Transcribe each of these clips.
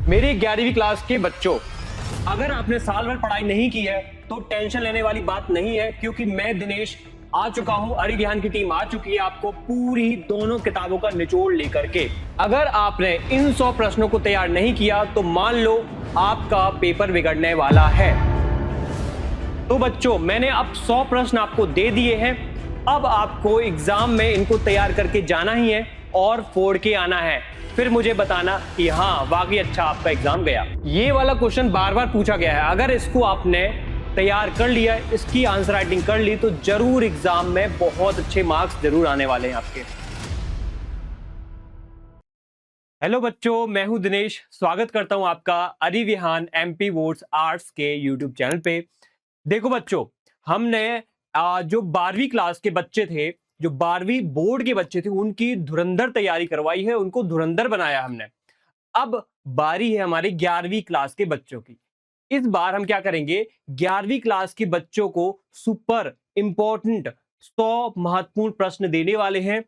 मेरी 11वीं क्लास के बच्चों, अगर आपने साल भर पढ़ाई नहीं की है तो टेंशन लेने वाली बात नहीं है, क्योंकि मैं दिनेश आ चुका हूं, अरिविहान की टीम आ चुकी है आपको पूरी दोनों किताबों का निचोड़ लेकर के। अगर आपने इन 100 प्रश्नों को तैयार नहीं किया तो मान लो आपका पेपर बिगड़ने वाला है। तो बच्चों, मैंने अब 100 प्रश्न आपको दे दिए हैं। अब आपको एग्जाम में इनको तैयार करके जाना ही है और फोड़ के आना है, फिर मुझे बताना कि हाँ वाकई अच्छा आपका एग्जाम गया। ये वाला क्वेश्चन बार बार पूछा गया है, अगर इसको आपने तैयार कर लिया, इसकी आंसर राइटिंग कर ली, तो जरूर एग्जाम में बहुत अच्छे मार्क्स जरूर आने वाले हैं आपके। हेलो बच्चों, मैं हूं दिनेश, स्वागत करता हूं आपका अरिविहान एमपी बोर्ड्स आर्ट्स के यूट्यूब चैनल पे। देखो बच्चों, हमने जो 12वीं क्लास के बच्चे थे, जो 12वीं बोर्ड के बच्चे थे, उनकी धुरंधर तैयारी करवाई है, उनको धुरंधर बनाया हमने। अब बारी है हमारी 11वीं क्लास के बच्चों की। इस बार हम क्या करेंगे, 11वीं क्लास के बच्चों को सुपर इंपॉर्टेंट 100 महत्वपूर्ण प्रश्न देने वाले हैं,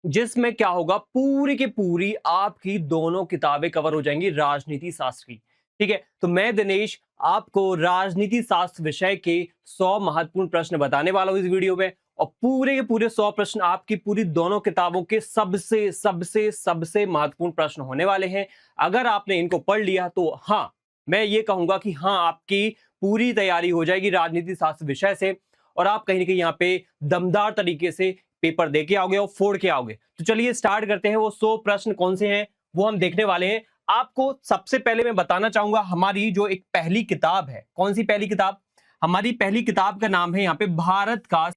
जिसमें क्या होगा, पूरी की पूरी आपकी दोनों किताबें कवर हो जाएंगी राजनीति शास्त्र की। ठीक है, तो मैं दिनेश आपको राजनीति शास्त्र विषय के 100 महत्वपूर्ण प्रश्न बताने वाला हूं इस वीडियो में, और पूरे के पूरे 100 प्रश्न आपकी पूरी दोनों किताबों के सबसे सबसे सबसे महत्वपूर्ण प्रश्न होने वाले हैं। अगर आपने इनको पढ़ लिया तो हाँ, मैं ये कहूंगा कि हाँ आपकी पूरी तैयारी हो जाएगी राजनीति शास्त्र विषय से, और आप कहीं ना कहीं यहाँ पे दमदार तरीके से पेपर दे के आओगे और फोड़ के आओगे। तो चलिए स्टार्ट करते हैं। वो 100 प्रश्न कौन से हैं वो हम देखने वाले हैं। आपको सबसे पहले मैं बताना चाहूंगा, हमारी जो एक पहली किताब है, कौन सी पहली किताब, हमारी पहली किताब का नाम है यहाँ पे भारत का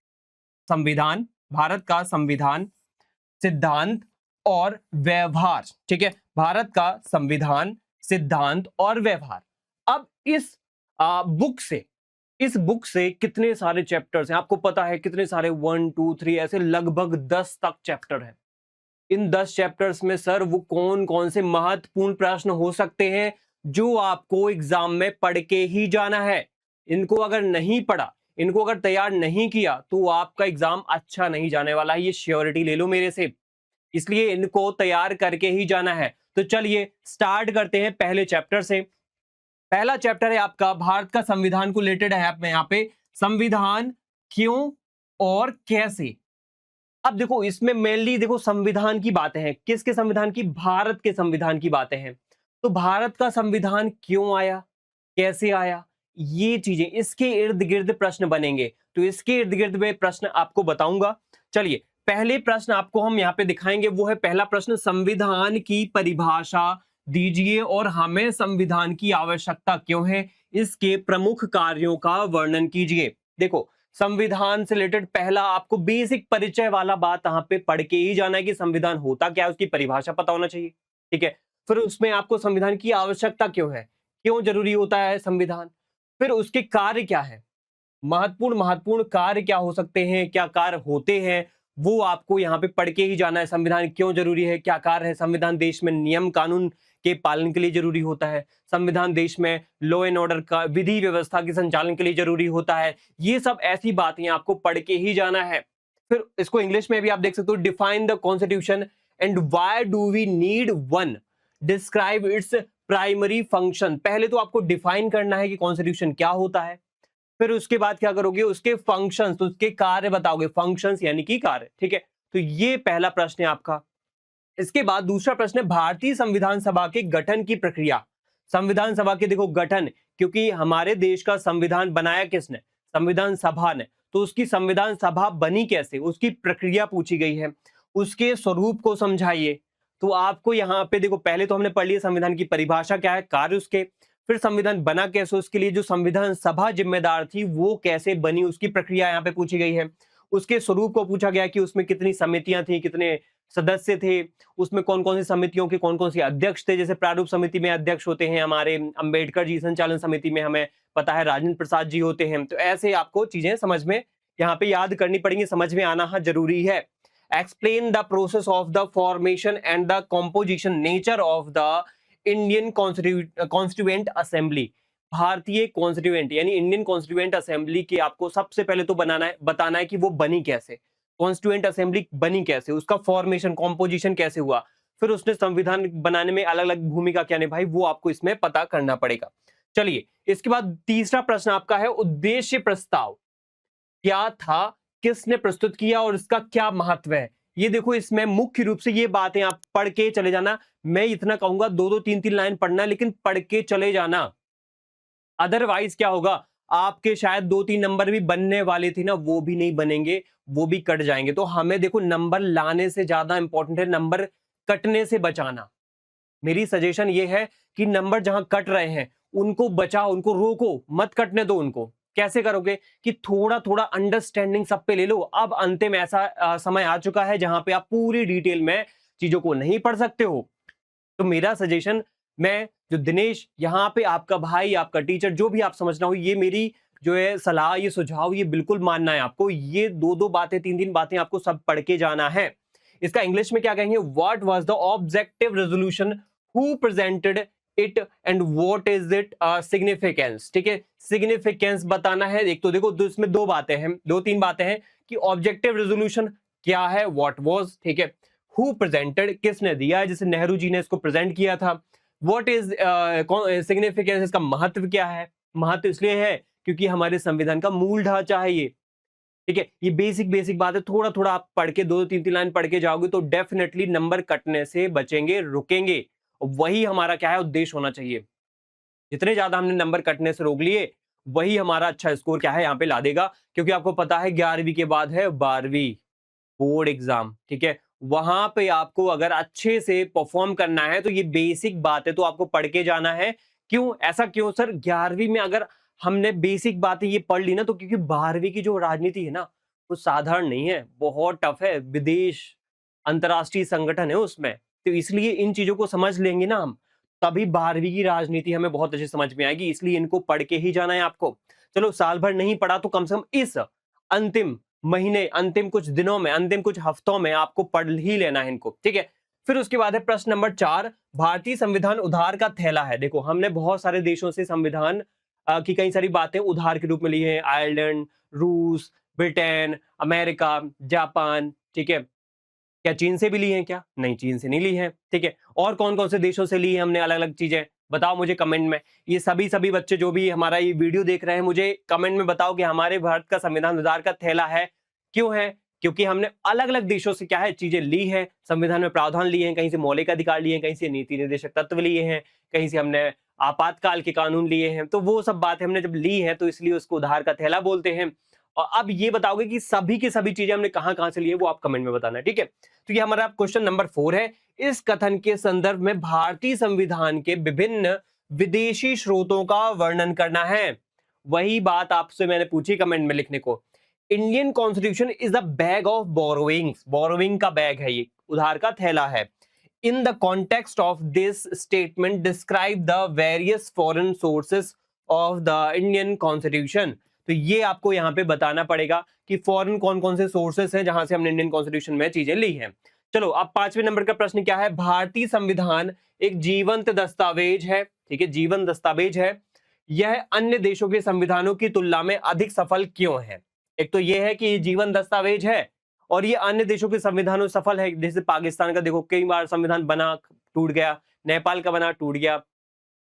संविधान, भारत का संविधान, सिद्धांत और व्यवहार। ठीक है, भारत का संविधान, सिद्धांत और व्यवहार। अब इस बुक से कितने सारे चैप्टर्स हैं आपको पता है, कितने सारे, 1 2 3 ऐसे लगभग 10 तक चैप्टर हैं। इन 10 चैप्टर्स में सर वो कौन कौन से महत्वपूर्ण प्रश्न हो सकते हैं जो आपको एग्जाम में पढ़ के ही जाना है। इनको अगर नहीं पढ़ा, इनको अगर तैयार नहीं किया तो आपका एग्जाम अच्छा नहीं जाने वाला है, ये श्योरिटी ले लो मेरे से। इसलिए इनको तैयार करके ही जाना है। तो चलिए स्टार्ट करते हैं पहले चैप्टर से। पहला चैप्टर है आपका भारत का संविधान को रिलेटेड है यहाँ पे, संविधान क्यों और कैसे। अब देखो इसमें मेनली देखो संविधान की बातें हैं, किसके संविधान की, भारत के संविधान की बातें हैं। तो भारत का संविधान क्यों आया, कैसे आया, ये चीजें इसके इर्द गिर्द प्रश्न बनेंगे, तो इसके इर्द गिर्द में प्रश्न आपको बताऊंगा। चलिए पहले प्रश्न आपको हम यहाँ पे दिखाएंगे, वो है पहला प्रश्न, संविधान की परिभाषा दीजिए और हमें संविधान की आवश्यकता क्यों है, इसके प्रमुख कार्यों का वर्णन कीजिए। देखो संविधान से रिलेटेड पहला आपको बेसिक परिचय वाला बात यहाँ पे पढ़ के ही जाना है कि संविधान होता क्या है, उसकी परिभाषा पता होना चाहिए। ठीक है, फिर उसमें आपको संविधान की आवश्यकता क्यों है, क्यों जरूरी होता है संविधान, फिर उसके कार्य क्या है, महत्वपूर्ण महत्वपूर्ण कार्य क्या हो सकते हैं, क्या कार्य होते हैं, वो आपको यहाँ पे पढ़ के ही जाना है। संविधान क्यों जरूरी है, क्या कार्य है, संविधान देश में नियम कानून के पालन के लिए जरूरी होता है, संविधान देश में लॉ एंड ऑर्डर का विधि व्यवस्था के संचालन के लिए जरूरी होता है। ये सब ऐसी बातें आपको पढ़ के ही जाना है। फिर इसको इंग्लिश में भी आप देख सकते हो, define the constitution and why do we need one, describe its primary function. पहले तो आपको डिफाइन करना है कि कॉन्स्टिट्यूशन क्या होता है, फिर उसके बाद क्या करोगे, उसके फंक्शंस, तो उसके कार्य बताओगे, फंक्शंस यानी कि कार्य। ठीक है, तो ये पहला प्रश्न है आपका। इसके बाद दूसरा प्रश्न है भारतीय संविधान सभा के गठन की प्रक्रिया। संविधान सभा के देखो गठन, क्योंकि हमारे देश का संविधान बनाया किसने, संविधान सभा ने, तो उसकी संविधान सभा बनी कैसे, उसकी प्रक्रिया पूछी गई है, उसके स्वरूप को समझाइए। तो आपको यहाँ पे देखो, पहले तो हमने पढ़ लिया संविधान की परिभाषा क्या है, कार्य उसके, फिर संविधान बना कैसे, उसके लिए जो संविधान सभा जिम्मेदार थी वो कैसे बनी, उसकी प्रक्रिया यहाँ पे पूछी गई है। उसके स्वरूप को पूछा गया कि उसमें कितनी समितियां थी, कितने सदस्य थे, उसमें कौन कौन सी समितियों के कौन कौन से अध्यक्ष थे। जैसे प्रारूप समिति में अध्यक्ष होते हैं हमारे अंबेडकर जी, संचालन समिति में हमें पता है राजेंद्र प्रसाद जी होते हैं। तो ऐसे आपको चीजें समझ में यहाँ पे याद करनी पड़ेंगी, समझ में आना जरूरी है। Explain the process of the formation and the composition nature of the Indian constituent assembly. भारतीय कॉन्स्टिट्यूएंट यानी इंडियन कॉन्स्टिट्यूएंट असेंबली की आपको सबसे पहले तो बताना है कि वो बनी कैसे, कॉन्स्टिट्यूएंट असेंबली बनी कैसे, उसका फॉर्मेशन कॉम्पोजिशन कैसे हुआ, फिर उसने संविधान बनाने में अलग अलग भूमिका क्या निभाई, वो आपको इसमें पता करना पड़ेगा। चलिए, इसके बाद तीसरा प्रश्न आपका है, उद्देश्य प्रस्ताव क्या था, किसने प्रस्तुत किया और इसका क्या महत्व है। ये देखो, इसमें मुख्य रूप से ये बातें आप पढ़ के चले जाना। मैं इतना कहूंगा, 2-2 3-3 लाइन पढ़ना, लेकिन पढ़ के चले जाना। अदरवाइज क्या होगा, आपके शायद 2-3 नंबर भी बनने वाले थे ना, वो भी नहीं बनेंगे, वो भी कट जाएंगे। तो हमें देखो, नंबर लाने से ज्यादा इंपॉर्टेंट है नंबर कटने से बचाना। मेरी सजेशन ये है कि नंबर जहां कट रहे हैं उनको बचाओ, उनको रोको, मत कटने दो उनको। कैसे करोगे कि थोड़ा थोड़ा अंडरस्टैंडिंग सब पे ले लो। अब अंतिम ऐसा समय आ चुका है जहां पे आप पूरी डिटेल में चीजों को नहीं पढ़ सकते हो। तो मेरा सजेशन, मैं जो दिनेश यहाँ पे आपका भाई, आपका टीचर, जो भी आप समझना हो, ये मेरी जो है सलाह, ये सुझाव, ये बिल्कुल मानना है आपको। ये 2-2 बातें, 3-3 बातें आपको सब पढ़ के जाना है। इसका इंग्लिश में क्या कहेंगे, what was the objective resolution, who presented it and what is it significance. ठीक है, सिग्निफिकेंस बताना है। एक तो देखो, इसमें 2 बातें हैं, 2-3 बातें हैं कि ऑब्जेक्टिव रेजोल्यूशन क्या है, व्हाट वाज, ठीक है, हु प्रेजेंटेड, किसने दिया है, जैसे नेहरू जी ने इसको प्रेजेंट किया था, व्हाट इज सिग्निफिकेंस, इसका महत्व क्या है। महत्व इसलिए है क्योंकि हमारे संविधान का मूल ढांचा है ये। ठीक है, ये बेसिक बेसिक बात है, थोड़ा थोड़ा आप पढ़ के 2-3 लाइन पढ़ के जाओगे तो डेफिनेटली नंबर कटने से बचेंगे, रुकेंगे। वही हमारा क्या है, उद्देश्य होना चाहिए। जितने ज्यादा हमने नंबर कटने से रोक लिए, वही हमारा अच्छा स्कोर क्या है यहाँ पे ला देगा। क्योंकि आपको पता है 11वीं के बाद है 12वीं बोर्ड एग्जाम। ठीक है, वहां पे आपको अगर अच्छे से परफॉर्म करना है तो ये बेसिक बातें तो आपको पढ़ के जाना है। क्यों ऐसा, क्यों सर, 11वीं में अगर हमने बेसिक बातें ये पढ़ ली ना, तो क्योंकि 12वीं की जो राजनीति है ना, वो साधारण नहीं है, बहुत टफ है, विदेश अंतरराष्ट्रीय संगठन है उसमें। तो इसलिए इन चीजों को समझ लेंगे ना हम, तभी 12वीं की राजनीति हमें बहुत अच्छे समझ में आएगी। इसलिए इनको पढ़ के ही जाना है आपको। चलो, साल भर नहीं पढ़ा तो कम से कम इस अंतिम महीने, अंतिम कुछ दिनों में, अंतिम कुछ हफ्तों में आपको पढ़ ही लेना है इनको। ठीक है, फिर उसके बाद है प्रश्न नंबर 4, भारतीय संविधान उधार का थैला है। देखो, हमने बहुत सारे देशों से संविधान की कई सारी बातें उधार के रूप में ली है। आयरलैंड, रूस, ब्रिटेन, अमेरिका, जापान। ठीक है, क्या चीन से भी ली है क्या? नहीं, चीन से नहीं ली है। ठीक है, और कौन कौन से देशों से ली है हमने अलग अलग चीजें, बताओ मुझे कमेंट में। ये सभी बच्चे जो भी हमारा ये वीडियो देख रहे हैं, मुझे कमेंट में बताओ कि हमारे भारत का संविधान उधार का थैला है। क्यों है? क्योंकि हमने अलग अलग देशों से क्या है, चीजें ली है, संविधान में प्रावधान लिए हैं, कहीं से मौलिक अधिकार लिए हैं, कहीं से नीति निर्देशक तत्व लिए हैं, कहीं से हमने आपातकाल के कानून लिए हैं। तो वो सब बातें हमने जब ली है तो इसलिए उसको उधार का थैला बोलते हैं। और अब ये बताओगे कि सभी की सभी चीजें हमने कहां कहां से ली है, वो आप कमेंट में बताना है। ठीक है, तो ये हमारा क्वेश्चन नंबर 4 है। इस कथन के संदर्भ में भारतीय संविधान के विभिन्न विदेशी स्रोतों का वर्णन करना है। वही बात आपसे मैंने पूछी कमेंट में लिखने को। Indian constitution is the bag of borrowings, borrowing का बैग है ये, उधार का थैला है। In the context of this statement describe the various foreign sources of the Indian constitution. तो ये आपको यहाँ पे बताना पड़ेगा कि फॉरेन कौन कौन से सोर्सेस हैं जहां से हमने इंडियन कॉन्स्टिट्यूशन में चीजें ली हैं। चलो, अब 5वें नंबर का प्रश्न क्या है, भारतीय संविधान एक जीवंत दस्तावेज है। ठीक है, जीवंत दस्तावेज है। यह अन्य देशों के संविधानों की तुलना में अधिक सफल क्यों है? एक तो यह है कि ये जीवन दस्तावेज है और ये अन्य देशों के संविधानों सफल है। जैसे पाकिस्तान का देखो, कई बार संविधान बना, टूट गया, नेपाल का बना, टूट गया,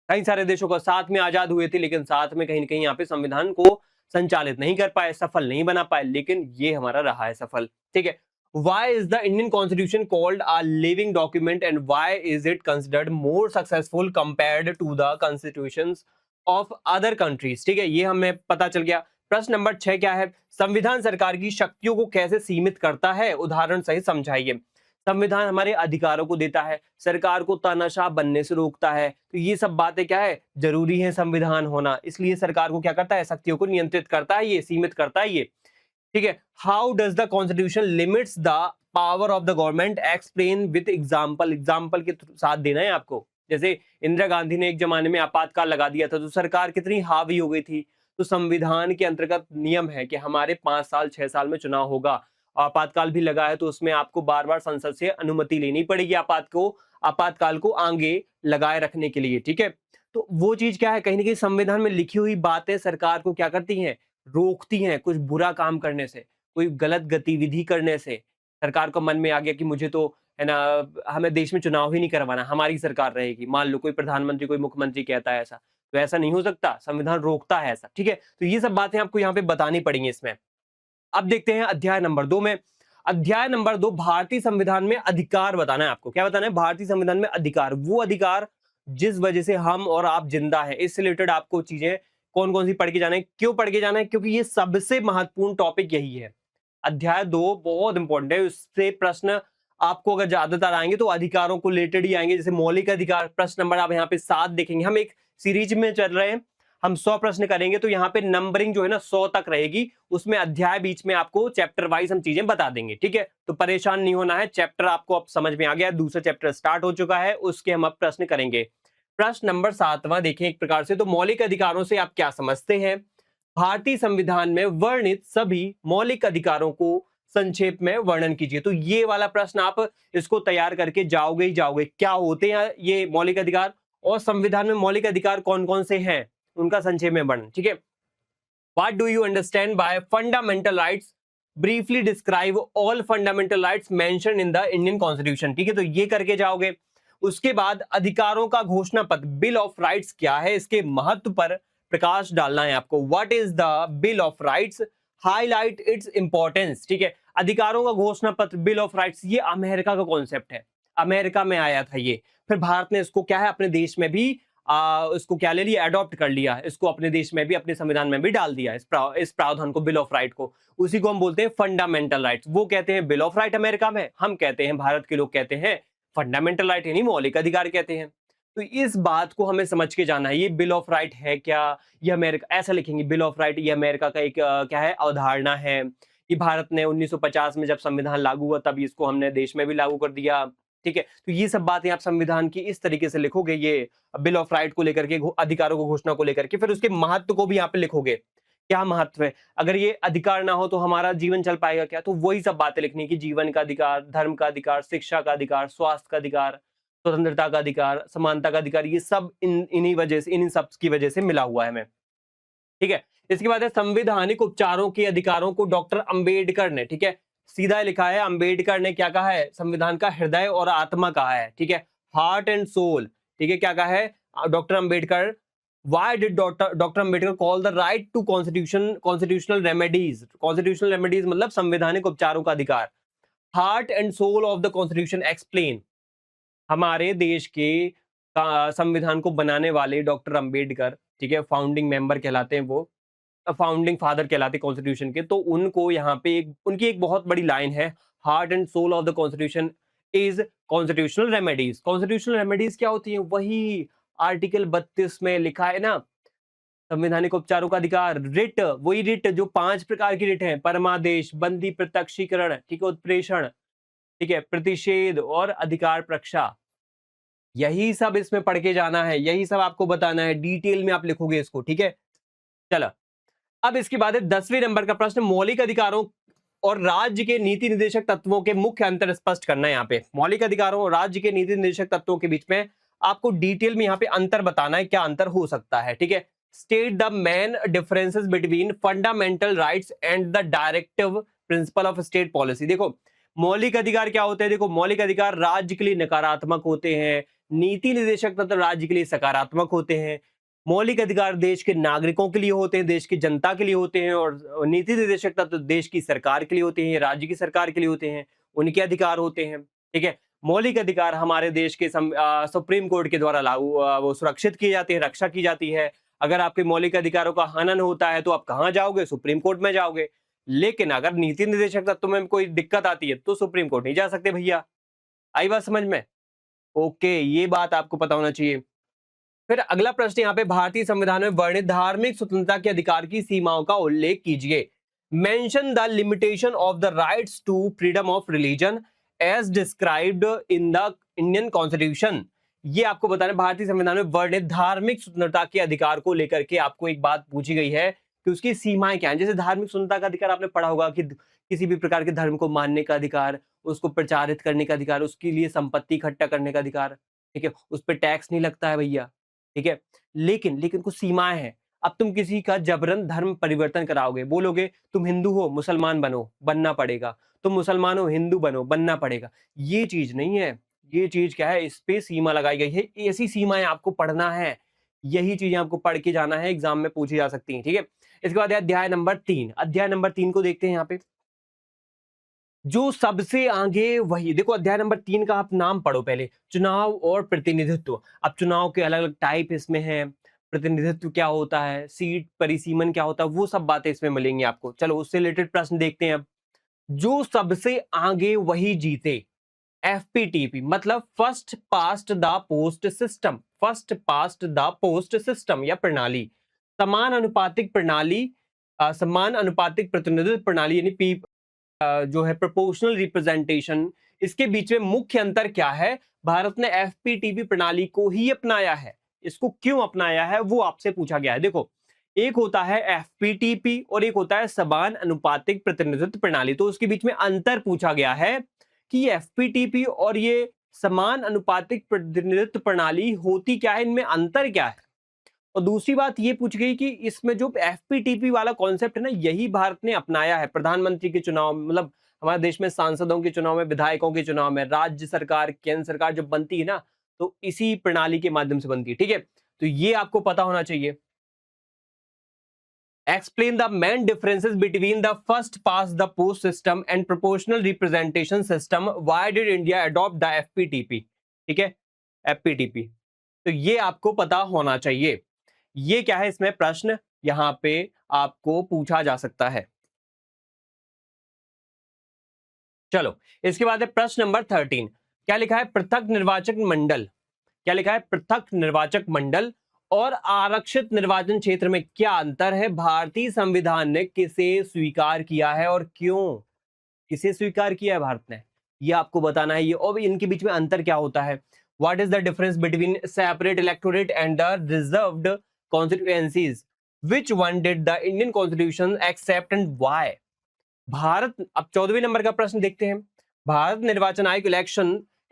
कई सारे देशों का साथ में आजाद हुए थे लेकिन साथ में कहीं न कहीं यहाँ पे संविधान को संचालित नहीं कर पाए, सफल नहीं बना पाए, लेकिन ये हमारा रहा है सफल। ठीक है, why is the Indian Constitution called a living document and why is it considered more successful compared to the constitutions of other countries? ठीक है, ये हमें पता चल गया। प्रश्न नंबर 6 क्या है, संविधान सरकार की शक्तियों को कैसे सीमित करता है, उदाहरण सहित समझाइए। संविधान हमारे अधिकारों को देता है, सरकार को तानाशाह बनने से रोकता है। तो ये सब बातें क्या है, जरूरी है संविधान होना। इसलिए सरकार को क्या करता है, शक्तियों को नियंत्रित करता है, ये सीमित करता है ये। ठीक है, how does the constitution limits the power of the government, explain with example. Example के साथ देना है आपको। जैसे इंदिरा गांधी ने एक जमाने में आपातकाल लगा दिया था तो सरकार कितनी हावी हो गई थी। तो संविधान के अंतर्गत नियम है कि हमारे 5 साल 6 साल में चुनाव होगा, आपातकाल भी लगा है तो उसमें आपको बार बार संसद से अनुमति लेनी पड़ेगी आपातकाल को आगे लगाए रखने के लिए। ठीक है, तो वो चीज क्या है, कहीं ना कहीं संविधान में लिखी हुई बातें सरकार को क्या करती हैं, रोकती हैं कुछ बुरा काम करने से, कोई गलत गतिविधि करने से। सरकार को मन में आ गया कि मुझे तो है ना, हमें देश में चुनाव ही नहीं करवाना, हमारी सरकार रहेगी। मान लो कोई प्रधानमंत्री, कोई मुख्यमंत्री कहता है ऐसा, तो ऐसा नहीं हो सकता, संविधान रोकता है ऐसा, ठीक है। तो ये सब बातें आपको यहाँ पे बतानी पड़ेंगी इसमें। अब देखते हैं अध्याय नंबर 2 में। अध्याय नंबर 2, भारतीय संविधान में अधिकार बताना है आपको। क्या बताना है? भारतीय संविधान में अधिकार, वो अधिकार जिस वजह से हम और आप जिंदा हैं, इससे रिलेटेड आपको चीजें कौन कौन सी पढ़ के जाना है। क्यों पढ़ के जाना है? क्योंकि ये सबसे महत्वपूर्ण टॉपिक यही है। अध्याय 2 बहुत इंपॉर्टेंट है, उससे प्रश्न आपको अगर ज्यादातर आएंगे तो अधिकारों को रिलेटेड ही आएंगे। जैसे मौलिक अधिकार, प्रश्न नंबर आप यहाँ पे 7 देखेंगे। हम एक सीरीज में चल रहे हैं, हम 100 प्रश्न करेंगे, तो यहाँ पे नंबरिंग जो है ना 100 तक रहेगी। उसमें अध्याय बीच में आपको चैप्टर वाइज हम चीजें बता देंगे, ठीक है। तो परेशान नहीं होना है, चैप्टर आपको अब समझ में आ गया, दूसरा चैप्टर स्टार्ट हो चुका है, उसके हम अब प्रश्न करेंगे। प्रश्न नंबर 7वां देखें एक प्रकार से, तो मौलिक अधिकारों से आप क्या समझते हैं? भारतीय संविधान में वर्णित सभी मौलिक अधिकारों को संक्षेप में वर्णन कीजिए। तो ये वाला प्रश्न आप इसको तैयार करके जाओगे ही जाओगे। क्या होते हैं ये मौलिक अधिकार, और संविधान में मौलिक अधिकार कौन कौन से हैं, उनका संक्षेप में वर्णन, ठीक है। What do you understand by fundamental rights? Briefly describe all fundamental rights mentioned in the Indian Constitution. ठीक है, तो ये करके जाओगे। उसके बाद अधिकारों का घोषणा पत्र, बिल ऑफ राइट्स क्या है, इसके महत्व पर प्रकाश डालना है आपको। What is the bill of rights? Highlight its importance. ठीक है, अधिकारों का घोषणा पत्र, बिल ऑफ राइट्स, ये अमेरिका का कॉन्सेप्ट है, अमेरिका में आया था ये। फिर भारत ने इसको क्या है अपने देश में भी इसको क्या ले लिया, अडॉप्ट कर लिया, इसको अपने देश में भी, अपने संविधान में भी डाल दिया, इस प्रावधान को, बिल ऑफ राइट को। उसी को हम बोलते हैं फंडामेंटल राइट्स। वो कहते हैं बिल ऑफ राइट अमेरिका में, हम कहते हैं, भारत के लोग कहते हैं फंडामेंटल राइट, यानी मौलिक अधिकार कहते हैं। तो इस बात को हमें समझ के जाना है, ये बिल ऑफ राइट है क्या, ये अमेरिका, ऐसा लिखेंगे बिल ऑफ राइट, ये अमेरिका का एक क्या है, अवधारणा है। ये भारत ने 1950 में जब संविधान लागू हुआ तब इसको हमने देश में भी लागू कर दिया, ठीक है। तो ये सब बातें आप संविधान की इस तरीके से लिखोगे, ये बिल ऑफ राइट को लेकर के, अधिकारों को घोषणा को लेकर के, फिर उसके महत्व को भी यहाँ पे लिखोगे, क्या महत्व है, अगर ये अधिकार ना हो तो हमारा जीवन चल पाएगा क्या। तो वही सब बातें लिखनी कि जीवन का अधिकार, धर्म का अधिकार, शिक्षा का अधिकार, स्वास्थ्य का अधिकार, स्वतंत्रता का अधिकार, समानता का अधिकार, ये सब इन्हीं वजह से, इन सब की वजह से मिला हुआ है हमें, ठीक है। इसके बाद है संवैधानिक उपचारों के अधिकारों को डॉक्टर अंबेडकर ने, ठीक है, सीधा लिखा है, अंबेडकर ने क्या कहा है, संविधान का हृदय और आत्मा कहा है, ठीक है, हार्ट एंड सोल, ठीक है। क्या कहा है doctor Ambedkar? Why did doctor Ambedkar call the right to constitutional remedies? Constitutional remedies मतलब संवैधानिक उपचारों का अधिकार। Heart and soul of the constitution explain. हमारे देश के संविधान को बनाने वाले डॉक्टर अंबेडकर, ठीक है, फाउंडिंग मेंबर कहलाते हैं वो, फाउंडिंग फादर कहलाते कॉन्स्टिट्यूशन के। तो उनको यहाँ पे उनकी एक बहुत बड़ी लाइन है, heart and soul of the constitution is constitutional remedies. Constitutional remedies क्या होती है? वही आर्टिकल 32 में लिखा है ना, संवैधानिक उपचारों का अधिकार। रिट, वही रिट जो 5 प्रकार की रिट है, परमादेश, बंदी प्रत्यक्षीकरण, ठीक है, उत्प्रेषण, ठीक है, प्रतिषेध और अधिकार प्रक्षा। यही सब इसमें पढ़ के जाना है, यही सब आपको बताना है, डिटेल में आप लिखोगे इसको, ठीक है। चलो, अब इसके बाद है 10वें नंबर का प्रश्न, मौलिक अधिकारों और राज्य के नीति निर्देशक तत्वों के मुख्य अंतर स्पष्ट करना है। यहाँ पे मौलिक अधिकारों और राज्य के नीति निर्देशक तत्वों के बीच में आपको डिटेल में यहाँ पे अंतर बताना है, क्या अंतर हो सकता है, ठीक है। State the main differences between fundamental rights and the directive principle of state policy. देखो मौलिक अधिकार क्या होते हैं, देखो मौलिक अधिकार राज्य के लिए नकारात्मक होते हैं, नीति निर्देशक तत्व राज्य के लिए सकारात्मक होते हैं। मौलिक अधिकार देश के नागरिकों के लिए होते हैं, देश की जनता के लिए होते हैं, और नीति निर्देशक तत्व देश की सरकार के लिए होते हैं, राज्य की सरकार के लिए होते हैं, उनके अधिकार होते हैं, ठीक है। मौलिक अधिकार हमारे देश के सुप्रीम कोर्ट के द्वारा लागू वो सुरक्षित किए जाते हैं, रक्षा की जाती है। अगर आपके मौलिक अधिकारों का हनन होता है तो आप कहाँ जाओगे? सुप्रीम कोर्ट में जाओगे। लेकिन अगर नीति निर्देशक तत्व में कोई दिक्कत आती है तो सुप्रीम कोर्ट नहीं जा सकते भैया। आई बात समझ में? ओके, ये बात आपको पता होना चाहिए। फिर अगला प्रश्न यहाँ पे, भारतीय संविधान में वर्णित धार्मिक स्वतंत्रता के अधिकार की सीमाओं का उल्लेख कीजिए। Mention the limitation of the rights to freedom of religion as described in the Indian constitution. ये आपको बताना है, भारतीय संविधान में वर्णित धार्मिक स्वतंत्रता के अधिकार को लेकर के आपको एक बात पूछी गई है कि उसकी सीमाएं क्या हैं। जैसे धार्मिक स्वतंत्रता का अधिकार आपने पढ़ा होगा कि किसी भी प्रकार के धर्म को मानने का अधिकार, उसको प्रचारित करने का अधिकार, उसके लिए संपत्ति इकट्ठा करने का अधिकार, ठीक है, उस पर टैक्स नहीं लगता है भैया, ठीक है। लेकिन कुछ सीमाएं हैं। अब तुम किसी का जबरन धर्म परिवर्तन कराओगे, बोलोगे तुम हिंदू हो मुसलमान बनो, बनना पड़ेगा, तुम मुसलमान हो हिंदू बनो, बनना पड़ेगा। ये चीज नहीं है। ये चीज क्या है, इस पे सीमा लगाई गई है, ऐसी सीमाएं आपको पढ़ना है, यही चीजें आपको पढ़ के जाना है, एग्जाम में पूछी जा सकती हैं। ठीक है, इसके बाद है अध्याय नंबर 3। अध्याय नंबर 3 को देखते हैं यहाँ पे, जो सबसे आगे वही। देखो अध्याय नंबर 3 का आप नाम पढ़ो पहले, चुनाव और प्रतिनिधित्व। अब चुनाव के अलग अलग टाइप इसमें हैं, प्रतिनिधित्व क्या होता है, सीट परिसीमन क्या होता है, वो सब बातें इसमें मिलेंगी आपको। चलो उससे रिलेटेड प्रश्न देखते हैं अब। जो सबसे आगे वही जीते, एफपीटीपी मतलब first past the post system, first past the post system या प्रणाली, समान अनुपातिक प्रणाली, समान अनुपातिक प्रतिनिधित्व प्रणाली यानी पी जो है प्रोपोर्शनल रिप्रेजेंटेशन। इसके बीच में मुख्य अंतर क्या है, भारत ने एफपीटीपी प्रणाली को ही अपनाया है, इसको क्यों अपनाया है वो आपसे पूछा गया है। देखो एक होता है एफपीटीपी और एक होता है समान अनुपातिक प्रतिनिधित्व प्रणाली, तो उसके बीच में अंतर पूछा गया है कि एफपीटीपी और ये समान अनुपातिक प्रतिनिधित्व प्रणाली होती क्या है, इनमें अंतर क्या है। और दूसरी बात ये पूछ गई कि इसमें जो एफपीटीपी वाला कॉन्सेप्ट है ना, यही भारत ने अपनाया है प्रधानमंत्री के चुनाव, मतलब हमारे देश में सांसदों के चुनाव में, विधायकों के चुनाव में, राज्य सरकार केंद्र सरकार जब बनती है ना, तो इसी प्रणाली के माध्यम से बनती है। ठीक है, तो ये आपको पता होना चाहिए। Explain the main differences between the first pass the post system and proportional representation system, why did India adopt the FPTP. ठीक है, एफपीटीपी, तो ये आपको पता होना चाहिए। ये क्या है, इसमें प्रश्न यहां पे आपको पूछा जा सकता है। चलो इसके बाद है प्रश्न नंबर 13। क्या लिखा है, पृथक निर्वाचक मंडल, क्या लिखा है, पृथक निर्वाचक मंडल और आरक्षित निर्वाचन क्षेत्र में क्या अंतर है, भारतीय संविधान ने किसे स्वीकार किया है और क्यों, किसे स्वीकार किया है भारत ने, ये आपको बताना है। ये और इनके बीच में अंतर क्या होता है, what is the difference between separate electorate and the reserved constituencies, which one did the Indian constitution accept and why. भारत, अब 14वें नंबर का प्रश्न देखते हैं, भारत निर्वाचन आयोग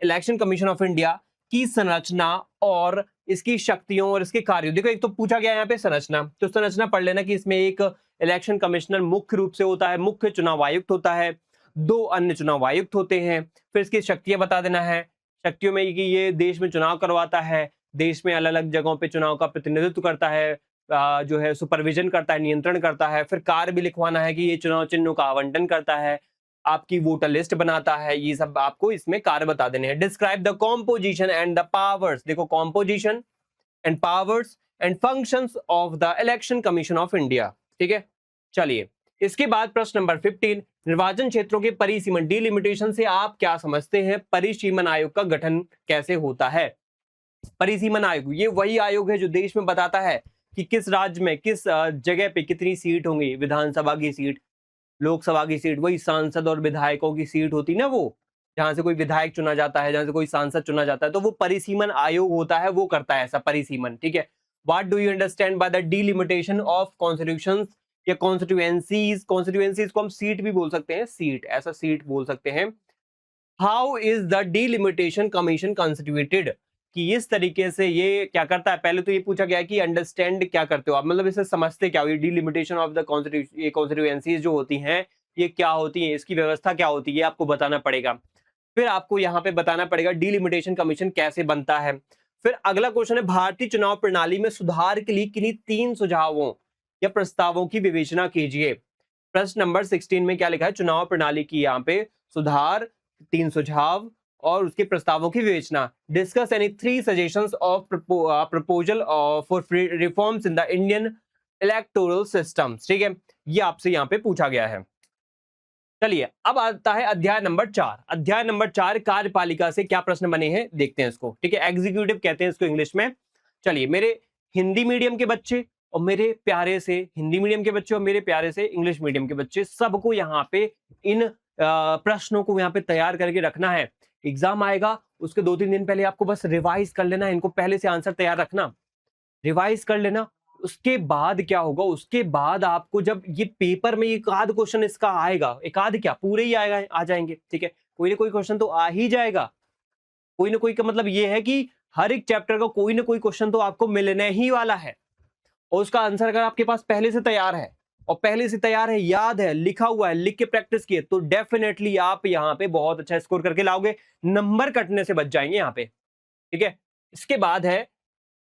इलेक्शन कमीशन ऑफ इंडिया की संरचना और इसकी शक्तियों और इसके कार्यों। देखो एक तो पूछा गया यहाँ पे संरचना, तो संरचना पढ़ लेना कि इसमें एक इलेक्शन कमिश्नर मुख्य रूप से होता है, मुख्य चुनाव आयुक्त होता है, 2 अन्य चुनाव आयुक्त होते हैं, फिर इसकी शक्तियां बता देना है, शक्तियों में कि ये देश में चुनाव करवाता है, देश में अलग अलग जगहों पे चुनाव का प्रतिनिधित्व करता है, जो है सुपरविजन करता है, नियंत्रण करता है, फिर कार्य भी लिखवाना है कि ये चुनाव चिन्हों का आवंटन करता है, आपकी वोटर लिस्ट बनाता है, ये सब आपको इसमें कार्य बता देने हैं। Describe the composition and the powers, देखो composition and powers and functions of the election commission of India. ठीक है, चलिए इसके बाद प्रश्न नंबर 15, निर्वाचन क्षेत्रों के परिसीमन, डिलिमिटेशन से आप क्या समझते हैं, परिसीमन आयोग का गठन कैसे होता है। परिसीमन आयोग ये वही आयोग है जो देश में बताता है कि किस राज्य में किस जगह पे कितनी सीट होंगी, विधानसभा की सीट, लोकसभा की सीट, वही सांसद और विधायकों की सीट होती ना, वो जहां से कोई विधायक चुना जाता है, जहां से कोई सांसद चुना जाता है, तो वो परिसीमन आयोग होता है, वो करता है ऐसा परिसीमन। ठीक है, what do you understand by the delimitation of constitutions या कॉन्स्टिट्यूएंसीज, कॉन्स्टिट्यूएंसीज को हम सीट भी बोल सकते हैं, सीट ऐसा सीट बोल सकते हैं। How is the delimitation commission constituted, कि इस तरीके से ये क्या करता है। पहले तो ये पूछा गया कि अंडरस्टैंड क्या करते हो आप, मतलब इसे समझते क्या हो, ये डिलिमिटेशन ऑफ द कॉन्स्टिट्यूएंसीज जो होती हैं ये क्या होती हैं, इसकी व्यवस्था क्या होती है, ये आपको बताना पड़ेगा। फिर आपको यहाँ पे बताना पड़ेगा डिलिमिटेशन कमीशन कैसे बनता है। फिर अगला क्वेश्चन है, भारतीय चुनाव प्रणाली में सुधार के लिए किन्हीं 3 सुझावों या प्रस्तावों की विवेचना कीजिए। प्रश्न नंबर 16 में क्या लिखा है, चुनाव प्रणाली की यहाँ पे सुधार, 3 सुझाव और उसके प्रस्तावों की विवेचना। Discuss any 3 suggestions of proposal for reforms in the Indian electoral systems. ठीक है, ये आपसे यहाँ पे पूछा गया है। चलिए अब आता है अध्याय नंबर 4। अध्याय नंबर 4 कार्यपालिका से क्या प्रश्न बने हैं देखते हैं इसको। ठीक है, एग्जीक्यूटिव कहते हैं इसको इंग्लिश में। चलिए मेरे हिंदी मीडियम के बच्चे और मेरे प्यारे से हिंदी मीडियम के बच्चे और मेरे प्यारे से इंग्लिश मीडियम के बच्चे, सबको यहाँ पे इन प्रश्नों को यहाँ पे तैयार करके रखना है। एग्जाम आएगा उसके 2-3 दिन पहले आपको बस रिवाइज कर लेना है, इनको पहले से आंसर तैयार रखना, रिवाइज कर लेना। उसके बाद क्या होगा, उसके बाद आपको जब ये पेपर में एक आध क्वेश्चन इसका आएगा, एक आध क्या पूरे ही आएगा, आ जाएंगे। ठीक है, कोई ना कोई क्वेश्चन तो आ ही जाएगा, कोई ना कोई का मतलब ये है कि हर एक चैप्टर का कोई ना कोई क्वेश्चन तो आपको मिलने ही वाला है। और उसका आंसर अगर आपके पास पहले से तैयार है और पहले से तैयार है, याद है, लिखा हुआ है, लिख के प्रैक्टिस किए, तो डेफिनेटली आप यहाँ पे बहुत अच्छा स्कोर करके लाओगे, नंबर कटने से बच जाएंगे यहाँ पे। ठीक है, इसके बाद है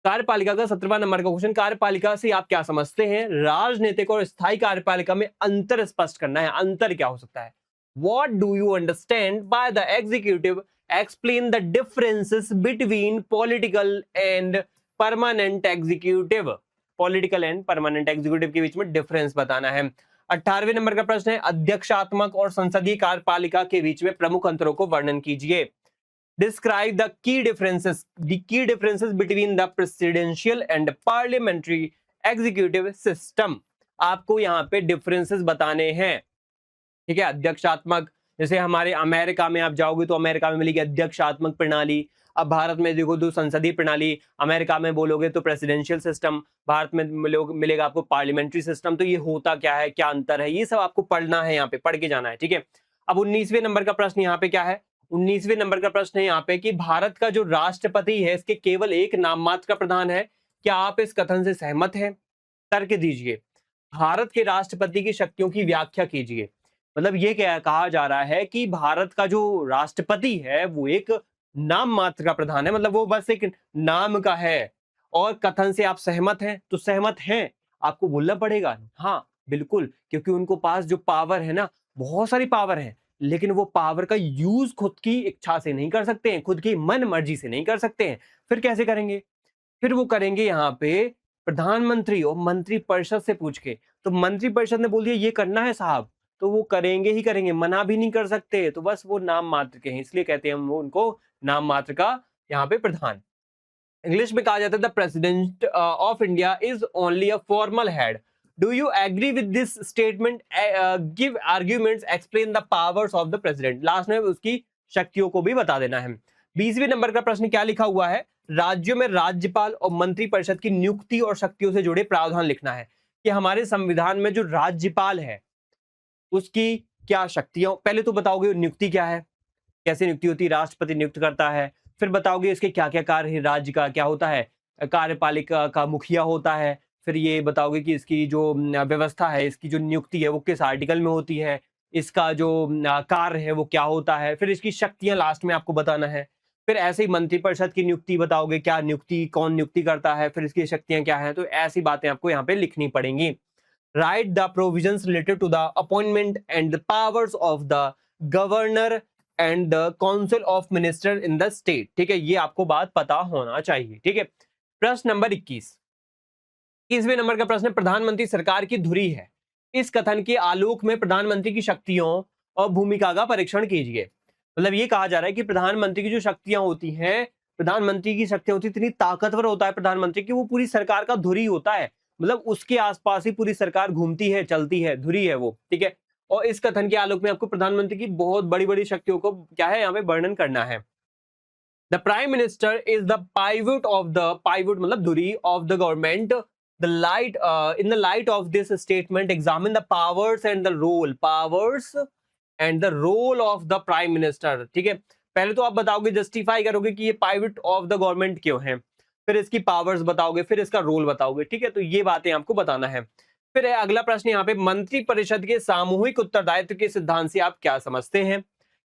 कार्यपालिका का 17वां नंबर का क्वेश्चन। कार्यपालिका से आप क्या समझते हैं? राजनीतिक और स्थायी कार्यपालिका में अंतर स्पष्ट करना है। अंतर क्या हो सकता है? What do you understand by the executive? Explain the differences between political and permanent executive. Political and permanent executive के बीच में डिफरेंस बताना है। 18वें नंबर का प्रश्न है, अध्यक्षात्मक और संसदीय कार्यपालिका के बीच में प्रमुख अंतरों को वर्णन कीजिए। Describe the key differences between the presidential and parliamentary executive system। आपको यहाँ पे डिफरेंसेस बताने हैं। ठीक है, अध्यक्षात्मक, जैसे हमारे अमेरिका में आप जाओगे तो अमेरिका में मिलेगी अध्यक्षात्मक प्रणाली। अब भारत में देखो तो संसदीय प्रणाली, अमेरिका में बोलोगे तो प्रेसिडेंशियल सिस्टम, भारत में मिलेगा आपको पार्लियामेंट्री सिस्टम। तो ये होता क्या है, क्या अंतर है, ये सब आपको पढ़ना है, यहाँ पे पढ़ के जाना है। ठीक है, अब 19वें नंबर का प्रश्न यहाँ पे क्या है? 19वें नंबर का प्रश्न है यहाँ पे कि भारत का जो राष्ट्रपति है इसके केवल एक नाम मात्र का प्रधान है। क्या आप इस कथन से सहमत हैं? तर्क दीजिए। भारत के राष्ट्रपति की शक्तियों की व्याख्या कीजिए। मतलब ये क्या कहा जा रहा है कि भारत का जो राष्ट्रपति है वो एक नाम मात्र का प्रधान है, मतलब वो बस एक नाम का है। और कथन से आप सहमत हैं? तो सहमत हैं, आपको बोलना पड़ेगा हाँ बिल्कुल, क्योंकि उनको पास जो पावर है ना, बहुत सारी पावर है, लेकिन वो पावर का यूज खुद की इच्छा से नहीं कर सकते हैं, खुद की मन मर्जी से नहीं कर सकते हैं। फिर कैसे करेंगे? फिर वो करेंगे यहाँ पे प्रधानमंत्री और मंत्री परिषद से पूछ के। तो मंत्री परिषद ने बोल दिया ये करना है साहब, तो वो करेंगे ही करेंगे, मना भी नहीं कर सकते। तो बस वो नाम मात्र के हैं, इसलिए कहते हैं हम वो उनको नाम मात्र का यहाँ पे प्रधान। इंग्लिश में कहा जाता है the president of India is only a formal head. Do you agree with this statement? Give arguments, explain the powers of the president. Last में उसकी शक्तियों को भी बता देना है। 20वें नंबर का प्रश्न क्या लिखा हुआ है? राज्यों में राज्यपाल और मंत्री परिषद की नियुक्ति और शक्तियों से जुड़े प्रावधान लिखना है। कि हमारे संविधान में जो राज्यपाल है उसकी क्या शक्तियां, पहले तो बताओगे नियुक्ति क्या है, कैसे नियुक्ति होती है, राष्ट्रपति नियुक्त करता है। फिर बताओगे इसके क्या क्या कार्य है, राज्य का क्या होता है, कार्यपालिका का मुखिया होता है। फिर ये बताओगे कि इसकी जो व्यवस्था है, इसकी जो नियुक्ति है वो किस आर्टिकल में होती है, इसका जो कार्य है वो क्या होता है। फिर इसकी शक्तियां लास्ट में आपको बताना है। फिर ऐसे ही मंत्रिपरिषद की नियुक्ति बताओगे, क्या नियुक्ति, कौन नियुक्ति करता है, फिर इसकी शक्तियां क्या है। तो ऐसी बातें आपको यहाँ पे लिखनी पड़ेंगी। Write the provisions related to the appointment and the powers of the governor and the council of minister in the state. ठीक है, ये आपको बात पता होना चाहिए। ठीक है, प्रश्न नंबर 21वें नंबर का प्रश्न, प्रधानमंत्री सरकार की धुरी है। इस कथन के आलोक में प्रधानमंत्री की शक्तियों और भूमिका का परीक्षण कीजिए। मतलब ये कहा जा रहा है कि प्रधानमंत्री की जो शक्तियां होती हैं, प्रधानमंत्री की शक्तियां होती, इतनी ताकतवर होता है प्रधानमंत्री की, वो पूरी सरकार का धुरी होता है। मतलब उसके आसपास ही पूरी सरकार घूमती है, चलती है, धुरी है वो। ठीक है, और इस कथन के आलोक में आपको प्रधानमंत्री की बहुत बड़ी बड़ी शक्तियों को क्या है यहाँ पे वर्णन करना है। The prime minister is the pivot of the, pivot मतलब धुरी of the government. The light in the light of this statement examine the powers and the role, powers and the role of the prime minister. ठीक है, पहले तो आप बताओगे, justify करोगे कि ये पाइवट ऑफ द गवर्नमेंट क्यों है, फिर इसकी पावर्स बताओगे, फिर इसका रोल बताओगे। ठीक है, तो ये बातें आपको बताना है। फिर है अगला प्रश्न यहाँ पे, मंत्री परिषद के सामूहिक उत्तरदायित्व के सिद्धांत से आप क्या समझते हैं?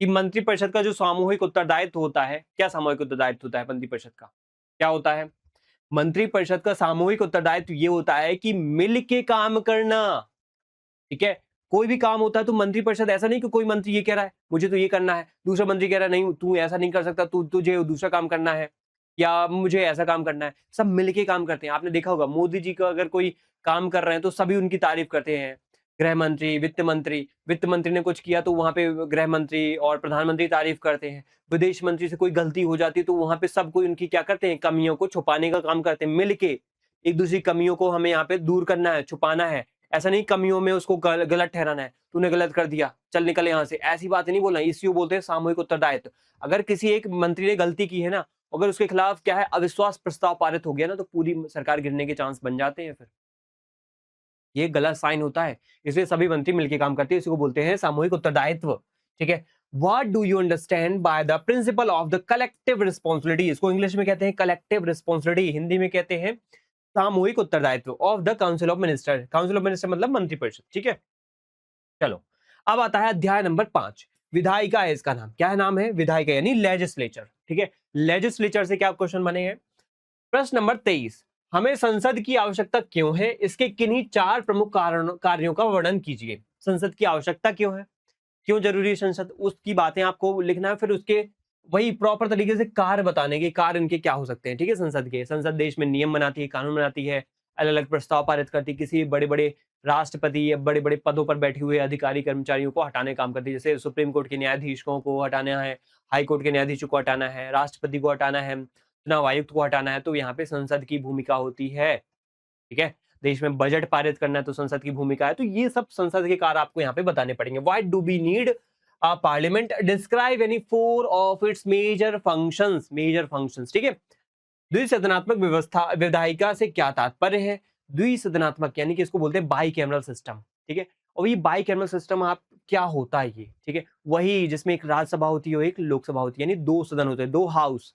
कि मंत्री परिषद का जो सामूहिक उत्तरदायित्व होता है, क्या सामूहिक उत्तरदायित्व होता है मंत्री परिषद का, क्या होता है? मंत्री परिषद का सामूहिक उत्तरदायित्व ये होता है कि मिल के काम करना। ठीक है, कोई भी काम होता है तो मंत्री परिषद, ऐसा नहीं कि कोई मंत्री ये कह रहा है मुझे तो ये करना है, दूसरा मंत्री कह रहा है नहीं तू ऐसा नहीं कर सकता, तुझे दूसरा काम करना है, या मुझे ऐसा काम करना है। सब मिलके काम करते हैं। आपने देखा होगा मोदी जी का अगर कोई काम कर रहे हैं तो सभी उनकी तारीफ करते हैं। गृह मंत्री, वित्त मंत्री ने कुछ किया तो वहां पे गृह मंत्री और प्रधानमंत्री तारीफ करते हैं। विदेश मंत्री से कोई गलती हो जाती है तो वहां पे सब कोई उनकी क्या करते हैं, कमियों को छुपाने का काम करते हैं। मिलके एक दूसरी कमियों को हमें यहाँ पे दूर करना है, छुपाना है। ऐसा नहीं कमियों में उसको गलत ठहराना है, तूने गलत कर दिया चल निकल यहाँ से, ऐसी बातें नहीं बोलना। इसी को बोलते हैं सामूहिक उत्तरदायित्व। अगर किसी एक मंत्री ने गलती की है ना, अगर उसके खिलाफ क्या है अविश्वास प्रस्ताव पारित हो गया ना, तो पूरी सरकार गिरने के चांस बन जाते हैं। फिर ये गलत साइन होता है, इसलिए सभी मंत्री मिलकर काम करते हैं। इसी को बोलते हैं सामूहिक उत्तरदायित्व। ठीक है, what do you understand by the principal of the collective responsibility? इसको इंग्लिश में कहते हैं कलेक्टिव रिस्पॉन्सिबिलिटी, हिंदी में कहते हैं सामूहिक उत्तरदायित्व of the council of minister. Council of minister मतलब मंत्रिपरिषद, ठीक है। चलो, अब आता है अध्याय नंबर 5, विधायिका है इसका नाम। क्या नाम है? विधायिका यानी लेजिस्लेचर, ठीक है। लेजिस्लेचर से क्या क्वेश्चन बनेंगे? प्रश्न नंबर 23, हमें संसद की आवश्यकता क्यों है? इसके किन्हीं 4 प्रमुख कार्यों का वर्णन कीजिए। संसद की आवश्यकता क्यों है, क्यों जरूरी है संसद, उसकी बातें आपको लिखना है। फिर उसके वही प्रॉपर तरीके से कार्य बताने के, कार्य इनके क्या हो सकते हैं, ठीक है। संसद के, संसद देश में नियम बनाती है, कानून बनाती है, अलग अलग प्रस्ताव पारित करती है, किसी बड़े बड़े राष्ट्रपति या बड़े बड़े पदों पर बैठे हुए अधिकारी कर्मचारियों को हटाने का काम करती है। जैसे सुप्रीम कोर्ट के न्यायाधीशों को हटाना है, हाई कोर्ट के न्यायाधीशों को हटाना है, राष्ट्रपति को हटाना है, चुनाव आयुक्त को हटाना है, तो यहाँ पे संसद की भूमिका होती है, ठीक है। देश में बजट पारित करना है तो संसद की भूमिका है। तो ये सब संसद के कार्य आपको यहाँ पे बताने पड़ेंगे। Why do we need a parliament? Describe any 4 of its major functions, major functions, ठीक है। द्विसदनात्मक व्यवस्था, विधायिका से क्या तात्पर्य है? द्विसदनात्मक यानी कि इसको बोलते हैं बाई कैमरल सिस्टम, ठीक है। और ये बाई कैमरल सिस्टम आप क्या होता है ये, ठीक है, वही जिसमें एक राज्यसभा होती है और एक लोकसभा होती है, यानी 2 सदन होते हैं, 2 हाउस।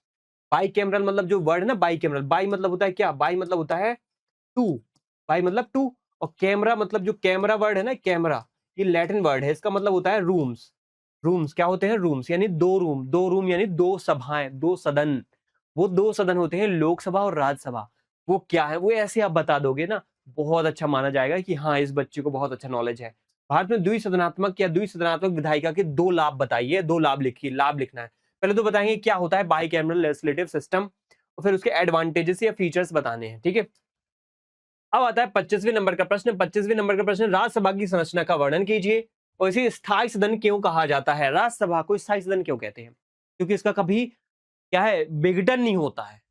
बाई कैमरल मतलब जो वर्ड है ना, बाई कैमरल, बाई मतलब होता है क्या? बाई मतलब होता है 2, बाई मतलब 2, और कैमरा मतलब जो कैमरा वर्ड है ना, कैमरा, ये लैटिन वर्ड है, इसका मतलब होता है रूम्स। रूम्स क्या होते हैं? रूम्स यानी 2 रूम, 2 रूम यानी 2 सभाएं, 2 सदन। वो 2 सदन होते हैं, लोकसभा और राज्यसभा। वो क्या है, वो ऐसे आप बता दोगे ना, बहुत अच्छा माना जाएगा कि हाँ, इस बच्चे को बहुत अच्छा नॉलेज है। भारत में द्विसदनात्मक या द्विसदनात्मक विधायिका के 2 लाभ बताइए, 2 लाभ लिखिए, लाभ लिखना है। पहले तो बताएंगे क्या होता है बाइकैमरल लेजिस्लेटिव सिस्टम, और फिर उसके एडवांटेजेस या फीचर्स बताने हैं, ठीक है। अब आता है 25वें नंबर का प्रश्न। 25वें नंबर का प्रश्न, राज्यसभा की संरचना का वर्णन कीजिए और इसे स्थायी सदन क्यों कहा जाता है? राज्यसभा को स्थायी सदन क्यों कहते हैं? क्योंकि इसका कभी क्या है, विघटन नहीं होता है,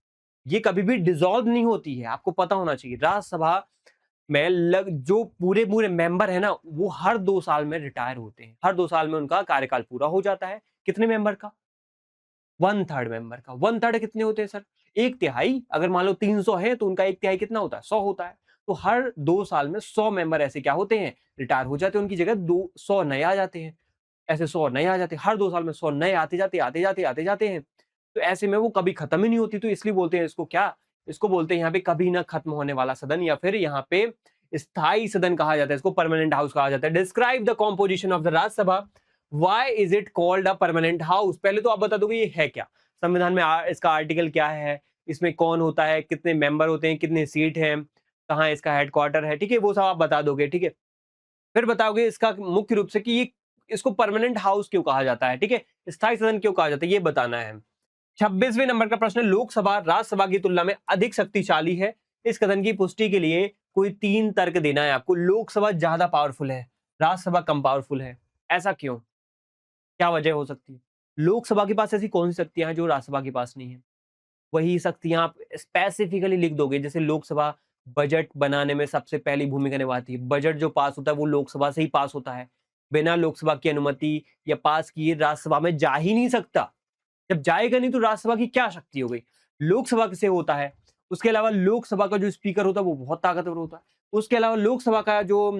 ये कभी भी डिसॉल्व नहीं होती है, आपको पता होना चाहिए। राज्यसभा में जो पूरे पूरे मेंबर है ना, वो हर 2 साल में रिटायर होते हैं, हर 2 साल में उनका कार्यकाल पूरा हो जाता है। कितने मेंबर का? 1/3 मेंबर का। 1/3 कितने होते हैं सर? 1/3। अगर मान लो 300 है तो उनका 1/3 कितना होता है? 100 होता है। तो हर 2 साल में 100 मेंबर ऐसे क्या होते हैं, रिटायर हो जाते हैं, उनकी जगह 100 नए आ जाते हैं। ऐसे 100 नए आ जाते हैं, हर 2 साल में 100 नए आते जाते आते जाते आते जाते हैं। तो ऐसे में वो कभी खत्म ही नहीं होती, तो इसलिए बोलते हैं इसको क्या, इसको बोलते हैं यहाँ पे कभी ना खत्म होने वाला सदन, या फिर यहाँ पे स्थायी सदन कहा जाता है, इसको परमानेंट हाउस कहा जाता है। Describe the composition of the Rajya Sabha, why is it called a permanent house? पहले तो आप बता दोगे ये है क्या, संविधान में इसका आर्टिकल क्या है, इसमें कौन होता है, कितने मेंबर होते हैं, कितने सीट हैं, कहाँ इसका हेडक्वार्टर है, ठीक है, वो सब आप बता दोगे, ठीक है। फिर बताओगे इसका मुख्य रूप से कि ये, इसको परमानेंट हाउस क्यों कहा जाता है, ठीक है, स्थायी सदन क्यों कहा जाता है, ये बताना है। 26वें नंबर का प्रश्न, लोकसभा राज्यसभा की तुलना में अधिक शक्तिशाली है, इस कथन की पुष्टि के लिए कोई 3 तर्क देना है आपको। लोकसभा ज्यादा पावरफुल है, राज्यसभा कम पावरफुल है, ऐसा क्यों, क्या वजह हो सकती है? लोकसभा के पास ऐसी कौन सी शक्तियां हैं जो राज्यसभा के पास नहीं है? वही शक्तियां आप स्पेसिफिकली लिख दोगे। जैसे लोकसभा बजट बनाने में सबसे पहली भूमिका निभाती है, बजट जो पास होता है वो लोकसभा से ही पास होता है, बिना लोकसभा की अनुमति या पास किए राज्यसभा में जा ही नहीं सकता। जब जाएगा नहीं तो राज्यसभा की क्या शक्ति हो गई? लोकसभा से होता है। उसके अलावा लोकसभा का जो स्पीकर होता है वो बहुत ताकतवर होता है। उसके अलावा लोकसभा का जो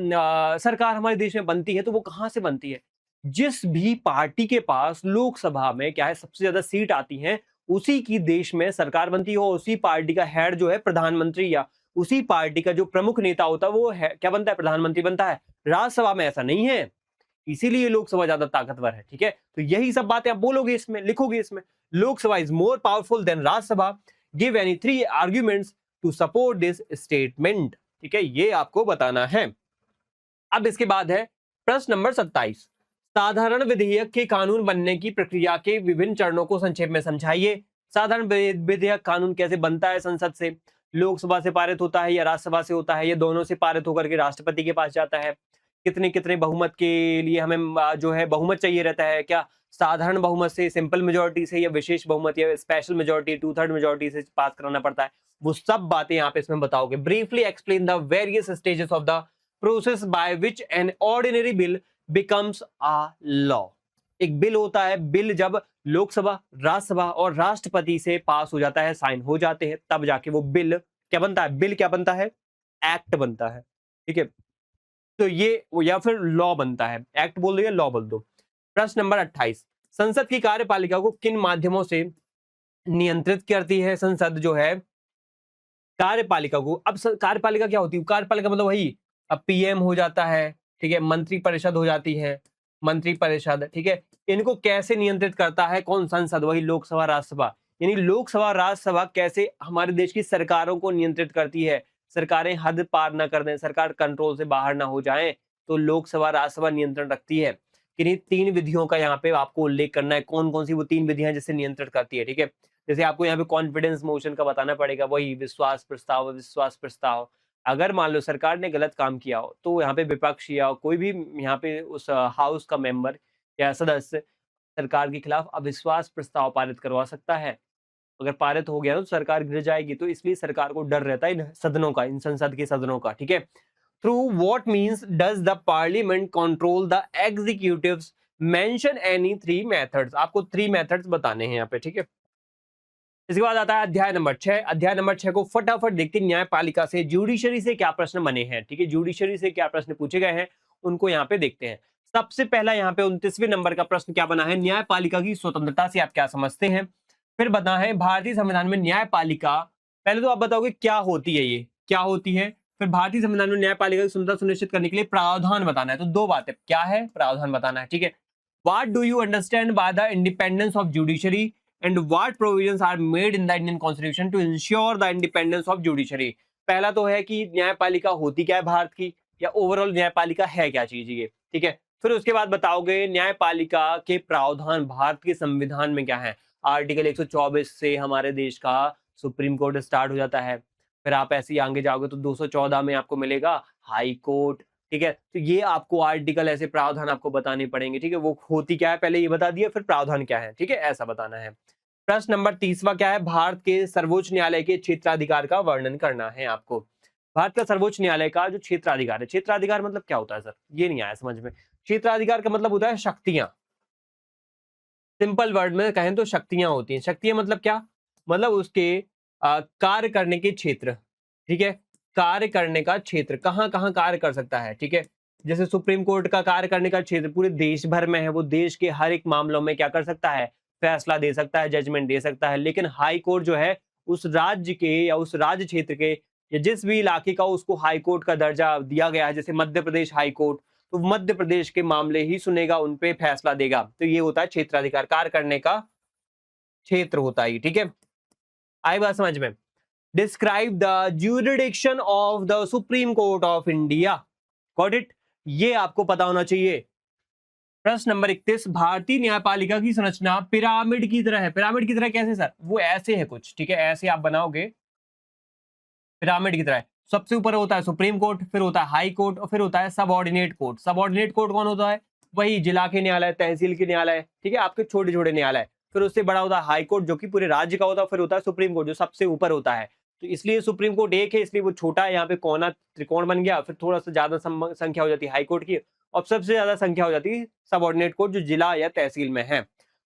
सरकार हमारे देश में बनती है तो वो कहाँ से बनती है? जिस भी पार्टी के पास लोकसभा में क्या है सबसे ज्यादा सीट आती हैं, उसी की देश में सरकार बनती है, और उसी पार्टी का हेड जो है प्रधानमंत्री, या उसी पार्टी का जो प्रमुख नेता होता है वो है क्या बनता है? प्रधानमंत्री बनता है। राज्यसभा में ऐसा नहीं है, इसीलिए लोकसभा ज्यादा ताकतवर है, ठीक है। तो यही सब बातें आप बोलोगे इसमें, लिखोगे इसमें। Lok Sabha is more powerful than Rajya Sabha, give any 3 arguments to support this statement, ठीक है, ये आपको बताना है। अब इसके बाद है प्रश्न नंबर 27, साधारण विधेयक के कानून बनने की प्रक्रिया के विभिन्न चरणों को संक्षेप में समझाइए। साधारण विधेयक कानून कैसे बनता है? संसद से, लोकसभा से पारित होता है या राज्यसभा से होता है, या दोनों से पारित होकर के राष्ट्रपति के पास जाता है? कितने कितने बहुमत के लिए हमें जो है बहुमत चाहिए रहता है? क्या साधारण बहुमत से, सिंपल मेजोरिटी से, या विशेष बहुमत या स्पेशल मेजोरिटी 2/3 मेजोरिटी से पास कराना पड़ता है? वो सब बातें आप इसमें बताओगे। Briefly explain the various stages of the process by which an ordinary bill becomes a law. एक बिल होता है, बिल जब लोकसभा, राज्यसभा और राष्ट्रपति से पास हो जाता है, साइन हो जाते हैं, तब जाके वो बिल क्या बनता है? बिल क्या बनता है? एक्ट बनता है, ठीक है। तो ये या फिर लॉ बनता है, एक्ट बोल दो या लॉ बोल दो। प्रश्न नंबर 28, संसद की कार्यपालिका को किन माध्यमों से नियंत्रित करती है? संसद जो है कार्यपालिका को, अब कार्यपालिका क्या होती है? कार्यपालिका मतलब वही, अब पीएम हो जाता है, ठीक है, मंत्री परिषद हो जाती है, मंत्री परिषद, ठीक है। इनको कैसे नियंत्रित करता है? कौन? संसद, वही लोकसभा राज्यसभा। यानी लोकसभा राज्यसभा कैसे हमारे देश की सरकारों को नियंत्रित करती है, सरकारें हद पार ना कर दें, सरकार कंट्रोल से बाहर ना हो जाए, तो लोकसभा राज्यसभा नियंत्रण रखती है। किन्हीं 3 विधियों का यहाँ पे आपको उल्लेख करना है, कौन-कौन सी वो 3 विधियां जिससे नियंत्रित करती है, ठीक है। जैसे आपको यहाँ पे कॉन्फिडेंस मोशन का बताना पड़ेगा, वही विश्वास प्रस्ताव, विश्वास प्रस्ताव। अगर मान लो सरकार ने गलत काम किया हो, तो यहाँ पे विपक्ष या कोई भी यहाँ पे उस हाउस का मेंबर या सदस्य सरकार के खिलाफ अविश्वास प्रस्ताव पारित करवा सकता है। अगर पारित हो गया तो सरकार गिर जाएगी, तो इसलिए सरकार को डर रहता है इन सदनों का, इन संसद के सदनों का, ठीक है। Through what means does the parliament control the executives, mention any 3 methods. आपको 3 मेथड्स बताने हैं यहाँ पे, ठीक है। इसके बाद आता है अध्याय नंबर 6। अध्याय नंबर 6 को फटाफट देखते हैं, न्यायपालिका से, जुडिशरी से क्या प्रश्न बने हैं, ठीक है। जुडिशरी से क्या प्रश्न पूछे गए हैं, उनको यहाँ पे देखते हैं। सबसे पहला यहाँ पे 29वें नंबर का प्रश्न क्या बना है? न्यायपालिका की स्वतंत्रता से आप क्या समझते हैं? फिर बना है भारतीय संविधान में न्यायपालिका, पहले तो आप बताओगे क्या होती है, ये क्या होती है। फिर भारतीय संविधान में न्यायपालिका की स्वतंत्रता सुनिश्चित करने के लिए प्रावधान बताना है। तो 2 बातें, क्या है? प्रावधान बताना है, ठीक है। What do you understand by the independence of judiciary and what provisions are made in the Indian Constitution to ensure the independence of judiciary। पहला तो है कि न्यायपालिका होती क्या है भारत की, या ओवरऑल न्यायपालिका है क्या चीज ये, ठीक है। फिर उसके बाद बताओगे न्यायपालिका के प्रावधान भारत के संविधान में क्या है। आर्टिकल 124 से हमारे देश का सुप्रीम कोर्ट स्टार्ट हो जाता है। फिर आप ऐसे ही आगे जाओगे तो 214 में आपको मिलेगा हाई कोर्ट, ठीक है। तो ये आपको आर्टिकल, ऐसे प्रावधान आपको बताने पड़ेंगे, ठीक है। वो होती क्या है पहले ये बता दिया, फिर प्रावधान क्या है, ठीक है, ऐसा बताना है। प्रश्न नंबर 30वां क्या है? भारत के सर्वोच्च न्यायालय के क्षेत्राधिकार का वर्णन करना है आपको। भारत का सर्वोच्च न्यायालय का जो क्षेत्राधिकार है, क्षेत्राधिकार मतलब क्या होता है सर? ये नहीं आया समझ में। क्षेत्राधिकार का मतलब होता है शक्तियां। सिंपल वर्ड में कहें तो शक्तियां होती हैं। शक्तियां मतलब क्या? मतलब उसके कार्य करने के क्षेत्र, ठीक है। कार्य करने का क्षेत्र, कहां कहां कार्य कर सकता है, ठीक है। जैसे सुप्रीम कोर्ट का कार्य करने का क्षेत्र पूरे देश भर में है, वो देश के हर एक मामलों में क्या कर सकता है? फैसला दे सकता है, जजमेंट दे सकता है। लेकिन हाई कोर्ट जो है उस राज्य के या उस राज्य क्षेत्र के या जिस भी इलाके का उसको हाई कोर्ट का दर्जा दिया गया है, जैसे मध्य प्रदेश हाई कोर्ट, तो मध्य प्रदेश के मामले ही सुनेगा, उन पे फैसला देगा। तो ये होता है क्षेत्राधिकार, कार्य करने का क्षेत्र होता है, ठीक है। आई बात समझ में? Describe the jurisdiction of the supreme court of India. Got it? ये आपको पता होना चाहिए। प्रश्न नंबर 31, भारतीय न्यायपालिका की संरचना पिरामिड की तरह है। पिरामिड की तरह कैसे सर? वो ऐसे है कुछ, ठीक है, ऐसे आप बनाओगे पिरामिड की तरह। सबसे ऊपर होता है सुप्रीम कोर्ट, फिर होता है हाई कोर्ट और फिर होता है सबऑर्डिनेट कोर्ट। सबऑर्डिनेट कोर्ट कौन होता है? वही जिला के न्यायालय, तहसील के न्यायालय, ठीक है, आपके छोटे छोटे न्यायालय। फिर उससे बड़ा होता है हाई कोर्ट जो कि पूरे राज्य का होता है। फिर होता है सुप्रीम कोर्ट जो सबसे ऊपर होता है। तो इसलिए सुप्रीम कोर्ट एक है, इसलिए वो छोटा है, यहाँ पे कोना त्रिकोण बन गया। फिर थोड़ा सा ज्यादा संख्या हो जाती है हाई कोर्ट की, और सबसे ज्यादा संख्या हो जाती है सबऑर्डिनेट कोर्ट जो जिला या तहसील में है।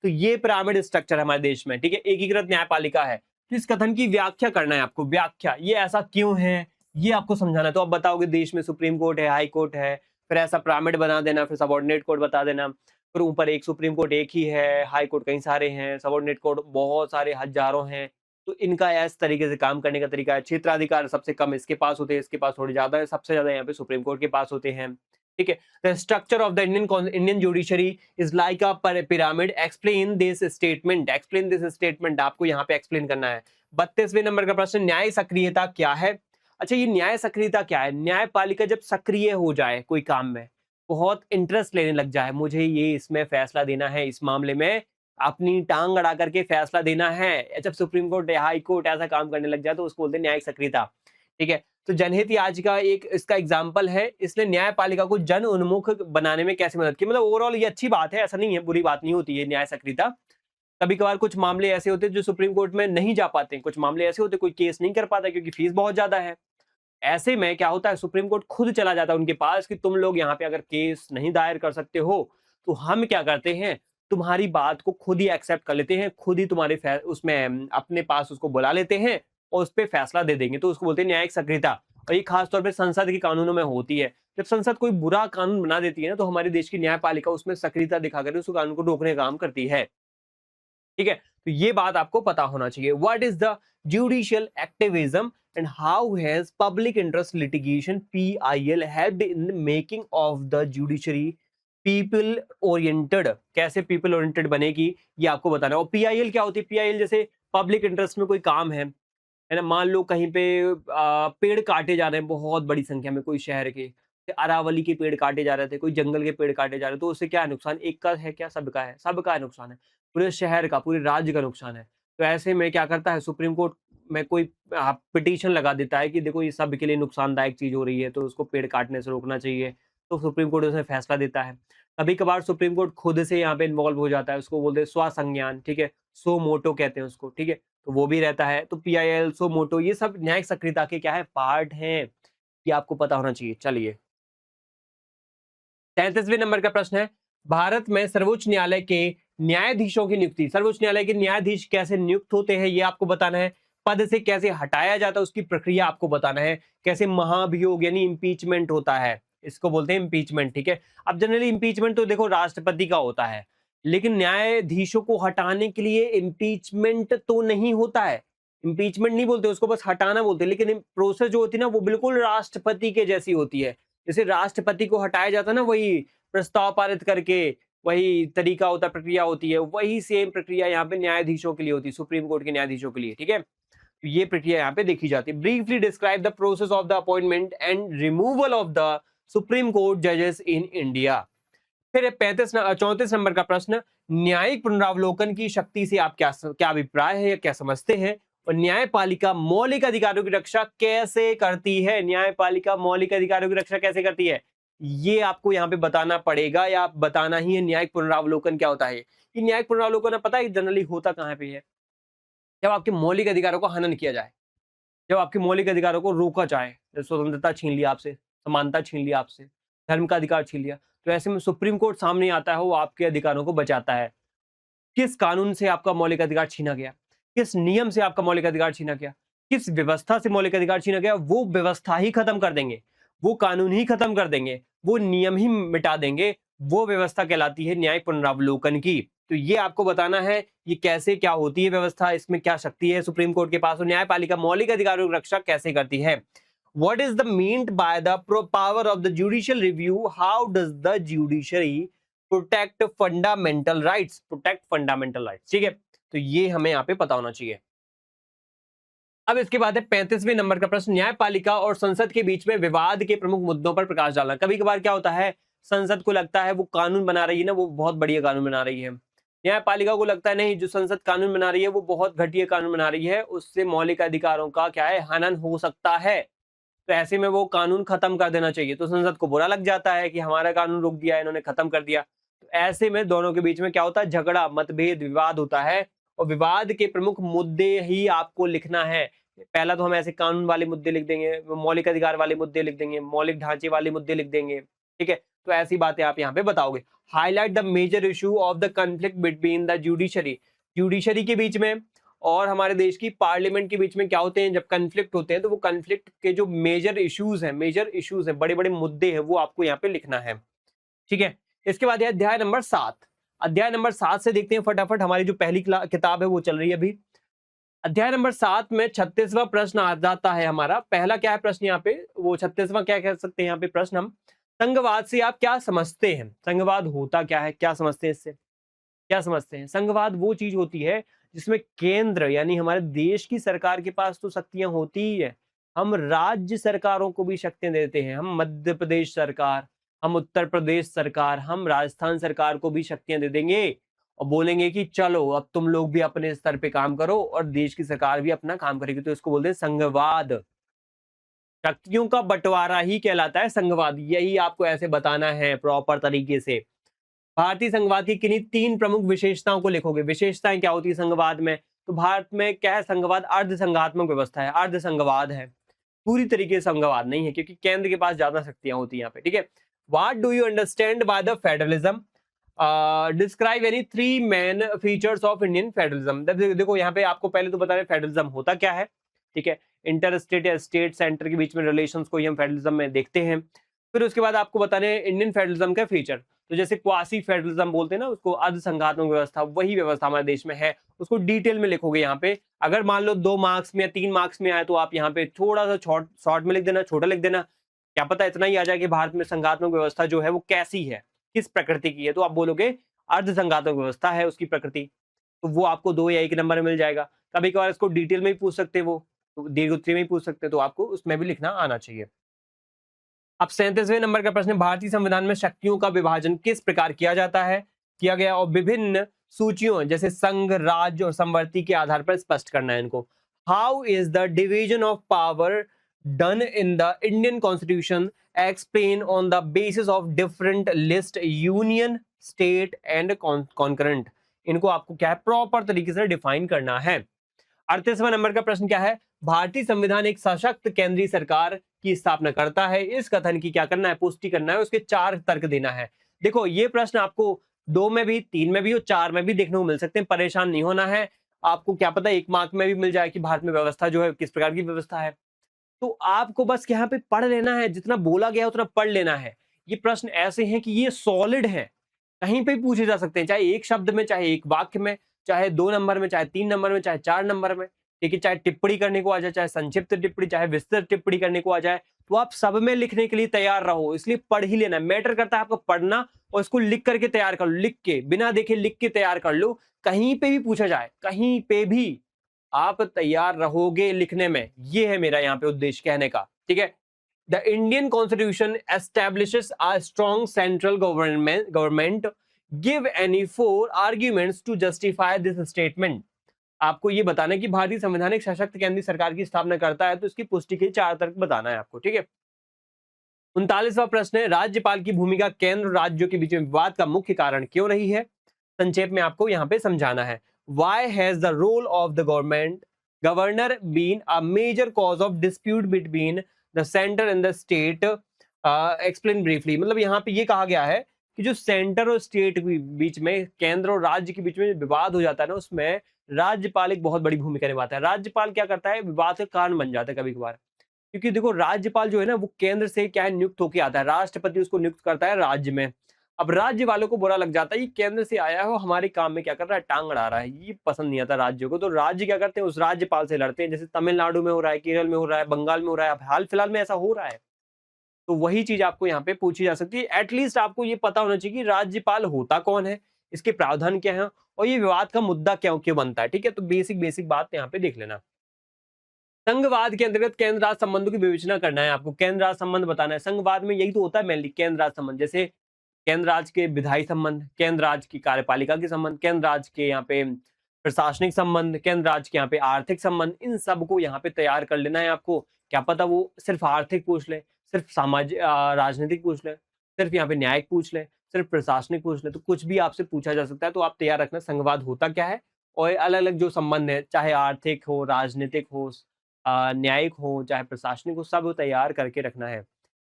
तो ये पिरामिड स्ट्रक्चर है हमारे देश में, ठीक है। एकीकृत न्यायपालिका है। तो इस कथन की व्याख्या करना है आपको, व्याख्या, ये ऐसा क्यों है ये आपको समझाना है। तो आप बताओगे देश में सुप्रीम कोर्ट है, हाई कोर्ट है, फिर ऐसा पिरामिड बना देना, फिर सबऑर्डिनेट कोर्ट बता देना, फिर ऊपर एक सुप्रीम कोर्ट एक ही है, हाई कोर्ट कई सारे हैं, सबऑर्डिनेट कोर्ट बहुत सारे हजारों हैं। तो इनका इस तरीके से काम करने का तरीका है। क्षेत्राधिकार सबसे कम इसके पास होते हैं, इसके पास थोड़े ज्यादा है, सबसे ज्यादा यहाँ पे सुप्रीम कोर्ट के पास होते हैं, ठीक है। The structure of the Indian judiciary is like a pyramid. Explain this statement. Explain this statement आपको यहाँ पे एक्सप्लेन करना है। 32वें नंबर का प्रश्न, न्याय सक्रियता क्या है? अच्छा, ये न्याय सक्रियता क्या है? न्यायपालिका जब सक्रिय हो जाए कोई काम में, बहुत इंटरेस्ट लेने लग जाए, मुझे ये इसमें फैसला देना है, इस मामले में अपनी टांग अड़ा करके फैसला देना है, जब सुप्रीम कोर्ट या हाई कोर्ट ऐसा काम करने लग जाए तो उसको बोलते हैं न्यायिक सक्रियता, ठीक है। तो जनहित आज का एक इसका एग्जाम्पल है। इसने न्यायपालिका को जन उन्मुख बनाने में कैसे मदद की। मतलब ओवरऑल ये अच्छी बात है, ऐसा नहीं है, बुरी बात नहीं होती है न्याय सक्रियता। कभी कभार कुछ मामले ऐसे होते हैं जो सुप्रीम कोर्ट में नहीं जा पाते, कुछ मामले ऐसे होते कोई केस नहीं कर पाता क्योंकि फीस बहुत ज्यादा है। ऐसे में क्या होता है, सुप्रीम कोर्ट खुद चला जाता है उनके पास कि तुम लोग यहाँ पे अगर केस नहीं दायर कर सकते हो तो हम क्या करते हैं, तुम्हारी बात को खुद ही एक्सेप्ट कर लेते हैं, खुद ही तुम्हारे उसमें अपने पास उसको बुला लेते हैं और उस पर फैसला दे देंगे। तो उसको बोलते हैं न्यायिक सक्रियता। और ये खासतौर पर संसद के कानूनों में होती है। जब संसद कोई बुरा कानून बना देती है ना, तो हमारे देश की न्यायपालिका उसमें सक्रियता दिखाकर उस कानून को रोकने का काम करती है, ठीक है। तो ये बात आपको पता होना चाहिए। What is the judicial activism and how has public interest litigation PIL helped in making of the judiciary people oriented? कैसे पीपल ओरिएंटेड बनेगी ये आपको बताना है। और PIL क्या होती है? PIL जैसे पब्लिक इंटरेस्ट में कोई काम है ना, मान लो कहीं पे पेड़ काटे जा रहे हैं बहुत बड़ी संख्या में, कोई शहर के अरावली के पेड़ काटे जा रहे थे, कोई जंगल के पेड़ काटे जा रहे थे, तो उससे क्या है नुकसान? एक का है क्या? सबका है, सबका है नुकसान है, पूरे शहर का, पूरे राज्य का नुकसान है। तो ऐसे में क्या करता है सुप्रीम कोर्ट में, कोई पिटीशन लगा देता है कि देखो ये सबके लिए नुकसानदायक चीज हो रही है, तो उसको पेड़ काटने से रोकना चाहिए। तो सुप्रीम कोर्ट उसमें फैसला देता है। कभी कभार सुप्रीम कोर्ट खुद से यहाँ पे इन्वॉल्व हो जाता है, उसको बोलते हैं स्वसंज्ञान, ठीक है, सो मोटो कहते हैं उसको, ठीक है, तो वो भी रहता है। तो PIL, सो मोटो, ये सब न्यायिक सक्रियता के क्या है? पार्ट हैं, ये आपको पता होना चाहिए। चलिए 33वें नंबर का प्रश्न है, भारत में सर्वोच्च न्यायालय के न्यायाधीशों की नियुक्ति, सर्वोच्च न्यायालय के न्यायाधीश कैसे नियुक्त होते हैं ये आपको बताना है। पद से कैसे हटाया जाता है उसकी प्रक्रिया आपको बताना है। कैसे महाभियोग यानी इम्पीचमेंट होता है, इसको बोलते हैं इम्पीचमेंट, ठीक है। अब जनरली इम्पीचमेंट तो देखो राष्ट्रपति का होता है, लेकिन न्यायाधीशों को हटाने के लिए इम्पीचमेंट तो नहीं होता है। इम्पीचमेंट नहीं बोलते उसको, बस हटाना बोलते हैं। लेकिन प्रोसेस जो होती है ना वो बिल्कुल राष्ट्रपति के जैसी होती है। जैसे राष्ट्रपति को हटाया जाता है ना, वही प्रस्ताव पारित करके, वही तरीका होता है, प्रक्रिया होती है, वही सेम प्रक्रिया यहाँ पे न्यायाधीशों के लिए होती है, सुप्रीम कोर्ट के न्यायाधीशों के लिए, ठीक है। तो ये प्रक्रिया यहाँ पे देखी जाती है। Briefly describe the process of the appointment and removal of the supreme court जजेस इन इंडिया। फिर 34 नंबर का प्रश्न, न्यायिक पुनरावलोकन की शक्ति से आप क्या अभिप्राय है या क्या समझते हैं? और न्यायपालिका मौलिक अधिकारों की रक्षा कैसे करती है? न्यायपालिका मौलिक अधिकारों की रक्षा कैसे करती है ये आपको यहाँ पे बताना पड़ेगा, या आप बताना ही है। न्यायिक पुनरावलोकन क्या होता है? ये न्यायिक पुनरावलोकन पता है जनरली होता कहाँ पे है? जब आपके मौलिक अधिकारों का हनन किया जाए, जब आपके मौलिक अधिकारों को रोका जाए, स्वतंत्रता छीन लिया आपसे, समानता छीन लिया आपसे, धर्म का अधिकार छीन लिया, तो ऐसे में सुप्रीम कोर्ट सामने आता है, वो आपके अधिकारों को बचाता है। किस कानून से आपका मौलिक अधिकार छीना गया, किस नियम से आपका मौलिक अधिकार छीना गया, किस व्यवस्था से मौलिक अधिकार छीना गया, वो व्यवस्था ही खत्म कर देंगे, वो कानून ही खत्म कर देंगे, वो नियम ही मिटा देंगे। वो व्यवस्था कहलाती है न्यायिक पुनरावलोकन की। तो ये आपको बताना है ये कैसे, क्या होती है व्यवस्था, इसमें क्या शक्ति है सुप्रीम कोर्ट के पास, और न्यायपालिका मौलिक अधिकारों की रक्षा कैसे करती है। What is the meant by the power of the judicial review? How does the judiciary protect fundamental rights? Protect fundamental rights, ठीक है। तो ये हमें यहाँ पे पता होना चाहिए। अब इसके बाद है 35वें नंबर का प्रश्न, न्यायपालिका और संसद के बीच में विवाद के प्रमुख मुद्दों पर प्रकाश डालना। कभी कभार क्या होता है, संसद को लगता है वो कानून बना रही है ना, वो बहुत बढ़िया कानून बना रही है। न्यायपालिका को लगता है नहीं, जो संसद कानून बना रही है वो बहुत घटिया कानून बना रही है, उससे मौलिक अधिकारों का क्या है, हनन हो सकता है। तो ऐसे में वो कानून खत्म कर देना चाहिए। तो संसद को बुरा लग जाता है कि हमारा कानून रोक दिया, इन्होंने खत्म कर दिया। तो ऐसे में दोनों के बीच में क्या होता है, झगड़ा, मतभेद, विवाद होता है। और विवाद के प्रमुख मुद्दे ही आपको लिखना है। पहला तो हम ऐसे कानून वाले मुद्दे लिख देंगे, मौलिक अधिकार वाले मुद्दे लिख देंगे, मौलिक ढांचे वाले मुद्दे लिख देंगे, ठीक है। तो ऐसी बातें आप यहाँ पे बताओगे। Highlight the major issue of the conflict between the judiciary, judiciary के बीच में और हमारे देश की पार्लियामेंट के बीच में क्या होते हैं, जब कन्फ्लिक्ट होते हैं तो वो कन्फ्लिक्ट के जो मेजर इश्यूज हैं, बड़े बड़े मुद्दे हैं, वो आपको यहाँ पे लिखना है, ठीक है। इसके बाद है अध्याय नंबर 7। अध्याय नंबर 7 से देखते हैं फटाफट, हमारी जो पहली किताब है वो चल रही है अभी। अध्याय नंबर 7 में 36वां प्रश्न आ जाता है हमारा। पहला क्या है प्रश्न यहाँ पे, वो 36वां क्या कह सकते हैं यहाँ पे प्रश्न हम, संघवाद से आप क्या समझते हैं? संघवाद होता क्या है, क्या समझते हैं इससे, क्या समझते हैं? संघवाद वो चीज होती है जिसमें केंद्र यानी हमारे देश की सरकार के पास तो शक्तियां होती ही है, हम राज्य सरकारों को भी शक्तियां देते हैं। हम मध्य प्रदेश सरकार, हम उत्तर प्रदेश सरकार, हम राजस्थान सरकार को भी शक्तियां दे देंगे और बोलेंगे कि चलो अब तुम लोग भी अपने स्तर पे काम करो और देश की सरकार भी अपना काम करेगी। तो इसको बोलते हैं संघवाद। शक्तियों का बंटवारा ही कहलाता है संघवाद। यही आपको ऐसे बताना है प्रॉपर तरीके से। भारतीय संघवाद की किन्हीं 3 प्रमुख विशेषताओं को लिखोगे। विशेषताएं क्या होती है संघवाद में? तो भारत में क्या है, संघवाद अर्ध संघात्मक व्यवस्था है, अर्ध संघवाद है, पूरी तरीके से संघवाद नहीं है, क्योंकि केंद्र के पास ज्यादा शक्तियां होती है यहाँ पे, ठीक है। What do you understand by the federalism? Describe any 3 main features of Indian federalism. देखो यहाँ पे आपको पहले तो बता रहे फेडरलिज्म होता क्या है, ठीक है। इंटर स्टेट या स्टेट सेंटर के बीच में रिलेशंस को ही हम फेडरलिज्म में देखते हैं। फिर उसके बाद आपको बताने हैं इंडियन फेडरलिज्म का फीचर। तो जैसे क्वासी फेडरलिज्म बोलते हैं ना उसको, अर्ध संघात्मक व्यवस्था, वही व्यवस्था हमारे देश में है, उसको डिटेल में लिखोगे यहाँ पे। अगर मान लो 2 मार्क्स में या 3 मार्क्स में आए तो आप यहाँ पे थोड़ा सा शॉर्ट में लिख देना, छोटा लिख देना, क्या पता इतना ही आ जाए कि भारत में संघात्मक व्यवस्था जो है वो कैसी है, किस प्रकृति की है। तो आप बोलोगे अर्ध संघात्मक व्यवस्था है उसकी प्रकृति, तो वो आपको 2 या 1 नंबर में मिल जाएगा। कभी कभार इसको डिटेल में भी पूछ सकते हैं, वो दीर्घ उत्तरीय में भी पूछ सकते हैं, तो आपको उसमें भी लिखना आना चाहिए। अब 37वें नंबर का प्रश्न, भारतीय संविधान में शक्तियों का विभाजन किस प्रकार किया जाता है, किया गया, और विभिन्न सूचियों जैसे संघ, राज्य और संवर्ती के आधार पर स्पष्ट करना है इनको। How is the division of power done in the Indian constitution, explain on the basis of different list, union, state and concurrent. इनको आपको क्या है प्रॉपर तरीके से डिफाइन करना है। 38वां नंबर का प्रश्न क्या है, भारतीय संविधान एक सशक्त केंद्रीय सरकार की स्थापना करता है, इस कथन की क्या करना है, पुष्टि करना है, उसके 4 तर्क देना है। देखो ये प्रश्न आपको 2 में भी, 3 में भी और 4 में भी देखने को मिल सकते हैं, परेशान नहीं होना है। आपको क्या पता 1 मार्क में भी मिल जाए कि भारत में व्यवस्था जो है किस प्रकार की व्यवस्था है। तो आपको बस यहाँ पे पढ़ लेना है, जितना बोला गया उतना पढ़ लेना है। ये प्रश्न ऐसे हैं कि ये सॉलिड हैं, कहीं पे भी पूछे जा सकते हैं, चाहे 1 शब्द में, चाहे 1 वाक्य में, चाहे 2 नंबर में, चाहे 3 नंबर में, चाहे 4 नंबर में। ठीक है, चाहे टिप्पणी करने को आ जाए, चाहे संक्षिप्त टिप्पणी, चाहे विस्तृत टिप्पणी करने को आ जाए, तो आप सब में लिखने के लिए तैयार रहो। इसलिए पढ़ ही लेना, मैटर करता है आपको पढ़ना, और इसको लिख करके तैयार कर लो, लिख के बिना देखे लिख के तैयार कर लो। कहीं पे भी पूछा जाए, कहीं पे भी आप तैयार रहोगे लिखने में, ये है मेरा यहाँ पे उद्देश्य कहने का। ठीक है, the Indian constitution establishes a strong central government, give any 4 arguments to justify this statement. आपको ये बताना है कि भारतीय संविधान एक सशक्त केंद्रीय सरकार की स्थापना करता है, तो इसकी पुष्टि के 4 तर्क बताना है आपको। ठीक है, 39वां प्रश्न है, राज्यपाल की भूमिका केंद्र राज्यों के बीच में विवाद का मुख्य कारण क्यों रही है, संक्षेप में आपको यहाँ पे समझाना है। Why has the role of the governor been a major cause of dispute between the center and the state? Explain briefly। मतलब यहाँ पे ये कहा गया है कि जो सेंटर और स्टेट के बीच में, केंद्र और राज्य के बीच में विवाद हो जाता है ना, उसमें राज्यपाल एक बहुत बड़ी भूमिका निभाता है। राज्यपाल क्या करता है, विवाद का कारण बन जाता है कभी कभार, क्योंकि देखो राज्यपाल जो है ना वो केंद्र से क्या है नियुक्त होकर आता है, राष्ट्रपति उसको नियुक्त करता है राज्य में। अब राज्य वालों को बुरा लग जाता है, ये केंद्र से आया है और हमारे काम में क्या कर रहा है, टांग अड़ा रहा है, ये पसंद नहीं आता राज्यों को। तो राज्य क्या करते हैं, उस राज्यपाल से लड़ते हैं। जैसे तमिलनाडु में हो रहा है, केरल में हो रहा है, बंगाल में हो रहा है, अब हाल फिलहाल में ऐसा हो रहा है। तो वही चीज आपको यहाँ पे पूछी जा सकती है। एटलीस्ट आपको ये पता होना चाहिए कि राज्यपाल होता कौन है, इसके प्रावधान क्या है, और ये विवाद का मुद्दा क्यों क्यों बनता है। ठीक है, तो बेसिक बात यहाँ पे देख लेना। संघवाद के अंतर्गत केंद्र राज्य संबंधों की विवेचना करना है आपको, केंद्र राज्य संबंध बताना है। संघवाद में यही तो होता है मेनली, केंद्र राज्य संबंध, जैसे केंद्र राज्य के विधायी संबंध, केंद्र राज्य की कार्यपालिका के संबंध, केंद्र राज्य के यहाँ पे प्रशासनिक संबंध, केंद्र राज्य के यहाँ पे आर्थिक संबंध, इन सबको यहाँ पे तैयार कर लेना है आपको। क्या पता वो सिर्फ आर्थिक पूछ ले, सिर्फ सामाजिक राजनीतिक पूछ ले, सिर्फ यहाँ पे न्यायिक पूछ ले, सिर्फ प्रशासनिक पूछ ले, तो कुछ भी आपसे पूछा जा सकता है। तो आप तैयार रखना संघवाद होता क्या है, और अलग अलग जो संबंध है, चाहे आर्थिक हो, राजनीतिक हो, न्यायिक हो, चाहे प्रशासनिक हो, सब तैयार करके रखना है।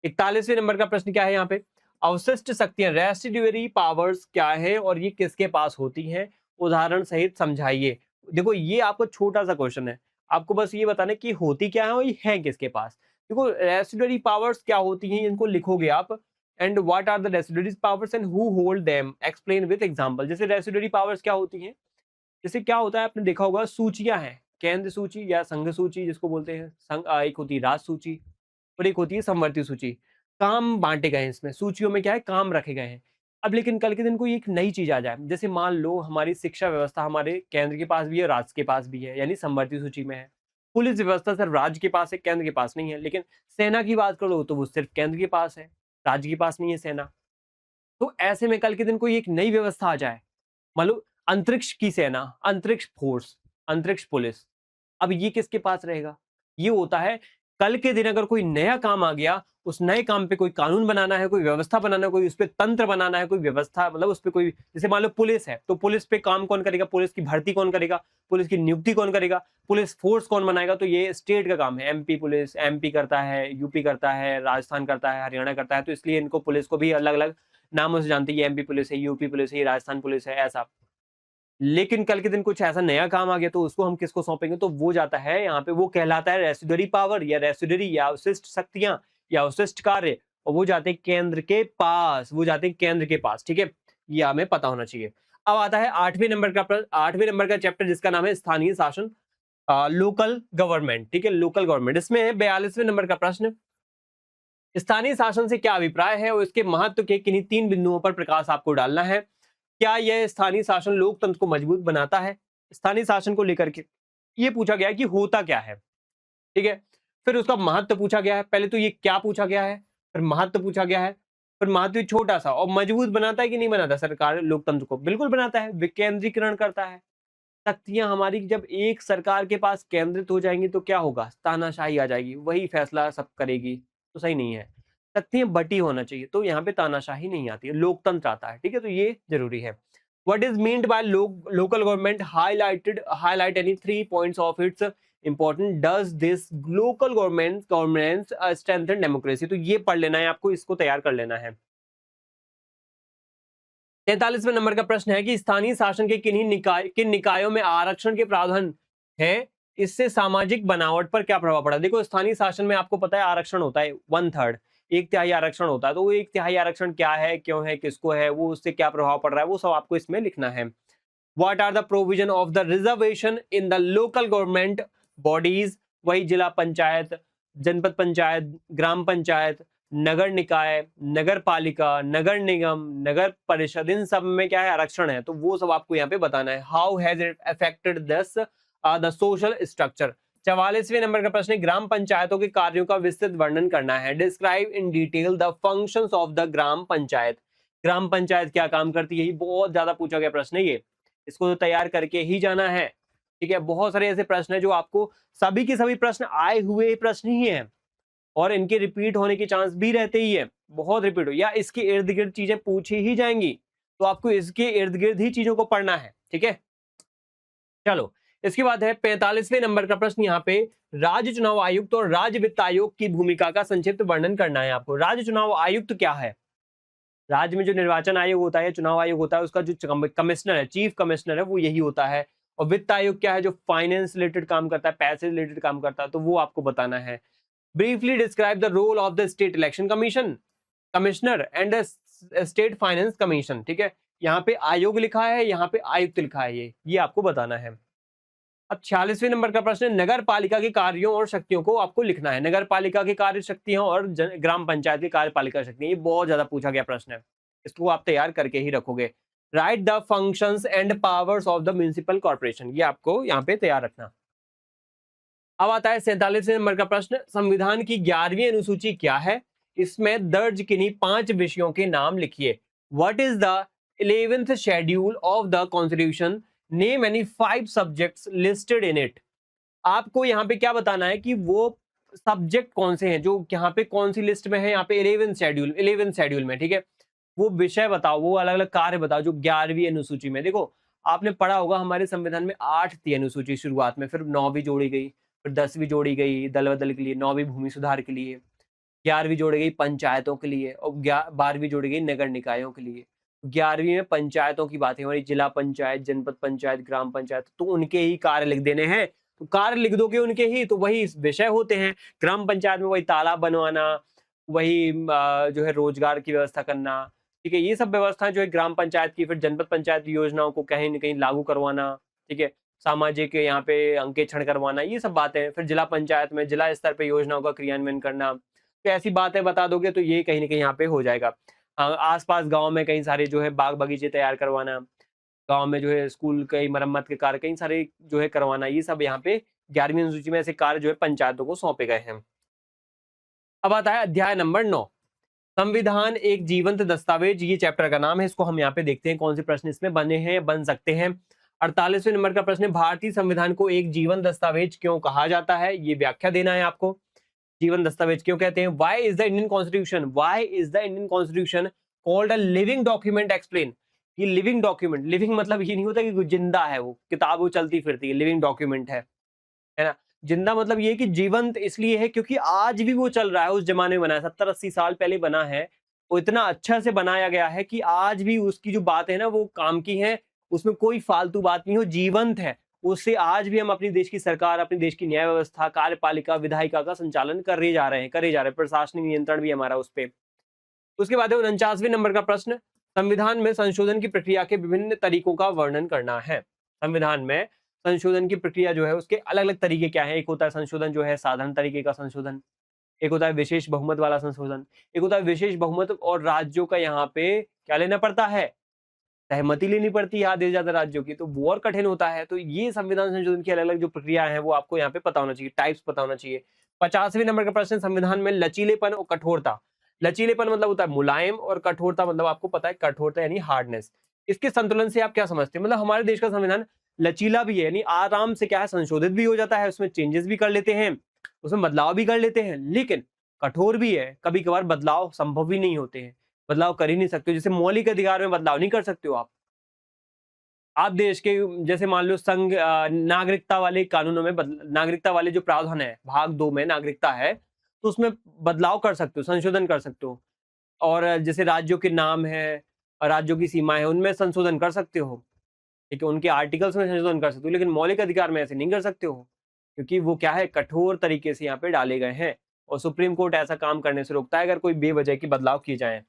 41वें नंबर का प्रश्न क्या है यहाँ पे, अवशिष्ट शक्तियां, रेसिड्यूअरी पावर्स क्या है और ये किसके पास होती हैं, उदाहरण सहित समझाइए। देखो ये आपको छोटा सा क्वेश्चन है, आपको बस ये बताना है कि होती क्या है और ये है किसके पास। देखो रेसिड्यूअरी पावर्स क्या होती हैं, इनको लिखोगे आप, and what are the residuary powers and who hold them, explain with example. जैसे रेसिड्यूअरी पावर्स क्या होती हैं, जैसे क्या होता है आपने देखा होगा, सूचियां हैं, केंद्र सूची या संघ सूची जिसको बोलते हैं, एक होती है राज सूची और एक होती है संवर्ती सूची। काम बांटे गए हैं इसमें, सूचियों में क्या है, काम रखे गए हैं। अब लेकिन कल के दिन कोई एक नई चीज आ जाए, जैसे मान लो हमारी शिक्षा व्यवस्था हमारे केंद्र के पास भी है, राज्य के पास भी है, यानी संवर्ती सूची में है। पुलिस व्यवस्था सिर्फ राज्य के पास है, केंद्र के पास नहीं है। लेकिन सेना की बात करो तो वो सिर्फ केंद्र के पास है, राज्य के पास नहीं है सेना। तो ऐसे में कल के दिन कोई एक नई व्यवस्था आ जाए, मान लो अंतरिक्ष की सेना, अंतरिक्ष फोर्स, अंतरिक्ष पुलिस, अब ये किसके पास रहेगा, ये होता है कल के दिन अगर कोई नया काम आ गया, उस नए काम पे कोई कानून बनाना है, कोई व्यवस्था बनाना है, कोई उस पे तंत्र बनाना है, कोई व्यवस्था, मतलब उस पे कोई, जैसे मान लो पुलिस है तो पुलिस पे काम कौन करेगा, पुलिस की भर्ती कौन करेगा, पुलिस की नियुक्ति कौन करेगा, पुलिस फोर्स कौन बनाएगा, तो ये स्टेट का काम है। एमपी पुलिस, एमपी करता है, यूपी करता है, राजस्थान करता है, हरियाणा करता है, तो इसलिए इनको पुलिस को भी अलग अलग नामों से जानते हैं, एमपी पुलिस है, यूपी पुलिस है, राजस्थान पुलिस है, ऐसा। लेकिन कल के दिन कुछ ऐसा नया काम आ गया तो उसको हम किसको सौंपेंगे, तो वो जाता है यहाँ पे, वो कहलाता है रेसिड्यूअरी पावर या रेसिड्यूअरी या अवशिष्ट शक्तियां या अवशिष्ट कार्य, और वो जाते हैं केंद्र के पास, वो जाते हैं केंद्र के पास, ठीक है, ये हमें पता होना चाहिए। अब आता है 8वें नंबर का चैप्टर जिसका नाम है स्थानीय शासन, लोकल गवर्नमेंट, ठीक है, लोकल गवर्नमेंट। इसमें 42वें नंबर का प्रश्न, स्थानीय शासन से क्या अभिप्राय है और इसके महत्व के किन्हीं 3 बिंदुओं पर प्रकाश आपको डालना है। क्या यह स्थानीय शासन लोकतंत्र को मजबूत बनाता है? स्थानीय शासन को लेकर के ये पूछा गया है कि होता क्या है, ठीक है, फिर उसका महत्व पूछा गया है। पहले तो ये क्या पूछा गया है, फिर महत्व पूछा गया है, फिर महत्व छोटा सा, और मजबूत बनाता है कि नहीं बनाता सरकार लोकतंत्र को? बिल्कुल बनाता है, विकेंद्रीकरण करता है। शक्तियां हमारी जब एक सरकार के पास केंद्रित हो जाएंगी तो क्या होगा? तानाशाही आ जाएगी, वही फैसला सब करेगी, तो सही नहीं है। शक्तियां बटी होना चाहिए, तो यहाँ पे तानाशाही नहीं आती है, लोकतंत्र आता है, ठीक है, तो ये जरूरी है। What is meant by local government? Highlight any 3 points of its important. Does this local governance strengthen democracy? तो ये पढ़ लेना है आपको, इसको तैयार कर लेना है। 43वें नंबर का प्रश्न है कि स्थानीय शासन के किन निकायों में आरक्षण के प्रावधान है, इससे सामाजिक बनावट पर क्या प्रभाव पड़ा? देखो, स्थानीय शासन में आपको पता है आरक्षण होता है 1/3, 1/3 आरक्षण होता है, तो वो 1/3 आरक्षण क्या है, क्यों है, किसको है, वो उससे क्या प्रभाव पड़ रहा है, वो सब आपको इसमें लिखना है। What are the provision of the reservation in the local government bodies? वही जिला पंचायत, जनपद पंचायत, ग्राम पंचायत, नगर निकाय, नगर पालिका, नगर निगम, नगर परिषद, इन सब में क्या है? आरक्षण है, तो वो सब आपको यहाँ पे बताना है। How has it affected this the social structure? 44वें नंबर का प्रश्न है, ग्राम पंचायतों के कार्यों का विस्तृत वर्णन करना है। Describe in detail the functions of the gram panchayat. Gram panchayat क्या काम करती है? ये बहुत ज्यादा पूछा गया प्रश्न है ये, इसको तो तैयार करके ही जाना है, ठीक है। बहुत सारे ऐसे प्रश्न है जो आपको, सभी के सभी प्रश्न आए हुए प्रश्न ही हैं और इनके रिपीट होने के चांस भी रहते ही है, बहुत रिपीट हो या इसके इर्द गिर्द चीजें पूछी ही जाएंगी, तो आपको इसके इर्द गिर्द ही चीजों को पढ़ना है, ठीक है। चलो, इसके बाद है 45वें नंबर का प्रश्न, यहाँ पे राज्य चुनाव आयुक्त और राज्य वित्त आयोग की भूमिका का संक्षिप्त वर्णन करना है आपको। राज्य चुनाव आयुक्त क्या है? राज्य में जो निर्वाचन आयोग होता है, चुनाव आयोग होता है, उसका जो कमिश्नर है, चीफ कमिश्नर है, वो यही होता है। और वित्त आयोग क्या है? जो फाइनेंस रिलेटेड काम करता है, पैसे रिलेटेड काम करता है, तो वो आपको बताना है। Briefly describe the role of the state election commissioner and state finance commission, ठीक है। यहाँ पे आयोग लिखा है, यहाँ पे आयुक्त लिखा है, ये आपको बताना है। अब 46वें नंबर का प्रश्न, नगर पालिका के कार्यों और शक्तियों को आपको लिखना है। नगर पालिका की कार्य शक्तियां और ग्राम पंचायत की कार्यपालिका शक्तियां, ये बहुत ज्यादा पूछा गया प्रश्न है, इसको आप तैयार करके ही रखोगे। Right the functions and powers of the municipal corporation, ये आपको यहाँ पे तैयार रखना। अब आता है 47वें नंबर का प्रश्न, संविधान की 11वीं अनुसूची क्या है? इसमें दर्ज किन्हीं 5 विषयों के नाम लिखिए। What is the 11th schedule of the constitution? Name any 5 subjects listed in it. आपको यहाँ पे क्या बताना है कि वो सब्जेक्ट कौन से हैं जो यहाँ पे कौन सी लिस्ट में है, यहाँ पे 11th शेड्यूल में, ठीक है। वो विषय बताओ, वो अलग अलग कार्य बताओ जो 11वीं अनुसूची में। देखो, आपने पढ़ा होगा हमारे संविधान में 8 थी अनुसूची शुरुआत में, फिर 9वीं जोड़ी गई, फिर 10वीं जोड़ी गई दल बदल के लिए, 9वीं भूमि सुधार के लिए, 11वीं जोड़ी गई पंचायतों के लिए, और 12वीं जोड़ी गई नगर निकायों के लिए। 11वीं में पंचायतों की बात है हमारी, जिला पंचायत, जनपद पंचायत, ग्राम पंचायत, तो उनके ही कार्य लिख देने हैं, तो कार्य लिख दोगे उनके ही, तो वही विषय होते हैं। ग्राम पंचायत में वही तालाब बनवाना, वही जो है रोजगार की व्यवस्था करना, ठीक है, ये सब व्यवस्थाएं जो है ग्राम पंचायत की। फिर जनपद पंचायत योजनाओं को कहीं न कहीं लागू करवाना, ठीक है, सामाजिक यहाँ पे अंकेक्षण करवाना, ये सब बातें। फिर जिला पंचायत में जिला स्तर पे योजनाओं का क्रियान्वयन करना, तो ऐसी बातें बता दोगे तो ये कहीं न कहीं यहाँ पे हो जाएगा। आसपास गांव में कई सारे जो है बाग बगीचे तैयार करवाना, गांव में जो है स्कूल कई मरम्मत के कार्य कई सारे जो है करवाना, ये सब यहाँ पे 11वीं अनुसूची में ऐसे कार्य जो है पंचायतों को सौंपे गए हैं। अब आता है अध्याय नंबर 9, संविधान एक जीवंत दस्तावेज, ये चैप्टर का नाम है। इसको हम यहाँ पे देखते हैं कौन से प्रश्न इसमें बने हैं, बन सकते हैं। 48वें नंबर का प्रश्न, भारतीय संविधान को एक जीवन दस्तावेज क्यों कहा जाता है? ये व्याख्या देना है आपको, जीवन दस्तावेज क्यों कहते हैं। Why is the Indian constitution called a living document? Explain. ये लिविंग डॉक्यूमेंट, लिविंग मतलब ये नहीं होता कि जिंदा है, वो किताब वो चलती फिरती है, लिविंग डॉक्यूमेंट है ना। जिंदा मतलब ये कि जीवंत इसलिए है क्योंकि आज भी वो चल रहा है, उस जमाने में बना है, 70-80 साल पहले बना है, वो इतना अच्छा से बनाया गया है कि आज भी उसकी जो बात है ना वो काम की है, उसमें कोई फालतू बात नहीं हो, जीवंत है। उससे आज भी हम अपनी देश की सरकार, अपनी देश की न्याय व्यवस्था, कार्यपालिका, विधायिका का संचालन करे जा रहे हैं, प्रशासनिक नियंत्रण भी हमारा उस पे, उसके बाद है 49वें नंबर का प्रश्न, संविधान में संशोधन की प्रक्रिया के विभिन्न तरीकों का वर्णन करना है। संविधान में संशोधन की प्रक्रिया जो है उसके अलग अलग तरीके क्या है। एक होता है संशोधन जो है साधारण तरीके का संशोधन, एक होता है विशेष बहुमत वाला संशोधन, एक होता है विशेष बहुमत और राज्यों का यहाँ पे क्या लेना पड़ता है, सहमति लेनी पड़ती है आधे से ज्यादा राज्यों की, तो वो और कठिन होता है। तो ये संविधान संशोधन की अलग अलग जो प्रक्रिया है वो आपको यहाँ पे पता होना चाहिए, टाइप्स पता होना चाहिए। 50वें नंबर का प्रश्न, संविधान में लचीलेपन और कठोरता। लचीलेपन मतलब होता है मुलायम और कठोरता मतलब आपको पता है कठोरता यानी हार्डनेस। इसके संतुलन से आप क्या समझते हैं, मतलब हमारे देश का संविधान लचीला भी है यानी आराम से क्या है संशोधित भी हो जाता है, उसमें चेंजेस भी कर लेते हैं, उसमें बदलाव भी कर लेते हैं, लेकिन कठोर भी है, कभी कभार बदलाव संभव भी नहीं होते हैं, बदलाव कर ही नहीं सकते। जैसे मौलिक अधिकार में बदलाव नहीं कर सकते हो आप देश के जैसे मान लो संघ नागरिकता वाले कानूनों में नागरिकता वाले जो प्रावधान है भाग 2 में नागरिकता है, तो उसमें बदलाव कर सकते हो, संशोधन कर सकते हो। और जैसे राज्यों के नाम है, राज्यों की सीमाएं है, उनमें संशोधन कर सकते हो, ठीक है, उनके आर्टिकल्स में संशोधन कर सकते हो, लेकिन मौलिक अधिकार में ऐसे नहीं कर सकते हो, क्योंकि वो क्या है कठोर तरीके से यहाँ पे डाले गए हैं और सुप्रीम कोर्ट ऐसा काम करने से रोकता है अगर कोई बेवजह की बदलाव किए जाए।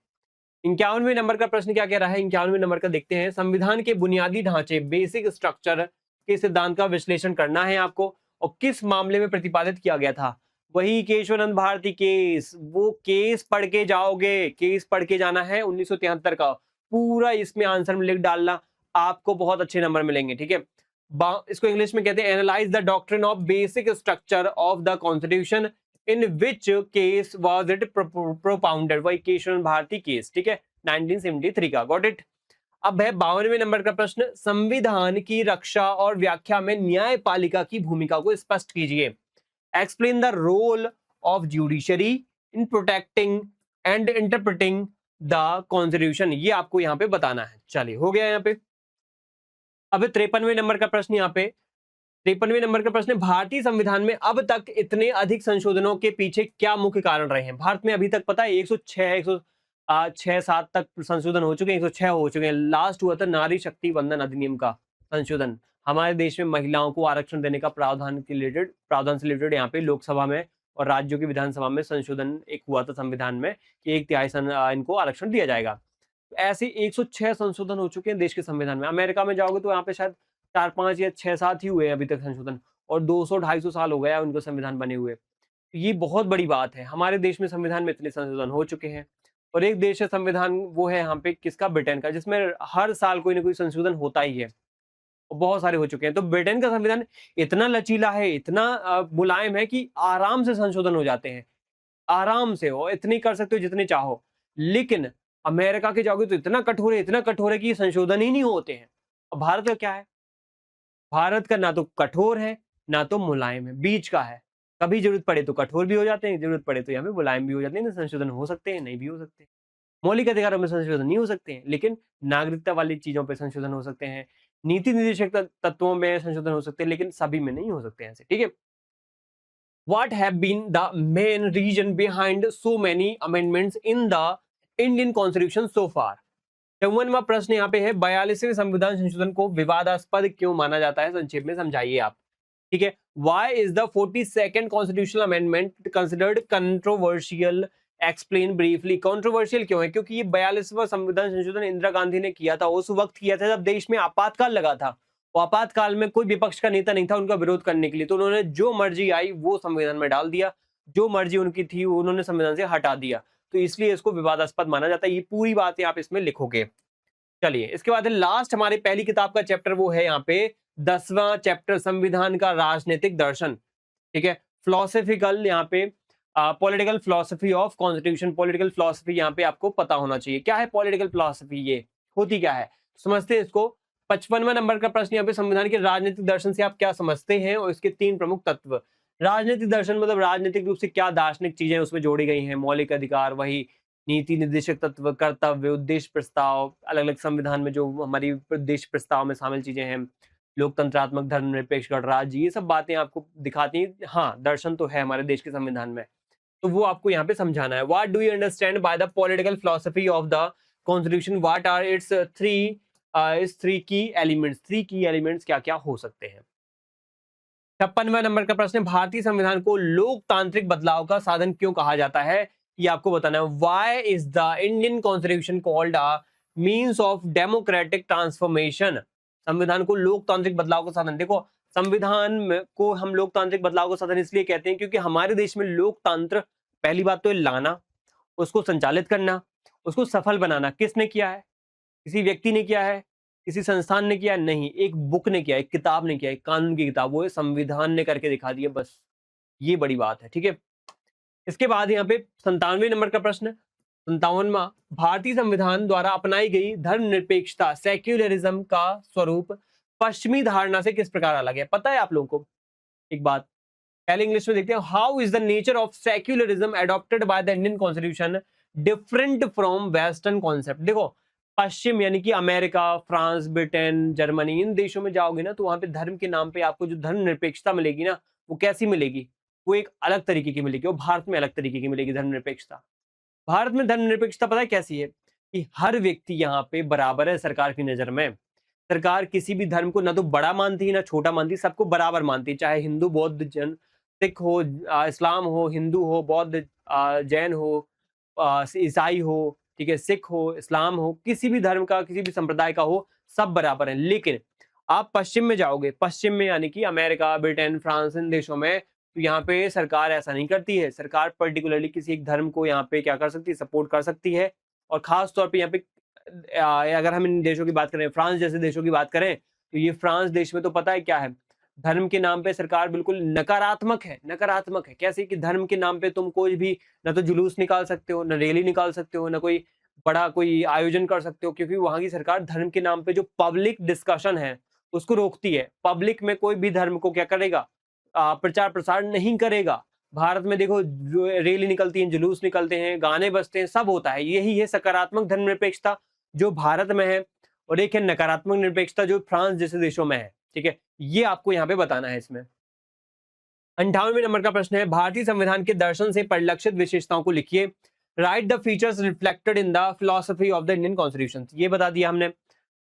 51वें नंबर का प्रश्न क्या कह रहा है, 51वें नंबर का देखते हैं, संविधान के बुनियादी ढांचे बेसिक स्ट्रक्चर के सिद्धांत का विश्लेषण करना है आपको और किस मामले में प्रतिपादित किया गया था। वही केशवानंद भारती केस, वो केस पढ़ के जाओगे, केस पढ़ के जाना है 1973 का पूरा, इसमें आंसर में लिख डालना, आपको बहुत अच्छे नंबर मिलेंगे, ठीक है। इसको इंग्लिश में कहते हैं analyse the doctrine of basic structure of the constitution in which case was it propounded, वही केशवानंद भारती केस, ठीक है, 1973 का, गॉट इट। अब है 52वें नंबर का प्रश्न, संविधान की रक्षा और व्याख्या में न्यायपालिका की भूमिका को स्पष्ट कीजिए। Explain the role of judiciary in protecting and interpreting the constitution, ये आपको यहाँ पे बताना है। चलिए हो गया यहाँ पे। अब 53वें नंबर का प्रश्न, यहाँ पे 53वें नंबर का प्रश्न, भारतीय संविधान में अब तक इतने अधिक संशोधनों के पीछे क्या मुख्य कारण रहे हैं। भारत में अभी तक पता है 106-107 तक संशोधन हो चुके हैं, 106 हो चुके हैं। लास्ट हुआ था नारी शक्ति वंदन अधिनियम का संशोधन, हमारे देश में महिलाओं को आरक्षण देने का प्रावधान से रिलेटेड यहाँ पे लोकसभा में और राज्यों की विधानसभा में संशोधन एक हुआ था संविधान में कि 1/3 इनको आरक्षण दिया जाएगा। ऐसे 106 संशोधन हो चुके हैं देश के संविधान में। अमेरिका में जाओगे तो यहाँ पे शायद 4-5 या 6-7 ही हुए अभी तक संशोधन, और 200-250 साल हो गया उनको संविधान बने हुए। ये बहुत बड़ी बात है, हमारे देश में संविधान में इतने संशोधन हो चुके हैं। और एक देश है संविधान, वो है यहाँ पे किसका, ब्रिटेन का, जिसमें हर साल कोई ना कोई संशोधन होता ही है और बहुत सारे हो चुके हैं। तो ब्रिटेन का संविधान इतना लचीला है, इतना मुलायम है कि आराम से संशोधन हो जाते हैं, आराम से हो, इतनी कर सकते हो जितने चाहो। लेकिन अमेरिका के जाओगे तो इतना कठोर है कि संशोधन ही नहीं होते हैं। और भारत का क्या है, भारत का ना तो कठोर है ना तो मुलायम है, बीच का है। कभी जरूरत पड़े तो कठोर भी हो जाते हैं, जरूरत पड़े तो यहाँ पे मुलायम भी हो जाते हैं। संशोधन हो सकते हैं, नहीं भी हो सकते। मौलिक अधिकारों में संशोधन नहीं हो सकते हैं, लेकिन नागरिकता वाली चीजों पे संशोधन हो सकते हैं, नीति निर्देशक तत्वों में संशोधन हो सकते हैं, लेकिन सभी में नहीं हो सकते ऐसे, ठीक है। What have been the main reason behind so many amendments in the Indian Constitution so far? 54वां प्रश्न यहाँ पे है, 42वें संविधान संशोधन को विवादास्पद क्यों माना जाता है, संक्षेप में समझाइए आप, ठीक है। Why is the 42nd constitutional amendment considered controversial? Explain briefly. Controversial क्यों है, क्योंकि ये 42वां संविधान संशोधन इंदिरा गांधी ने किया था, उस वक्त किया था जब देश में आपातकाल लगा था। आपातकाल में कोई विपक्ष का नेता नहीं था उनका विरोध करने के लिए, तो उन्होंने जो मर्जी आई वो संविधान में डाल दिया, जो मर्जी उनकी थी उन्होंने संविधान से हटा दिया, तो इसलिए इसको विवादास्पद माना जाता है। ये पूरी बातें आप इसमें लिखोगे। चलिए इसके बाद लास्ट हमारी पहली किताब का चैप्टर वो है यहाँ पे 10वां चैप्टर, संविधान का राजनीतिक दर्शन, ठीक है, फिलोसफिकल, यहाँ पे political philosophy of constitution. Political philosophy यहाँ पे आपको पता होना चाहिए क्या है पॉलिटिकल फिलोसफी, ये होती क्या है, समझते हैं इसको। 55वां नंबर का प्रश्न यहाँ पे, संविधान के राजनीतिक दर्शन से आप क्या समझते हैं और इसके 3 प्रमुख तत्व। राजनीतिक दर्शन मतलब राजनीतिक रूप से क्या दार्शनिक चीजें उसमें जोड़ी गई हैं, मौलिक अधिकार, वही नीति निर्देशक तत्व, कर्तव्य, उद्देश्य प्रस्ताव, अलग अलग संविधान में जो हमारी उद्देश्य प्रस्ताव में शामिल चीजें हैं, लोकतंत्रात्मक, धर्मनिरपेक्ष, गणराज्य, ये सब बातें आपको दिखाती हैं। हाँ, दर्शन तो है हमारे देश के संविधान में, तो वो आपको यहाँ पे समझाना है। What do you understand by the political philosophy of the constitution, what are its 3 key elements, 3 key elements क्या क्या हो सकते हैं। 56वां नंबर का प्रश्न, भारतीय संविधान को लोकतांत्रिक बदलाव का साधन क्यों कहा जाता है, ये आपको बताना है। Why is the Indian constitution called a means of democratic transformation? संविधान को लोकतांत्रिक बदलाव का साधन। देखो, को हम लोकतांत्रिक बदलाव का साधन इसलिए कहते हैं क्योंकि हमारे देश में लोकतंत्र, पहली बात तो ये लाना, उसको संचालित करना, उसको सफल बनाना किसने किया है? किसी व्यक्ति ने किया है? किसी संस्थान ने किया? नहीं, एक बुक ने किया, एक किताब ने किया, एक कानून की किताब, वो है संविधान ने करके दिखा दिया, बस ये बड़ी बात है। ठीक है, इसके बाद यहाँ पे 97वें नंबर का प्रश्न, 57वां, भारतीय संविधान द्वारा अपनाई गई धर्मनिरपेक्षता सेक्युलरिज्म का स्वरूप पश्चिमी धारणा से किस प्रकार अलग है? पता है आप लोगों को? एक बात पहले इंग्लिश में देखते हैं। How is the nature of secularism adopted by the Indian constitution different from western concept? देखो, पश्चिम यानी कि अमेरिका, फ्रांस, ब्रिटेन, जर्मनी, इन देशों में जाओगे ना तो वहां पे धर्म के नाम पे आपको जो धर्मनिरपेक्षता मिलेगी ना, वो कैसी मिलेगी? वो एक अलग तरीके की मिलेगी, और भारत में अलग तरीके की मिलेगी धर्मनिरपेक्षता। भारत में धर्मनिरपेक्षता पता है कैसी है? कि हर व्यक्ति यहाँ पे बराबर है सरकार की नजर में। सरकार किसी भी धर्म को ना तो बड़ा मानती है ना छोटा मानती है, सबको बराबर मानती है, चाहे हिंदू, बौद्ध, जैन, सिख हो, इस्लाम हो, हिंदू हो, बौद्ध, जैन हो, ईसाई हो, ठीक है, सिख हो, इस्लाम हो, किसी भी धर्म का, किसी भी संप्रदाय का हो, सब बराबर हैं। लेकिन आप पश्चिम में जाओगे, पश्चिम में यानी कि अमेरिका, ब्रिटेन, फ्रांस, इन देशों में, तो यहाँ पे सरकार ऐसा नहीं करती है। सरकार पर्टिकुलरली किसी एक धर्म को यहाँ पे क्या कर सकती है? सपोर्ट कर सकती है। और खास तौर पे यहाँ पे अगर हम इन देशों की बात करें, फ्रांस जैसे देशों की बात करें, तो ये फ्रांस देश में तो पता है क्या है? धर्म के नाम पे सरकार बिल्कुल नकारात्मक है। नकारात्मक है कैसे? कि धर्म के नाम पे तुम कोई भी ना तो जुलूस निकाल सकते हो, ना रैली निकाल सकते हो, ना कोई बड़ा कोई आयोजन कर सकते हो, क्योंकि वहां की सरकार धर्म के नाम पे जो पब्लिक डिस्कशन है उसको रोकती है। पब्लिक में कोई भी धर्म को क्या करेगा? प्रचार प्रसार नहीं करेगा। भारत में देखो, जो रैली निकलती है, जुलूस निकलते हैं, गाने बजते हैं, सब होता है। यही है सकारात्मक धर्मनिरपेक्षता जो भारत में है, और एक है नकारात्मक निरपेक्षता जो फ्रांस जैसे देशों में है। ठीक है, ये आपको यहाँ पे बताना है इसमें। 58वें नंबर का प्रश्न है, भारतीय संविधान के दर्शन से परिलक्षित विशेषताओं को लिखिए। Right the features reflected in the philosophy of the Indian constitution. ये बता दिया हमने।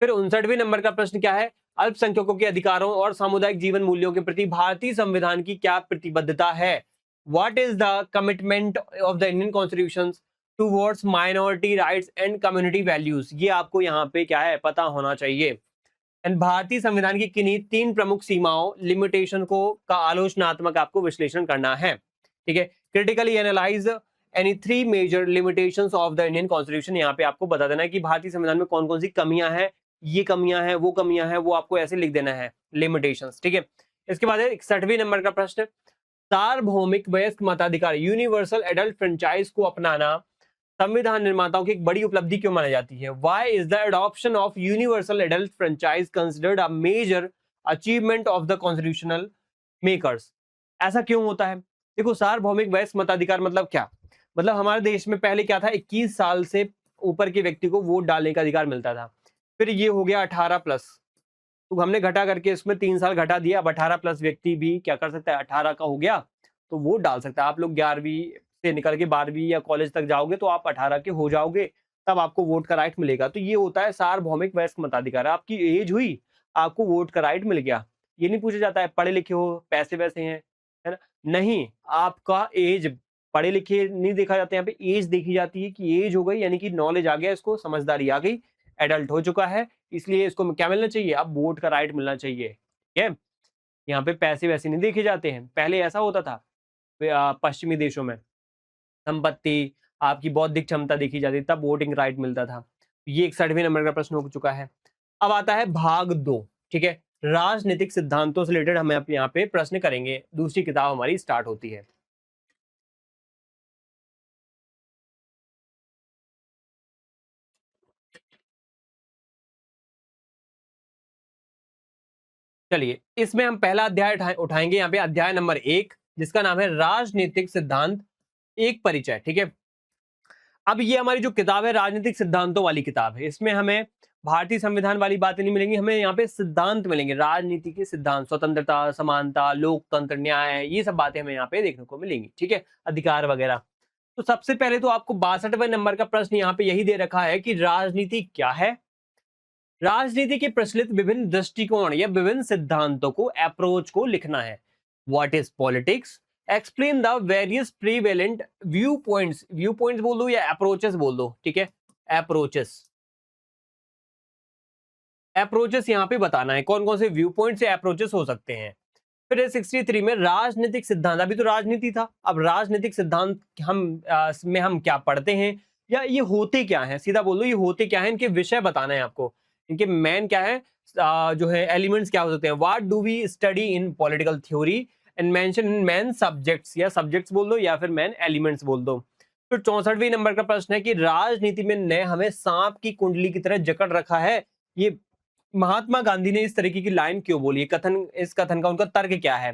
फिर 59वें नंबर का प्रश्न क्या है? अल्पसंख्यकों के अधिकारों और सामुदायिक जीवन मूल्यों के प्रति भारतीय संविधान की क्या प्रतिबद्धता है? What is the commitment of the Indian constitution towards minority rights and community values? ये आपको यहाँ पे क्या है? पता होना चाहिए। एंड भारतीय संविधान की किन्हीं 3 प्रमुख सीमाओं, लिमिटेशन को का आलोचनात्मक आपको विश्लेषण करना है। ठीक है, critically analyse any 3 major limitations of the Indian constitution. यहाँ पे आपको बता देना है कि भारतीय संविधान में कौन कौन सी कमियां हैं, ये कमियां हैं, वो कमियां हैं, वो आपको ऐसे लिख देना है, लिमिटेशंस। ठीक है, इसके बाद 61वें नंबर का प्रश्न, सार्वभौमिक वयस्क मताधिकार यूनिवर्सल एडल्ट फ्रेंचाइज को अपनाना संविधान निर्माताओं की एक बड़ी उपलब्धि क्यों मानी जाती है? Why is the adoption of universal adult franchise considered a major achievement of the constitutional makers? ऐसा क्यों होता है? देखो, सार्वभौमिक वयस्क मताधिकार मतलब क्या? मतलब हमारे देश में पहले क्या था? 21 साल से ऊपर के व्यक्ति को वोट डालने का अधिकार मिलता था। फिर ये हो गया 18+, तो हमने घटा करके इसमें 3 साल घटा दिया। अब 18+ व्यक्ति भी क्या कर सकता है? 18 का हो गया तो वोट डाल सकता है। आप लोग 11वीं से निकल के 12वीं या कॉलेज तक जाओगे तो आप 18 के हो जाओगे, तब आपको वोट का राइट मिलेगा। तो ये होता है सार्वभौमिक वयस्क मताधिकार। आपकी एज हुई, आपको वोट का राइट मिल गया। ये नहीं पूछा जाता है पढ़े लिखे हो, पैसे वैसे हैं, है ना? नहीं, आपका एज, पढ़े लिखे नहीं देखा जाता, यहाँ पे एज देखी जाती है कि एज हो गई यानी कि नॉलेज आ गया, इसको समझदारी आ गई, एडल्ट हो चुका है, इसलिए इसको क्या मिलना चाहिए? अब वोट का राइट मिलना चाहिए। ठीक है, यहाँ पे पैसे वैसे नहीं देखे जाते हैं। पहले ऐसा होता था पश्चिमी देशों में, संपत्ति, आपकी बौद्धिक क्षमता देखी जाती, तब वोटिंग राइट मिलता था। ये 61वें नंबर का प्रश्न हो चुका है। अब आता है भाग 2। ठीक है, राजनीतिक सिद्धांतों से रिलेटेड हमें यहाँ पे प्रश्न करेंगे। दूसरी किताब हमारी स्टार्ट होती है। चलिए, इसमें हम पहला अध्याय उठाएंगे यहाँ पे, अध्याय नंबर 1, जिसका नाम है राजनीतिक सिद्धांत एक परिचय। ठीक है, अब ये हमारी जो किताब है राजनीतिक सिद्धांतों वाली किताब है। इसमें हमें भारतीय संविधान वाली बातें नहीं मिलेंगी, हमें यहाँ पे सिद्धांत मिलेंगे, राजनीति के सिद्धांत, स्वतंत्रता, समानता, लोकतंत्र, न्याय, ये सब बातें हमें यहाँ पे देखने को मिलेंगी। ठीक है, अधिकार वगैरह। तो सबसे पहले तो आपको 62वें नंबर का प्रश्न यहाँ पे यही दे रखा है कि राजनीति क्या है। राजनीति के प्रचलित विभिन्न दृष्टिकोण या विभिन्न सिद्धांतों को, अप्रोच को लिखना है। What is politics explain the various prevalent view points बोल दो या अप्रोचेस बोल दो, ठीक है, अप्रोचेस यहाँ पे बताना है कौन कौन से व्यू पॉइंट से अप्रोचेस हो सकते हैं। फिर 63 में राजनीतिक सिद्धांत, अभी तो राजनीति था, अब राजनीतिक सिद्धांत में हम क्या पढ़ते हैं या ये होते क्या हैं, सीधा बोल दो ये होते क्या हैं, इनके विषय बताना है आपको, इनके मेन क्या है, जो है एलिमेंट्स क्या हो सकते हैं। What do we study in political theory and mention in main subjects, या सब्जेक्ट्स बोल दो या फिर मेन एलिमेंट्स बोल दो। फिर 64वें नंबर का प्रश्न है कि राजनीति में ने हमें सांप की कुंडली की तरह जकड़ रखा है, ये महात्मा गांधी ने इस तरीके की लाइन क्यों बोली, इस कथन का उनका तर्क क्या है।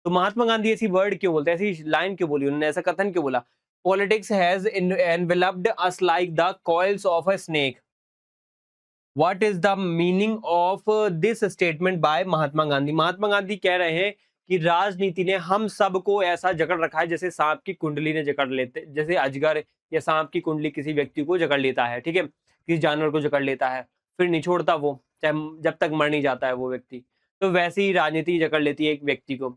तो महात्मा गांधी ऐसी वर्ड क्यों बोलते हैं, ऐसी लाइन क्यों बोली उन्होंने, ऐसा कथन क्यों बोला। Politics has enveloped us like the coils of a snake, what is the meaning of this statement by Mahatma Gandhi. Mahatma Gandhi कह रहे हैं कि राजनीति ने हम सबको ऐसा जकड़ रखा है जैसे सांप की कुंडली ने जकड़ लेते, जैसे अजगर या सांप की कुंडली किसी व्यक्ति को जकड़ लेता है, ठीक है, किसी जानवर को जकड़ लेता है फिर नहीं छोड़ता वो, चाहे जब तक मर नहीं जाता है वो व्यक्ति, तो वैसे ही राजनीति जकड़ लेती है एक व्यक्ति को।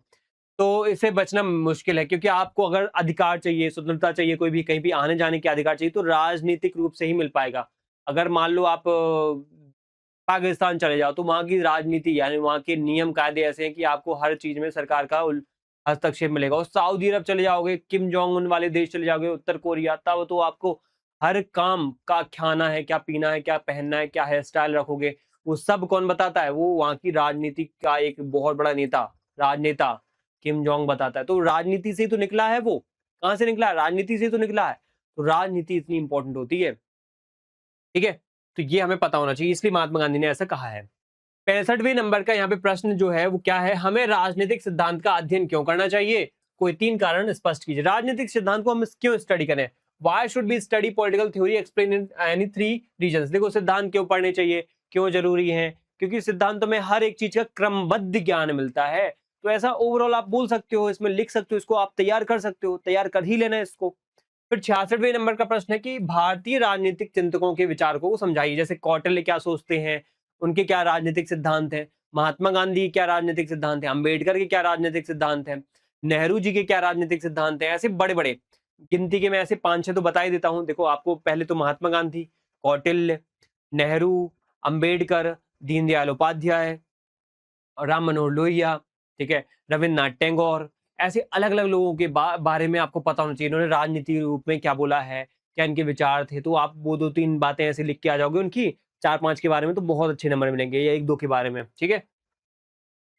तो इससे बचना मुश्किल है, क्योंकि आपको अगर अधिकार चाहिए, स्वतंत्रता चाहिए, कोई भी कहीं भी आने जाने के अधिकार चाहिए, तो राजनीतिक रूप से ही मिल पाएगा। अगर मान लो आप पाकिस्तान चले जाओ, तो वहां की राजनीति यानी वहां के नियम कायदे ऐसे हैं कि आपको हर चीज में सरकार का हस्तक्षेप मिलेगा। और सऊदी अरब चले जाओगे, किम जोंग उन वाले देश चले जाओगे, उत्तर कोरिया, तब तो आपको हर काम का खाना है, क्या पीना है, क्या पहनना है, क्या हेयर स्टाइल रखोगे, वो सब कौन बताता है, वो वहां की राजनीति का एक बहुत बड़ा राजनेता किम जोंग बताता है। तो राजनीति से ही तो निकला है, वो कहां से निकला है, राजनीति से तो निकला है। तो राजनीति इतनी इंपॉर्टेंट होती है, ठीक है, तो ये हमें पता होना चाहिए, इसलिए महात्मा गांधी ने ऐसा कहा है। 65वें नंबर का यहाँ पे प्रश्न जो है वो क्या है, हमें राजनीतिक सिद्धांत का अध्ययन क्यों करना चाहिए, कोई 3 कारण स्पष्ट कीजिए। राजनीतिक सिद्धांत को हम क्यों स्टडी करें, why should be study political theory, explain in any 3 reasons. देखो सिद्धांत क्यों पढ़ने चाहिए, क्यों जरूरी है, क्योंकि सिद्धांतों में हर एक चीज का क्रमबद्ध ज्ञान मिलता है। तो ऐसा ओवरऑल आप बोल सकते हो, इसमें लिख सकते हो, इसको आप तैयार कर सकते हो, तैयार कर ही लेना है इसको। फिर 66वें नंबर का प्रश्न है कि भारतीय राजनीतिक चिंतकों के विचारकों को समझाइए, जैसे कौटिल्य क्या सोचते हैं, उनके क्या राजनीतिक सिद्धांत हैं, महात्मा गांधी क्या राजनीतिक सिद्धांत है, अंबेडकर के क्या राजनीतिक सिद्धांत हैं, नेहरू जी के क्या राजनीतिक सिद्धांत हैं। ऐसे बड़े बड़े गिनती के मैं ऐसे 5-6 तो बता ही देता हूं। देखो आपको पहले तो महात्मा गांधी, कौटिल्य, नेहरू, अंबेडकर, दीनदयाल उपाध्याय, राम मनोहर लोहिया, ठीक है, रविन्द्रनाथ टैगोर, ऐसे अलग अलग लोगों के बारे में आपको पता होना चाहिए, इन्होंने राजनीति रूप में क्या बोला है, क्या इनके विचार थे। तो आप वो 2-3 बातें ऐसे लिख के आ जाओगे उनकी, 4-5 के बारे में तो बहुत अच्छे नंबर मिलेंगे, या 1-2 के बारे में, ठीक है।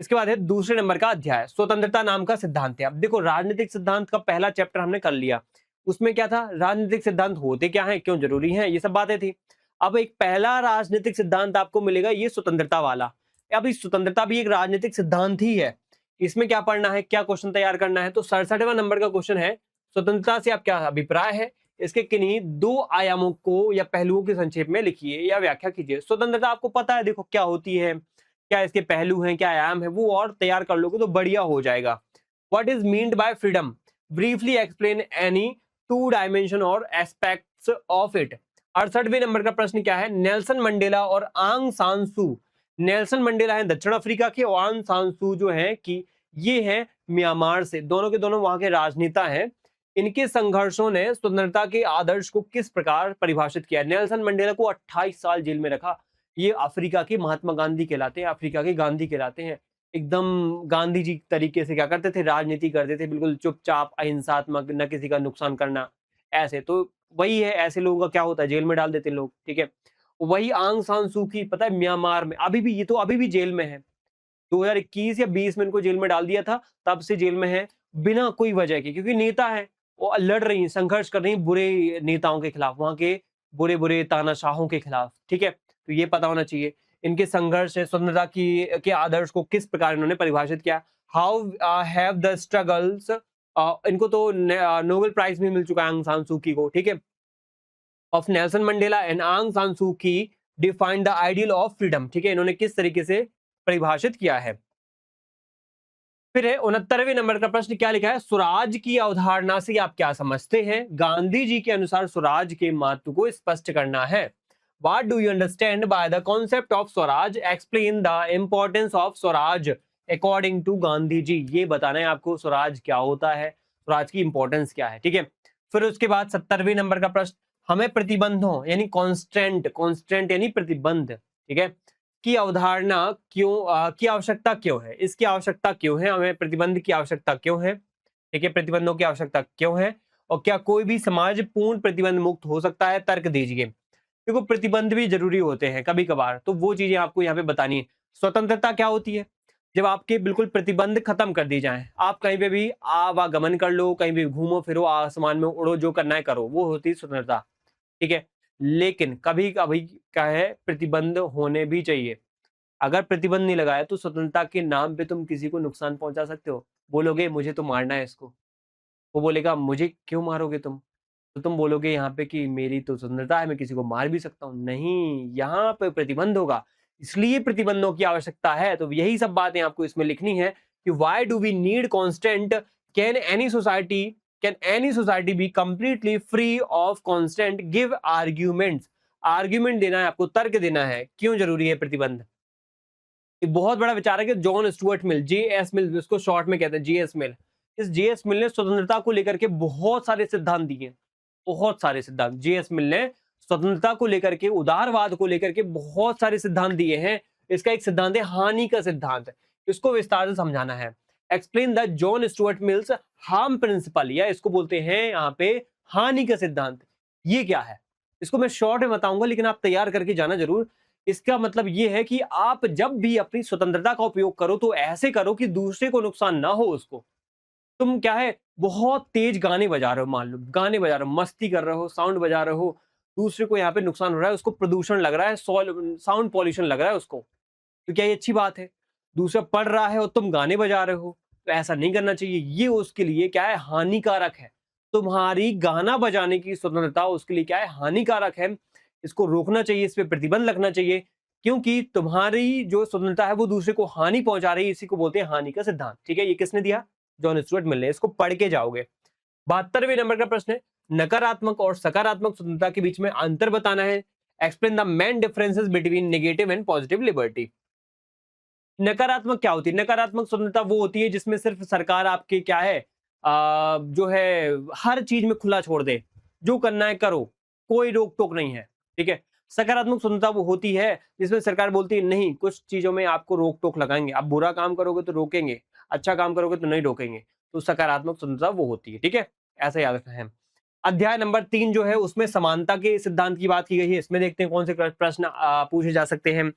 इसके बाद है दूसरे नंबर का अध्याय, स्वतंत्रता नाम का सिद्धांत है। अब देखो राजनीतिक सिद्धांत का पहला चैप्टर हमने कर लिया, उसमें क्या था, राजनीतिक सिद्धांत होते क्या है, क्यों जरूरी है, ये सब बातें थी। अब एक पहला राजनीतिक सिद्धांत आपको मिलेगा, ये स्वतंत्रता वाला। अब इस स्वतंत्रता भी एक राजनीतिक सिद्धांत ही है। इसमें क्या पढ़ना है, क्या क्वेश्चन तैयार करना है, तो 67वां नंबर का क्वेश्चन है, स्वतंत्रता से आप क्या अभिप्राय है, इसके किन्हीं 2 आयामों को या पहलुओं के संक्षेप में लिखिए या व्याख्या कीजिए। स्वतंत्रता आपको पता है, देखो क्या होती है, क्या इसके पहलू हैं, क्या आयाम है, वो और तैयार कर लोगे तो बढ़िया हो जाएगा। What is meant by freedom, briefly explain any 2 dimension और एस्पेक्ट्स ऑफ इट। 68वें नंबर का प्रश्न क्या है, नेल्सन मंडेला और आंग सान सू। नेल्सन मंडेला है दक्षिण अफ्रीका के, और आंग सान सू जो है कि ये है म्यांमार से, दोनों के दोनों वहां के राजनेता हैं। इनके संघर्षों ने स्वतंत्रता के आदर्श को किस प्रकार परिभाषित किया। नेल्सन मंडेला को 28 साल जेल में रखा, ये अफ्रीका के महात्मा गांधी कहलाते हैं, अफ्रीका के गांधी कहलाते हैं। एकदम गांधी जी तरीके से क्या करते थे, राजनीति करते थे, बिल्कुल चुपचाप अहिंसात्मक, न किसी का नुकसान करना, ऐसे। तो वही है, ऐसे लोगों का क्या होता है, जेल में डाल देते हैं लोग, ठीक है। वही आंग सान सू की पता है म्यांमार में अभी भी, ये तो अभी भी जेल में है, 2021 या 20 में इनको जेल में डाल दिया था, तब से जेल में है बिना कोई वजह के, क्योंकि नेता है, वो लड़ रही हैं, संघर्ष कर रही हैं बुरे नेताओं के खिलाफ, वहां के बुरे बुरे तानाशाहों के खिलाफ, ठीक है। तो ये पता होना चाहिए इनके संघर्ष है, स्वतंत्रता की के आदर्श को किस प्रकार इन्होंने परिभाषित किया। हाउ हैव द स्ट्रगल्स, इनको तो नोबेल प्राइज भी मिल चुका है आंग सान सू की को, ठीक है, ऑफ नेल्सन मंडेला एंड आंग सान सू की defined the ideal of freedom, ठीक है, इन्होंने किस तरीके से परिभाषित किया है। फिर है 69वें नंबर का प्रश्न, क्या लिखा है, स्वराज की अवधारणा से आप क्या समझते हैं, गांधी जी के अनुसार स्वराज के महत्व को स्पष्ट करना है। What do you understand by the concept of Swaraj, explain the importance of Swaraj according to Gandhi ji. ये बताना है आपको स्वराज क्या होता है, तो आज की इंपॉर्टेंस क्या है, ठीक है। फिर उसके बाद 70वें नंबर का प्रश्न, हमें प्रतिबंधों यानी कॉन्स्टेंट यानी प्रतिबंध, ठीक है, की अवधारणा की आवश्यकता क्यों है, इसकी आवश्यकता क्यों है, हमें प्रतिबंध की आवश्यकता क्यों है, ठीक है, प्रतिबंधों की आवश्यकता क्यों है, और क्या कोई भी समाज पूर्ण प्रतिबंध मुक्त हो सकता है, तर्क दीजिए। देखो प्रतिबंध भी जरूरी होते हैं कभी कभार, तो वो चीजें आपको यहाँ पे बतानी है। स्वतंत्रता क्या होती है, जब आपके बिल्कुल प्रतिबंध खत्म कर दिए जाएं, आप कहीं पे भी आवागमन कर लो, कहीं भी घूमो फिरो, आसमान में उड़ो, जो करना है करो, वो होती है स्वतंत्रता, ठीक है। लेकिन कभी कभी क्या है, प्रतिबंध होने भी चाहिए। अगर प्रतिबंध नहीं लगाया तो स्वतंत्रता के नाम पे तुम किसी को नुकसान पहुंचा सकते हो। बोलोगे मुझे तो मारना है इसको, वो बोलेगा मुझे क्यों मारोगे तुम, तो तुम बोलोगे यहाँ पे कि मेरी तो स्वतंत्रता है, मैं किसी को मार भी सकता हूँ। नहीं, यहाँ पे प्रतिबंध होगा, इसलिए प्रतिबंधों की आवश्यकता है। तो यही सब बातें आपको इसमें लिखनी है कि why do we need constant, can any society be completely free of constant, give arguments. Argument देना है आपको, तर्क देना है क्यों जरूरी है प्रतिबंध। एक बहुत बड़ा विचारक है जॉन स्टुअर्ट मिल, जेएस मिल, जिसको शॉर्ट में कहते हैं जेएस मिल। इस जेएस मिल ने स्वतंत्रता को लेकर के बहुत सारे सिद्धांत दिए, बहुत सारे सिद्धांत। जेएस मिल ने स्वतंत्रता को लेकर के, उदारवाद को लेकर के बहुत सारे सिद्धांत दिए हैं। इसका एक सिद्धांत है हानि का सिद्धांत, इसको विस्तार से समझाना है। Explain the John Stuart mills harm principal, या इसको बोलते हैं यहाँ पे हानि का सिद्धांत। ये क्या है, इसको मैं शॉर्ट में बताऊंगा, लेकिन आप तैयार करके जाना जरूर। इसका मतलब ये है कि आप जब भी अपनी स्वतंत्रता का उपयोग करो तो ऐसे करो कि दूसरे को नुकसान ना हो उसको। तुम क्या है, बहुत तेज गाने बजा रहे हो, मान लो गाने बजा रहे हो, मस्ती कर रहे हो, साउंड बजा रहे हो, दूसरे को यहाँ पे नुकसान हो रहा है, उसको प्रदूषण लग रहा है, साउंड पॉल्यूशन लग रहा है उसको, तो क्या ये अच्छी बात है। दूसरा पढ़ रहा है और तुम गाने बजा रहे हो, तो ऐसा नहीं करना चाहिए। ये उसके लिए क्या है, हानिकारक है। तुम्हारी गाना बजाने की स्वतंत्रता उसके लिए क्या है, हानिकारक है। इसको रोकना चाहिए, इस पे प्रतिबंध लगना चाहिए, क्योंकि तुम्हारी जो स्वतंत्रता है वो दूसरे को हानि पहुंचा रही है। इसी को बोलते हैं हानि का सिद्धांत, ठीक है। ये किसने दिया, जॉन स्टुअर्ट मिल ने। इसको पढ़ के जाओगे। 72वें नंबर का प्रश्न है, नकारात्मक और सकारात्मक स्वतंत्रता के बीच में अंतर बताना है। Explain the main differences between negative and positive liberty. नकारात्मक क्या होती है, नकारात्मक स्वतंत्रता वो होती है जिसमें सिर्फ सरकार आपके क्या है, जो है हर चीज में खुला छोड़ दे, जो करना है करो, कोई रोक टोक नहीं है, ठीक है। सकारात्मक स्वतंत्रता वो होती है जिसमें सरकार बोलती है नहीं, कुछ चीजों में आपको रोक टोक लगाएंगे, आप बुरा काम करोगे तो रोकेंगे, अच्छा काम करोगे तो नहीं रोकेंगे। तो सकारात्मक स्वतंत्रता वो होती है, ठीक है, ऐसा याद रखना है। अध्याय नंबर 3 जो है उसमें समानता के सिद्धांत की बात की गई है। इसमें देखते हैं कौन से प्रश्न पूछे जा सकते हैं।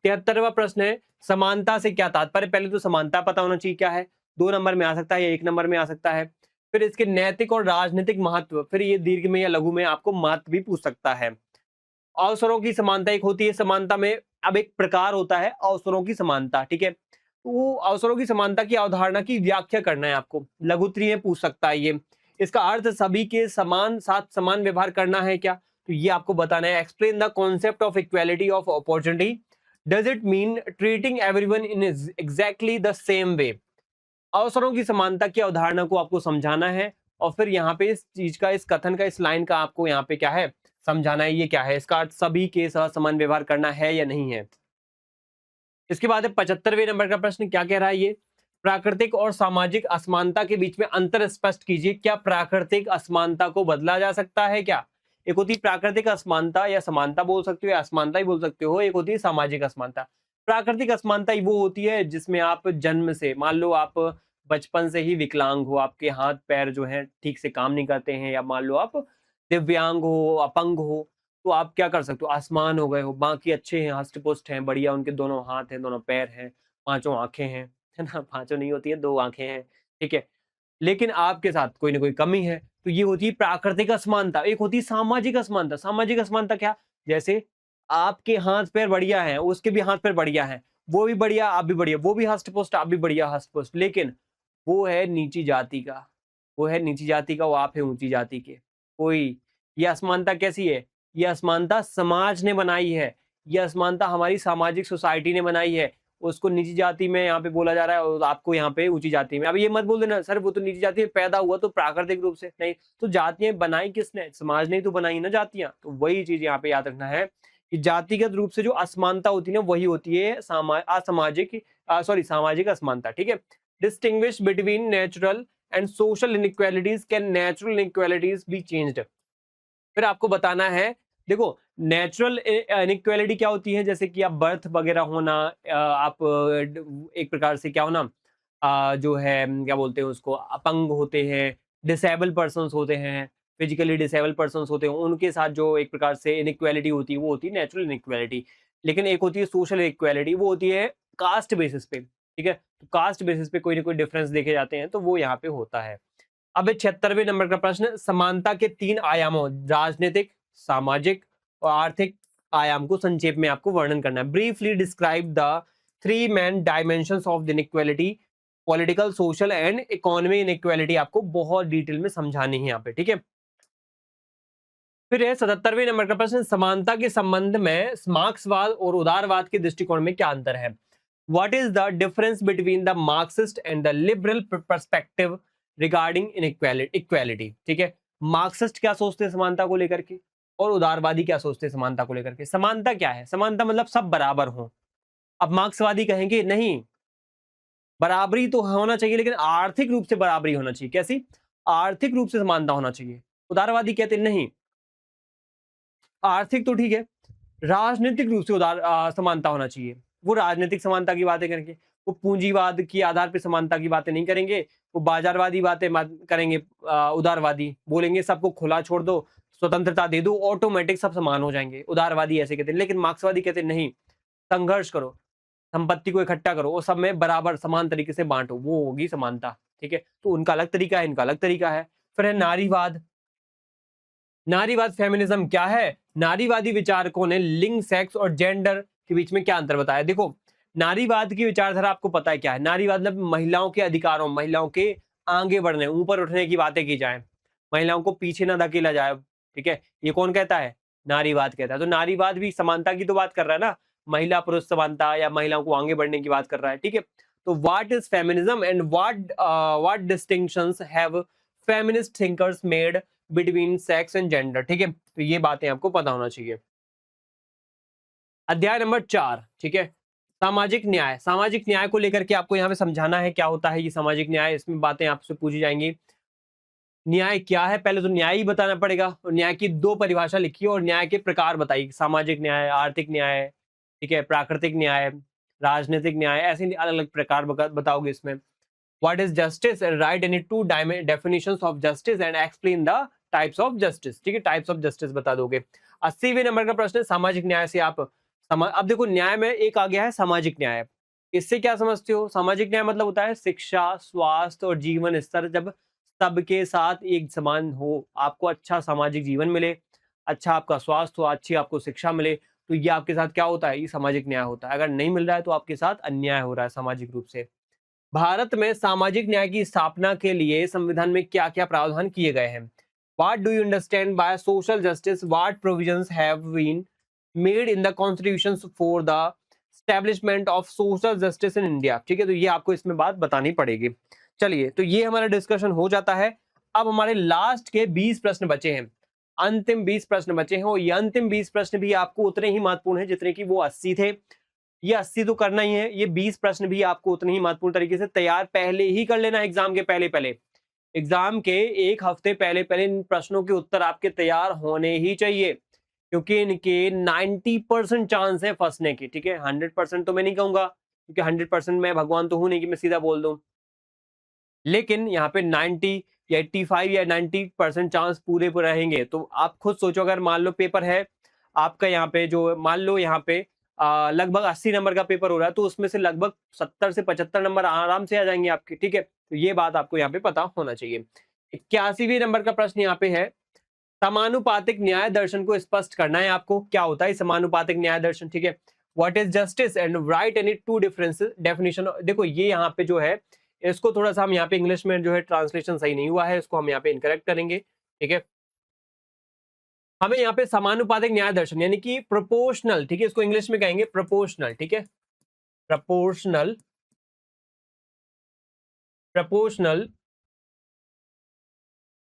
73वां प्रश्न है, समानता से क्या तात्पर्य। पहले तो समानता पता होना चाहिए क्या है, 2 नंबर में आ सकता है या 1 नंबर में आ सकता है। फिर इसके नैतिक और राजनीतिक महत्व, फिर ये दीर्घ में या लघु में आपको महत्व भी पूछ सकता है। अवसरों की समानता एक होती है, समानता में अब एक प्रकार होता है अवसरों की समानता, ठीक है। तो अवसरों की समानता की अवधारणा की व्याख्या करना है आपको, लघु त्रि में पूछ सकता है ये। इसका अर्थ सभी के समान साथ समान व्यवहार करना है क्या, तो ये आपको बताना है। Explain the concept of equality of opportunity, does it mean treating everyone in exactly the same way. अवसरों की समानता की अवधारणा को आपको समझाना है, और फिर यहाँ पे इस चीज का, इस कथन का, इस लाइन का आपको यहाँ पे क्या है, समझाना है ये क्या है, इसका अर्थ सभी के साथ समान व्यवहार करना है या नहीं है। इसके बाद 75वें नंबर का प्रश्न क्या कह रहा है, ये प्राकृतिक और सामाजिक असमानता के बीच में अंतर स्पष्ट कीजिए। क्या प्राकृतिक असमानता को बदला जा सकता है क्या। एक होती प्राकृतिक असमानता, या समानता बोल सकते हो या असमानता ही बोल सकते हो। एक होती है सामाजिक असमानता। प्राकृतिक असमानता ही वो होती है जिसमें आप जन्म से, मान लो आप बचपन से ही विकलांग हो, आपके हाथ पैर जो हैं ठीक से काम नहीं करते हैं, या मान लो आप दिव्यांग हो, अपंग हो, तो आप क्या कर सकते हो, आसमान हो गए हो, बाकी अच्छे हैं, हष्ट पुष्ट हैं, बढ़िया, उनके दोनों हाथ हैं, दोनों पैर हैं, पांचों आंखें हैं, है ना, पांचों नहीं होती है, 2 आंखें हैं, ठीक है। लेकिन आपके साथ कोई ना कोई कमी है, तो ये होती है प्राकृतिक असमानता। एक होती है सामाजिक असमानता। सामाजिक असमानता क्या, जैसे आपके हाथ पैर बढ़िया हैं, उसके भी हाथ पैर बढ़िया हैं, वो भी बढ़िया आप भी बढ़िया, वो भी हष्ट पुष्ट आप भी बढ़िया हष्ट पुष्ट, लेकिन वो है नीची जाति का, वो है नीची जाति का, वो आप है ऊंची जाति के। कोई, ये असमानता कैसी है, ये असमानता समाज ने बनाई है, ये असमानता हमारी सामाजिक सोसाइटी ने बनाई है। उसको निजी जाति में यहाँ पे बोला जा रहा है और आपको यहाँ पे ऊंची जाति में। अब ये मत बोल देना सर वो तो निजी जाति में पैदा हुआ तो प्राकृतिक रूप से, नहीं, तो जातियां बनाई किसने, समाज ने तो बनाई ना जातियां। तो वही चीज यहाँ पे याद रखना है कि जातिगत रूप से जो असमानता होती है ना, वही होती है सामाजिक असमानता, ठीक है। Distinguish between natural and social inequalities can natural inequalities be changed. फिर आपको बताना है, देखो नेचुरल इनइक्वालिटी क्या होती है, जैसे कि आप बर्थ वगैरह होना, आप एक प्रकार से क्या होना, जो है क्या बोलते हैं उसको, अपंग होते हैं, डिसेबल पर्सन्स होते हैं, फिजिकली डिसेबल पर्सन्स होते हैं, उनके साथ जो एक प्रकार से इनइक्वालिटी होती है वो होती है नेचुरल इनइक्वालिटी। लेकिन एक होती है सोशल इक्वालिटी, वो होती है कास्ट बेसिस पे, ठीक है। तो कास्ट बेसिस पे कोई ना कोई डिफरेंस देखे जाते हैं, तो वो यहाँ पे होता है। अब 76वें नंबर का प्रश्न, समानता के 3 आयामों राजनीतिक, सामाजिक और आर्थिक आयाम को संक्षेप में आपको वर्णन करना है। Briefly describe the 3 main dimensions of the inequality, political, social and economic inequality आपको बहुत डिटेल में समझानी है यहाँ पे, ठीक है। फिर है 77वें नंबर का प्रश्न, समानता के संबंध में मार्क्सवाद और उदारवाद के दृष्टिकोण में क्या अंतर है? What is the difference between the Marxist and the liberal perspective regarding equality, ठीक है। मार्क्सिस्ट क्या सोचते हैं समानता को लेकर के, और उदारवादी क्या सोचते हैं समानता को लेकर के। समानता क्या है? समानता मतलब सब बराबर हो। अब मार्क्सवादी कहेंगे नहीं, बराबरी तो होना चाहिए लेकिन आर्थिक रूप से बराबरी होना चाहिए। कैसी? आर्थिक रूप से समानता होना चाहिए। उदारवादी कहते नहीं, आर्थिक तो ठीक है, राजनीतिक रूप से समानता होना चाहिए। वो राजनीतिक समानता की बातें करेंगे, वो पूंजीवाद के आधार पर समानता की बातें नहीं करेंगे, वो बाजारवादी बातें करेंगे। उदारवादी बोलेंगे सबको खुला छोड़ दो, स्वतंत्रता दे दो, ऑटोमेटिक सब समान हो जाएंगे। उदारवादी ऐसे कहते हैं। लेकिन मार्क्सवादी कहते नहीं, संघर्ष करो, संपत्ति को इकट्ठा करो और सब में बराबर समान तरीके से बांटो, वो होगी समानता, ठीक है। तो उनका अलग तरीका है, इनका अलग तरीका है। फिर है नारीवाद। नारीवाद फेमिनिज्म क्या है? नारीवादी विचारकों ने लिंग, सेक्स और जेंडर के बीच में क्या अंतर बताया। देखो, नारीवाद की विचारधारा आपको पता है क्या है। नारीवाद मतलब महिलाओं के अधिकारों, महिलाओं के आगे बढ़ने, ऊपर उठने की बातें की जाए, महिलाओं को पीछे ना धकेला जाए, ठीक है। ये कौन कहता है? नारीवाद कहता है। तो नारीवाद भी समानता की तो बात कर रहा है ना, महिला पुरुष समानता या महिलाओं को आगे बढ़ने की बात कर रहा है, ठीक है। तो what is feminism and what distinctions have feminist thinkers made between sex and gender, ठीक है। तो ये बातें आपको पता होना चाहिए। अध्याय नंबर 4, ठीक है, सामाजिक न्याय। सामाजिक न्याय को लेकर के आपको यहाँ पे समझाना है क्या होता है ये सामाजिक न्याय। इसमें बातें आपसे पूछी जाएंगी। न्याय क्या है? पहले तो न्याय ही बताना पड़ेगा, और न्याय की 2 परिभाषा लिखिए और न्याय के प्रकार बताइए। सामाजिक न्याय, आर्थिक न्याय, ठीक है, प्राकृतिक न्याय, राजनीतिक न्याय, ऐसे अलग अलग प्रकार बताओगे इसमें। What is justice and right any 2 definitions of justice and explain the types of justice, ठीक है, टाइप्स ऑफ जस्टिस बता दोगे। 80वें नंबर का प्रश्न है सामाजिक न्याय से आप अब देखो, न्याय में एक आ गया है सामाजिक न्याय। इससे क्या समझते हो? सामाजिक न्याय मतलब होता है शिक्षा, स्वास्थ्य और जीवन स्तर जब सबके साथ एक समान हो, आपको अच्छा सामाजिक जीवन मिले, अच्छा आपका स्वास्थ्य हो, अच्छी आपको शिक्षा मिले, तो ये आपके साथ क्या होता है? ये सामाजिक न्याय होता है। अगर नहीं मिल रहा है तो आपके साथ अन्याय हो रहा है सामाजिक रूप से। भारत में सामाजिक न्याय की स्थापना के लिए संविधान में क्या-क्या प्रावधान किए गए हैं? What do you understand by social justice? What provisions have been made in the constitutions for the establishment of social justice in India? ठीक है, तो ये आपको इसमें बात बतानी पड़ेगी। चलिए, तो ये हमारा डिस्कशन हो जाता है। अब हमारे लास्ट के 20 प्रश्न बचे हैं, अंतिम 20 प्रश्न बचे हैं, और ये अंतिम 20 प्रश्न भी आपको उतने ही महत्वपूर्ण हैं जितने कि वो 80 थे। ये 80 तो करना ही है, ये 20 प्रश्न भी आपको उतने ही महत्वपूर्ण तरीके से तैयार पहले ही कर लेना। एग्जाम के पहले एग्जाम के 1 हफ्ते पहले इन प्रश्नों के उत्तर आपके तैयार होने ही चाहिए, क्योंकि इनके 90% चांस है फंसने की, ठीक है। 100% तो मैं नहीं कहूंगा, क्योंकि 100% मैं भगवान तो हूं नहीं कि मैं सीधा बोल दूं, लेकिन यहाँ पे 90 या 85 या 90% चांस पूरे पर रहेंगे। तो आप खुद सोचो, अगर मान लो पेपर है आपका यहाँ पे, जो मान लो यहाँ पे लगभग 80 नंबर का पेपर हो रहा है, तो उसमें से लगभग 70 से 75 नंबर आराम से आ जाएंगे आपके, ठीक है। तो ये बात आपको यहाँ पे पता होना चाहिए। 81वें नंबर का प्रश्न यहाँ पे है, समानुपातिक न्याय दर्शन को स्पष्ट करना है आपको। क्या होता है समानुपातिक न्याय दर्शन, ठीक है। What is justice and right any 2 differences definition. देखो, ये यहाँ पे जो है, इसको थोड़ा सा हम यहाँ पे इंग्लिश में जो है ट्रांसलेशन सही नहीं हुआ है, इसको हम यहाँ पे इनकरेक्ट करेंगे, ठीक है। हमें यहाँ पे समानुपातिक न्याय दर्शन यानी कि प्रोपोर्शनल, ठीक है, इसको इंग्लिश में कहेंगे प्रोपोर्शनल, ठीक है, प्रोपोर्शनल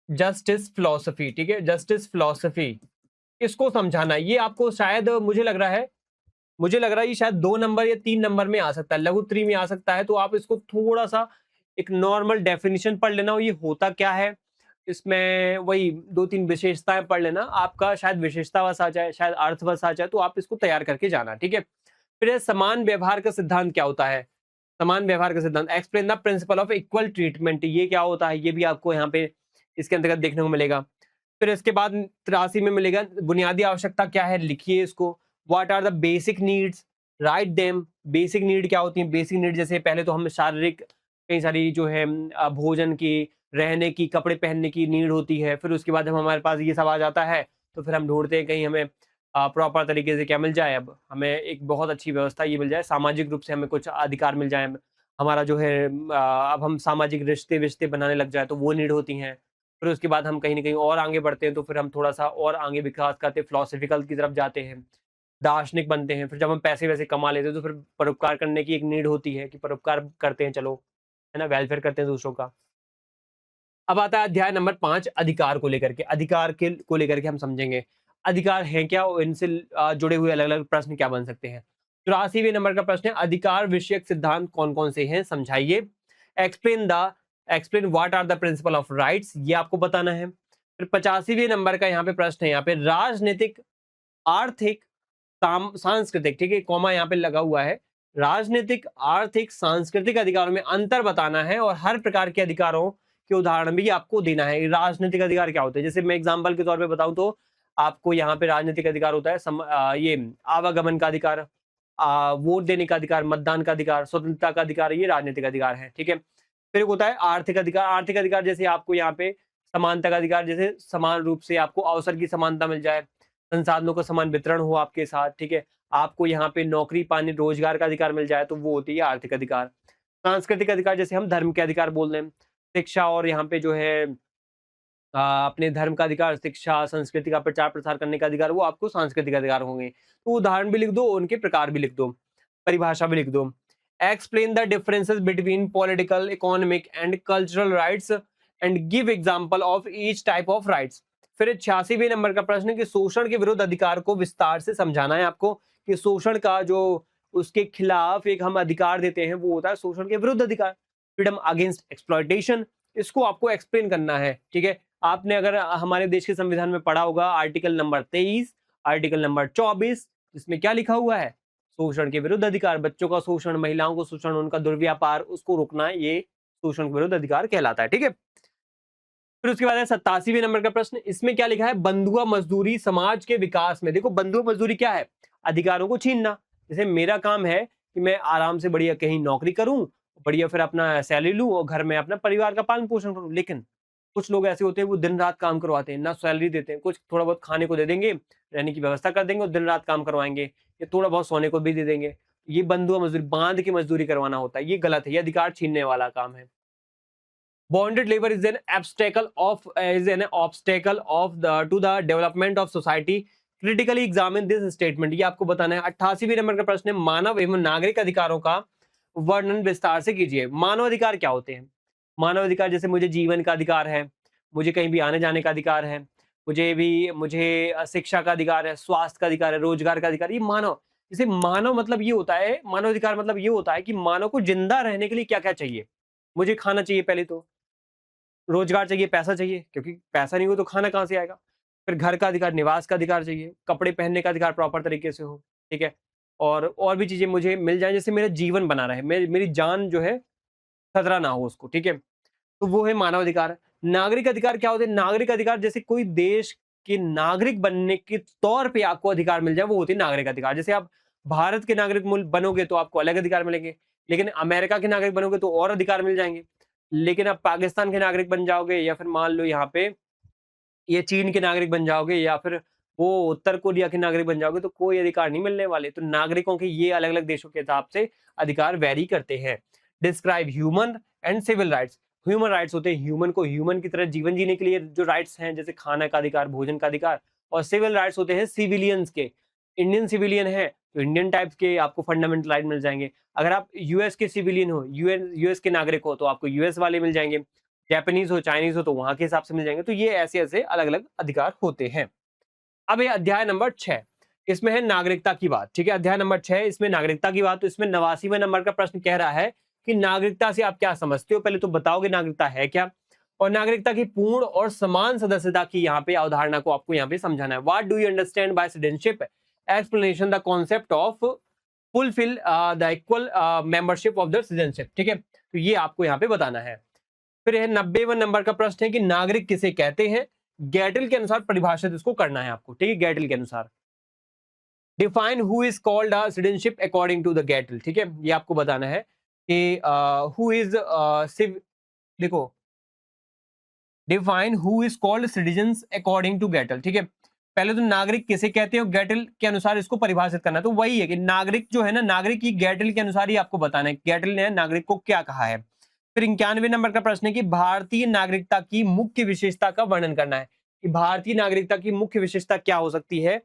जस्टिस फिलॉसफी, ठीक है, जस्टिस फिलॉसफी, इसको समझाना। ये आपको शायद मुझे लग रहा है ये शायद 2 नंबर या 3 नंबर में आ सकता है, लघु 3 में आ सकता है। तो आप इसको थोड़ा सा एक नॉर्मल डेफिनेशन पढ़ लेना, ये होता क्या है, इसमें वही 2-3 विशेषताएं पढ़ लेना, आपका शायद विशेषतावश आ जाए, शायद अर्थवश आ जाए, तो आप इसको तैयार करके जाना, ठीक है। फिर ये समान व्यवहार का सिद्धांत क्या होता है, समान व्यवहार का सिद्धांत, explain the principal of equal treatment, ये क्या होता है, ये भी आपको यहाँ पे इसके अंतर्गत देखने को मिलेगा। फिर इसके बाद 83 में मिलेगा बुनियादी आवश्यकता क्या है, लिखिए इसको। What are the basic needs, write them. Basic need क्या होती है, बेसिक नीड जैसे पहले तो हम शारीरिक कई सारी जो है भोजन की, रहने की, कपड़े पहनने की नीड होती है। फिर उसके बाद जब हमारे पास ये सब आ जाता है तो फिर हम ढूंढते हैं कहीं हमें प्रॉपर तरीके से क्या मिल जाए, अब हमें एक बहुत अच्छी व्यवस्था ये मिल जाए, सामाजिक रूप से हमें कुछ अधिकार मिल जाए, हमारा जो है अब हम सामाजिक रिश्ते विश्ते बनाने लग जाए, तो वो नीड होती हैं। फिर उसके बाद हम कहीं न कहीं और आगे बढ़ते हैं, तो फिर हम थोड़ा-सा और आगे विकास करते हैं, फिलॉसफिकल की तरफ जाते हैं, दार्शनिक बनते हैं। फिर जब हम पैसे-वैसे कमा लेते हैं, तो फिर परोपकार करने की एक नीड होती है कि परोपकार करते हैं चलो, है ना? वेलफेयर करते हैं दूसरों का। अब आता है अध्याय नंबर 5 अधिकार को लेकर के। अधिकार के को लेकर के हम समझेंगे। अधिकार हैं क्या और इनसे जुड़े हुए अलग-अलग प्रश्न क्या बन सकते हैं। 84वें नंबर का प्रश्न है अधिकार विषयक सिद्धांत कौन-कौन से हैं समझाइए। Explain what are the principal of rights, ये आपको बताना है। फिर 85वें नंबर का यहाँ पे प्रश्न है, यहाँ पे राजनीतिक, आर्थिक, सांस्कृतिक, ठीक है, कॉमा यहाँ पे लगा हुआ है। राजनीतिक, आर्थिक, सांस्कृतिक अधिकारों में अंतर बताना है और हर प्रकार के अधिकारों के उदाहरण भी आपको देना है। राजनीतिक अधिकार क्या होते हैं, जैसे मैं एग्जांपल के तौर पे बताऊं तो आपको यहाँ पे राजनीतिक अधिकार होता है ये आवागमन का अधिकार, वोट देने का अधिकार, मतदान का अधिकार, स्वतंत्रता का अधिकार, ये राजनीतिक अधिकार है, ठीक है। फिर एक होता है आर्थिक अधिकार। आर्थिक अधिकार जैसे आपको यहाँ पे समानता का अधिकार, जैसे समान रूप से आपको अवसर की समानता मिल जाए, संसाधनों का समान वितरण हो आपके साथ, ठीक है। आपको यहाँ पे नौकरी पाने, रोजगार का अधिकार मिल जाए, तो वो होती है आर्थिक अधिकार। सांस्कृतिक अधिकार जैसे हम धर्म के अधिकार बोल रहे हैं, शिक्षा और यहाँ पे जो है अपने धर्म का अधिकार, शिक्षा, संस्कृति का प्रचार प्रसार करने का अधिकार, वो आपको सांस्कृतिक अधिकार होंगे। तो उदाहरण भी लिख दो, उनके प्रकार भी लिख दो, परिभाषा भी लिख दो। Explain the differences between political, economic and cultural rights and give example of each type of rights. फिर 86वें नंबर का प्रश्न है कि शोषण के विरुद्ध अधिकार को विस्तार से समझाना है आपको, कि शोषण का जो उसके खिलाफ एक हम अधिकार देते हैं, वो होता है शोषण के विरुद्ध अधिकार, फ्रीडम अगेंस्ट एक्सप्लॉयटेशन। इसको आपको एक्सप्लेन करना है, ठीक है। आपने अगर हमारे देश के संविधान में पढ़ा होगा आर्टिकल नंबर 23, आर्टिकल नंबर 24, इसमें क्या लिखा हुआ है, शोषण के विरुद्ध अधिकार, बच्चों का शोषण, महिलाओं को शोषण, उनका दुर्व्यापार, उसको रोकना, ये शोषण के विरुद्ध अधिकार कहलाता है, ठीक है। फिर उसके बाद है 87वें नंबर का प्रश्न, इसमें क्या लिखा है, बंधुआ मजदूरी समाज के विकास में। देखो बंधुआ मजदूरी क्या है, अधिकारों को छीनना। जैसे मेरा काम है कि मैं आराम से बढ़िया कहीं नौकरी करूं, बढ़िया फिर अपना सैलरी लूं और घर में अपना परिवार का पालन पोषण करूं, लेकिन कुछ लोग ऐसे होते हैं वो दिन रात काम करवाते हैं, ना सैलरी देते हैं, कुछ थोड़ा बहुत खाने को दे देंगे, रहने की व्यवस्था कर देंगे और दिन रात काम करवाएंगे, या थोड़ा बहुत सोने को भी दे देंगे। ये बंधुआ मजदूरी, बांध की मजदूरी करवाना होता है, ये गलत है, ये अधिकार छीनने वाला काम है। Bonded labor is an obstacle of the to the development of society. Critically examine this statement. ये आपको बताना है। 88वें नंबर का प्रश्न है, मानव एवं नागरिक अधिकारों का वर्णन विस्तार से कीजिए। मानव अधिकार क्या होते हैं? मानव अधिकार जैसे मुझे जीवन का अधिकार है, मुझे कहीं भी आने जाने का अधिकार है, मुझे शिक्षा का अधिकार है, स्वास्थ्य का अधिकार है, रोजगार का अधिकार, ये मानव। जैसे मानव मतलब ये होता है, मानव अधिकार मतलब ये होता है कि मानव को जिंदा रहने के लिए क्या क्या चाहिए। मुझे खाना चाहिए पहले तो, रोजगार चाहिए, पैसा चाहिए, क्योंकि पैसा नहीं हो तो खाना कहाँ से आएगा। फिर घर का अधिकार, निवास का अधिकार चाहिए, कपड़े पहनने का अधिकार प्रॉपर तरीके से हो, ठीक है। और भी चीजें मुझे मिल जाए, जैसे मेरा जीवन बना रहे, मेरी जान जो है खतरा ना हो उसको, ठीक है। तो वो है मानव अधिकार। नागरिक अधिकार क्या होते हैं? नागरिक अधिकार जैसे कोई देश के नागरिक बनने के तौर पे आपको अधिकार मिल जाए, वो होते हैं नागरिक अधिकार। जैसे आप भारत के नागरिक बनोगे तो आपको अलग अधिकार मिलेंगे, लेकिन अमेरिका के नागरिक बनोगे तो और अधिकार मिल जाएंगे। लेकिन आप पाकिस्तान के नागरिक बन जाओगे, या फिर मान लो यहाँ पे ये चीन के नागरिक बन जाओगे, या फिर वो उत्तर कोरिया के नागरिक बन जाओगे, तो कोई अधिकार नहीं मिलने वाले। तो नागरिकों के ये अलग अलग देशों के हिसाब से अधिकार वेरी करते हैं। Describe human and civil rights. Human rights होते हैं ह्यूमन को ह्यूमन की तरह जीवन जीने के लिए जो राइट्स हैं, जैसे खाना का अधिकार, भोजन का अधिकार। और सिविल राइट्स होते हैं सिविलियंस के। इंडियन सिविलियन है तो इंडियन टाइप्स के आपको फंडामेंटल राइट मिल जाएंगे। अगर आप यूएस के सिविलियन हो, यूएस के नागरिक हो, तो आपको यूएस वाले मिल जाएंगे। जापानीज हो, चाइनीज हो, तो वहां के हिसाब से मिल जाएंगे। तो ये ऐसे ऐसे अलग अलग अधिकार होते हैं। अब ये अध्याय नंबर 6, इसमें है नागरिकता की बात, ठीक है। अध्याय नंबर 6, इसमें नागरिकता की बात। तो इसमें 89वें नंबर का प्रश्न कह रहा है कि नागरिकता से आप क्या समझते हो। पहले तो बताओगे नागरिकता है क्या, और नागरिकता की पूर्ण और समान सदस्यता की यहाँ पे अवधारणा को आपको यहाँ पे समझाना है। What do you understand bye citizenship, explanation the concept of fulfil the equal membership of the citizenship. ठीक है, तो ये आपको यहाँ पे बताना है। फिर 90वें नंबर का प्रश्न है कि नागरिक किसे कहते हैं। गैटल के अनुसार परिभाषित इसको करना है आपको। ठीक है, गैटल के अनुसार define who is called a citizenship according to the Gettell. ठीक है, ये आपको बताना है कि हु इज सिव, देखो define who is called citizens according to Gettell. ठीक है, पहले तो नागरिक किसे कहते हैं, गैटल के अनुसार इसको परिभाषित करना है। तो वही है कि नागरिक जो है ना, नागरिक की गैटल के अनुसार ही आपको बताना है गैटल ने नागरिक को क्या कहा है। फिर 91 नंबर का प्रश्न है कि भारतीय नागरिकता की मुख्य विशेषता का वर्णन करना है कि भारतीय नागरिकता की मुख्य विशेषता क्या हो सकती है।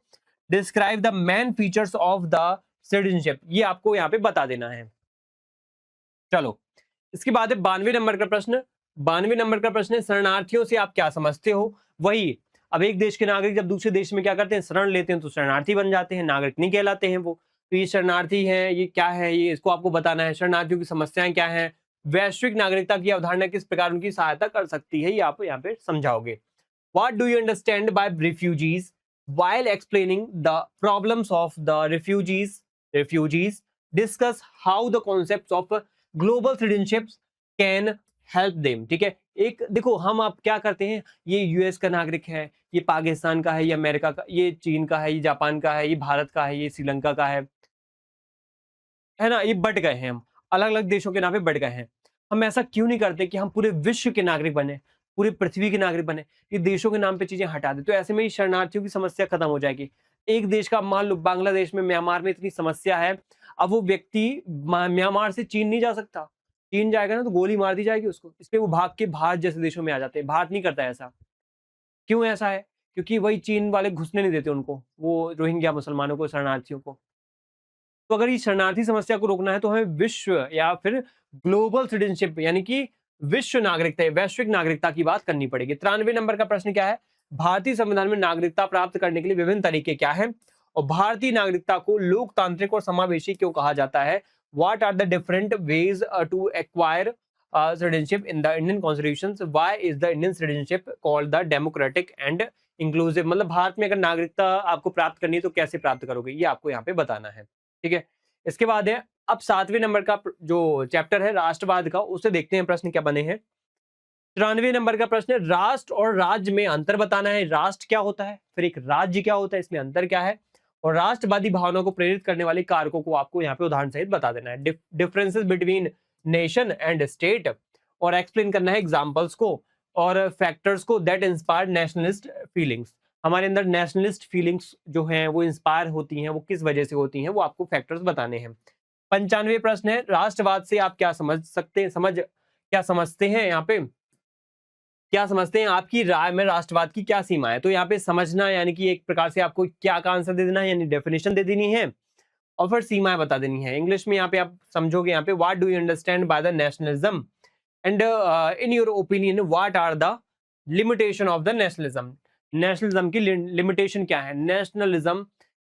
Describe the main features of the citizenship, ये आपको यहाँ पे बता देना है। चलो, इसके बाद है 92 नंबर का प्रश्न। 92 नंबर का प्रश्न है शरणार्थियों से आप क्या समझते हो। वही, अब एक देश के नागरिक जब दूसरे देश में क्या करते हैं, शरण लेते हैं, तो शरणार्थी बन जाते हैं, नागरिक नहीं कहलाते हैं वो। तो ये शरणार्थी है, ये क्या है, ये इसको आपको बताना है। शरणार्थियों की समस्याएं क्या हैं, वैश्विक नागरिकता की अवधारणा किस प्रकार उनकी सहायता कर सकती है, ये आप यहाँ पे समझाओगे। What do you understand by refugees while explaining the problems of the refugees discuss how the concepts of global citizenships can help them। ठीक है, एक देखो हम आप क्या करते हैं, ये यूएस का नागरिक है, ये पाकिस्तान का है, ये अमेरिका का, ये चीन का है, ये जापान का है, ये भारत का है, ये श्रीलंका का है ना, ये बट गए हैं, हम अलग अलग देशों के नाम पे बट गए हैं। हम ऐसा क्यों नहीं करते कि हम पूरे विश्व के नागरिक बने, पूरी पृथ्वी के नागरिक बने, ये देशों के नाम पे चीजें हटा दे, तो ऐसे में ही शरणार्थियों की समस्या खत्म हो जाएगी। एक देश का मान लो बांग्लादेश में, म्यांमार में इतनी समस्या है, अब वो व्यक्ति म्यांमार से चीन नहीं जा सकता, चीन जाएगा ना तो गोली मार दी जाएगी उसको, इसलिए वो भाग के भारत जैसे देशों में आ जाते हैं। भारत नहीं करता ऐसा। क्यों ऐसा है, क्योंकि वही चीन वाले घुसने नहीं देते उनको, वो रोहिंग्या मुसलमानों को, शरणार्थियों को। तो अगर ये शरणार्थी समस्या को रोकना है तो हमें विश्व या फिर ग्लोबल सिटीजनशिप यानी कि विश्व नागरिकता, वैश्विक नागरिकता की बात करनी पड़ेगी। 93 नंबर का प्रश्न क्या है, भारतीय संविधान में नागरिकता प्राप्त करने के लिए विभिन्न तरीके क्या हैं, और भारतीय नागरिकता को लोकतांत्रिक और समावेशी क्यों कहा जाता है। What are the different ways to acquire citizenship in the Indian constitution, why is the Indian citizenship called the democratic and inclusive. मतलब भारत में अगर नागरिकता आपको प्राप्त करनी है तो कैसे प्राप्त करोगे, ये आपको यहाँ पे बताना है। ठीक है, इसके बाद है अब 7वें नंबर का जो चैप्टर है राष्ट्रवाद का, उससे देखते हैं प्रश्न क्या बने हैं। 93 नंबर का प्रश्न है राष्ट्र और राज्य में अंतर बताना है। राष्ट्र क्या होता है, फिर एक राज्य क्या होता है, इसमें अंतर क्या है, और राष्ट्रवादी भावनाओं को प्रेरित करने वाले कारकों को आपको यहाँ पे उदाहरण सहित बता देना है। Differences between nation and state, और एक्सप्लेन करना है एग्जाम्पल्स को और फैक्टर्स को दैट इंस्पायर नेशनलिस्ट फीलिंग्स। हमारे अंदर नेशनलिस्ट फीलिंग्स जो हैं वो इंस्पायर होती हैं, वो किस वजह से होती हैं, वो आपको फैक्टर्स बताने हैं। 95 प्रश्न है राष्ट्रवाद से आप क्या समझ सकते हैं, क्या समझते हैं, यहाँ पे क्या समझते हैं, आपकी राय में राष्ट्रवाद की क्या सीमा है। तो यहाँ पे समझना यानी कि एक प्रकार से आपको क्या का आंसर दे देना है, यानी डेफिनेशन दे देनी है और फिर सीमाएं बता देनी है। इंग्लिश में यहाँ पे आप समझोगे, यहाँ पे what do you understand by the nationalism and in your opinion what are the limitation of the nationalism. Nationalism की लिमिटेशन क्या है, नेशनलिज्म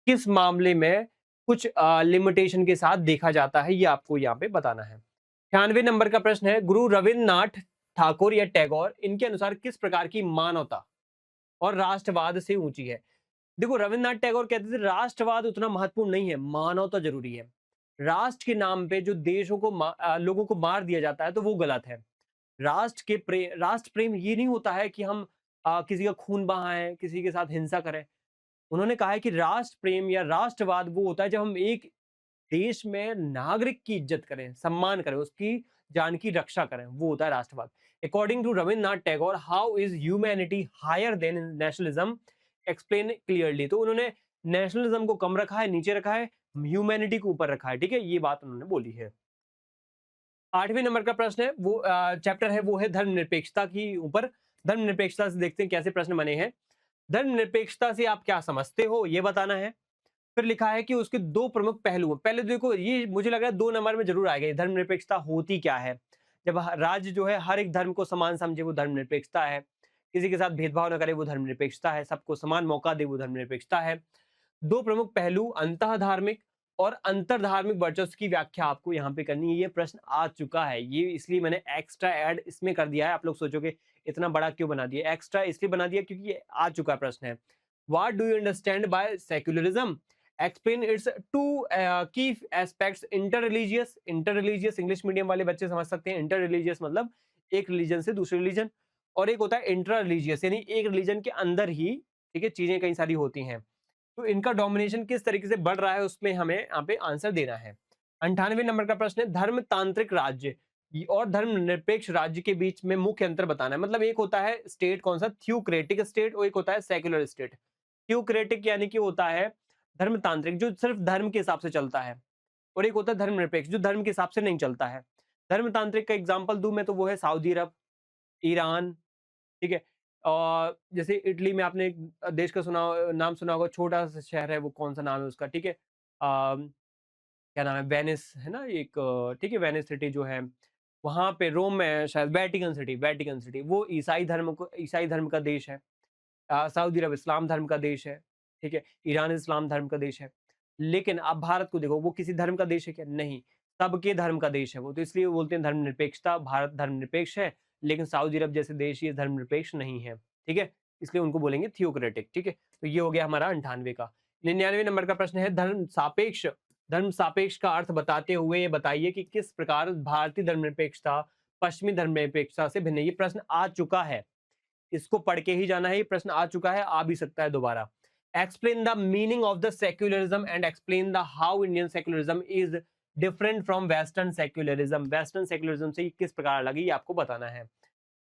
किस मामले में कुछ लिमिटेशन के साथ देखा जाता है, ये आपको यहाँ पे बताना है। 96 नंबर का प्रश्न है गुरु रविन्द्रनाथ ठाकुर या टैगोर इनके अनुसार किस प्रकार की मानवता और राष्ट्रवाद से ऊंची है। देखो रविन्द्रनाथ टैगोर कहते थे राष्ट्रवाद उतना महत्वपूर्ण नहीं है, मानवता जरूरी है। राष्ट्र के नाम पे जो देशों को लोगों को मार दिया जाता है तो वो गलत है। राष्ट्र प्रेम ये नहीं होता है कि हम किसी का खून बहाएं, किसी के साथ हिंसा करें। उन्होंने कहा है कि राष्ट्र प्रेम या राष्ट्रवाद वो होता है जब हम एक देश में नागरिक की इज्जत करें, सम्मान करें, उसकी जान की रक्षा करें, वो होता है राष्ट्रवाद। According to Rabindranath Tagore how is humanity higher than nationalism, explain clearly. तो उन्होंने नेशनलिज्म को कम रखा है, नीचे रखा है, ह्यूमैनिटी को ऊपर रखा है। ठीक है, ये बात उन्होंने बोली है। 8वें नंबर का प्रश्न है वो चैप्टर है वो है धर्मनिरपेक्षता की ऊपर। धर्मनिरपेक्षता से देखते हैं कैसे प्रश्न बने हैं। धर्मनिरपेक्षता से आप क्या समझते हो, ये बताना है। फिर लिखा है कि उसके दो प्रमुख पहलू हैं। पहले देखो ये मुझे लग रहा है 2 नंबर में जरूर आएगा, धर्मनिरपेक्षता होती क्या है। जब राज्य जो है हर एक धर्म को समान समझे वो धर्मनिरपेक्षता है, किसी के साथ भेदभाव न करे वो धर्मनिरपेक्षता है, सबको समान मौका दे वो धर्मनिरपेक्षता है। 2 प्रमुख पहलू अंतः धार्मिक और अंतरधार्मिक वर्चस्व की व्याख्या आपको यहाँ पे करनी है। ये प्रश्न आ चुका है, ये इसलिए मैंने एक्स्ट्रा ऐड इसमें कर दिया है। आप लोग सोचोगे इतना बड़ा क्यों बना दिया? एक्स्ट्रा इसलिए बना दिया क्योंकि ये आ चुका प्रश्न है। What do you understand by secularism? Explain its two key aspects. Inter religious English medium वाले बच्चे समझ सकते हैं। इंटर रिलीजियस मतलब एक रिलीजन से दूसरे रिलीजन, और एक होता है इंट्रा रिलीजियस यानी एक रिलीजन के अंदर ही, ठीक है, चीजें कई सारी होती हैं। तो इनका डोमिनेशन किस तरीके से बढ़ रहा है उसमें हमें यहाँ पे आंसर देना है। 98 नंबर का प्रश्न है, धर्मतांत्रिक राज्य और धर्मनिरपेक्ष राज्य के बीच में मुख्य अंतर बताना है। मतलब एक होता है स्टेट कौन सा, थ्योक्रेटिक स्टेट, और एक होता है सेक्युलर स्टेट। थ्योक्रेटिक यानी कि होता है धर्मतांत्रिक, जो सिर्फ धर्म के हिसाब से चलता है, और एक होता है धर्मनिरपेक्ष, जो धर्म के हिसाब से नहीं चलता है। धर्मतांत्रिक का एग्जाम्पल दूं मैं तो वो है सऊदी अरब, ईरान, ठीक है। और जैसे इटली में आपने एक देश का नाम सुना होगा, छोटा सा शहर है, वो कौन सा नाम है उसका, ठीक है, क्या नाम है, वेनिस है ना एक, ठीक है, वेनिस सिटी जो है, वहां पे रोम में शायद वेटिकन सिटी, वेटिकन सिटी वो ईसाई धर्म का देश है। सऊदी अरब इस्लाम धर्म का देश है, ठीक है, ईरान इस्लाम धर्म का देश है। लेकिन आप भारत को देखो, वो किसी धर्म का देश है क्या? नहीं, सबके धर्म का देश है वो, तो इसलिए वो बोलते हैं धर्मनिरपेक्षता, भारत धर्मनिरपेक्ष है, लेकिन सऊदी अरब जैसे देश ये धर्मनिरपेक्ष नहीं है, ठीक है, इसलिए उनको बोलेंगे थियोक्रेटिक, ठीक है। तो ये हो गया हमारा 98 का। 99 नंबर का प्रश्न है, धर्म सापेक्ष का अर्थ बताते हुए ये बताइए कि किस प्रकार भारतीय धर्मनिरपेक्षता पश्चिमी धर्मनिरपेक्षता से भिन्न है। ये प्रश्न आ चुका है, इसको पढ़ के ही जाना है, ये प्रश्न आ चुका है, आ भी सकता है दोबारा। Explain the meaning of the secularism and explain the how Indian secularism is different from western secularism. Western secularism से किस प्रकार लगी, ये आपको बताना है।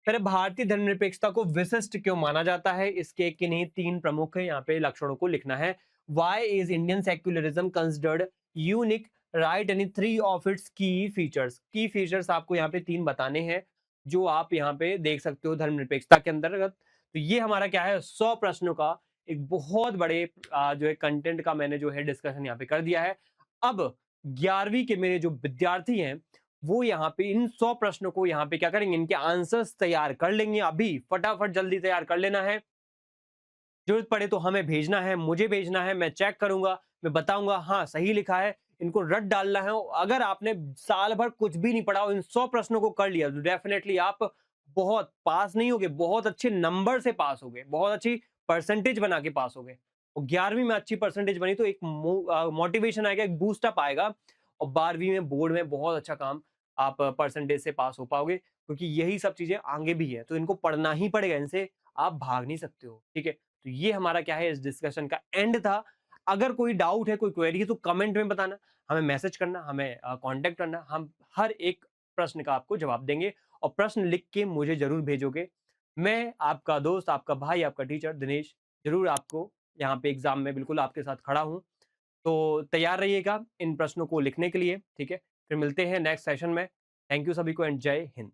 फिर भारतीय धर्मनिरपेक्षता को विशिष्ट क्यों माना जाता है, इसके किन्हीं तीन प्रमुख यहाँ पे लक्षणों को लिखना है। Why is Indian secularism considered unique? Write any three of its key features. की फीचर्स आपको यहाँ पे तीन बताने हैं, जो आप यहाँ पे देख सकते हो धर्मनिरपेक्षता के अंतर्गत। तो ये हमारा क्या है, 100 प्रश्नों का एक बहुत बड़े जो है कंटेंट का मैंने जो है डिस्कशन यहाँ पे कर दिया है। अब 11वीं के मेरे जो विद्यार्थी हैं, वो यहाँ पे इन 100 प्रश्नों को यहाँ पे क्या करेंगे, इनके आंसर्स तैयार कर लेंगे। अभी फटाफट जल्दी तैयार कर लेना है, जरूरत पड़े तो हमें भेजना है, मुझे भेजना है, मैं चेक करूंगा, मैं बताऊंगा हाँ सही लिखा है, इनको रट डालना है। अगर आपने साल भर कुछ भी नहीं पढ़ा और इन 100 प्रश्नों को कर लिया तो डेफिनेटली आप बहुत पास नहीं होगे, बहुत अच्छे नंबर से पास होगे, बहुत अच्छी परसेंटेज बना के पास होगे। और 11वीं में अच्छी परसेंटेज बनी तो एक मोटिवेशन आएगा, एक बूस्टअप आएगा, और 12वीं में बोर्ड में बहुत अच्छा काम आप परसेंटेज से पास हो पाओगे, क्योंकि यही सब चीजें आगे भी है, तो इनको पढ़ना ही पड़ेगा, इनसे आप भाग नहीं सकते हो, ठीक है। तो ये हमारा क्या है, इस डिस्कशन का एंड था। अगर कोई डाउट है, कोई क्वेरी है, तो कमेंट में बताना, हमें मैसेज करना, हमें कांटेक्ट करना, हम हर एक प्रश्न का आपको जवाब देंगे, और प्रश्न लिख के मुझे जरूर भेजोगे। मैं आपका दोस्त, आपका भाई, आपका टीचर दिनेश जरूर आपको यहाँ पे एग्जाम में बिल्कुल आपके साथ खड़ा हूँ। तो तैयार रहिएगा इन प्रश्नों को लिखने के लिए, ठीक है। फिर मिलते हैं नेक्स्ट सेशन में। थैंक यू सभी को एंड जय हिंद।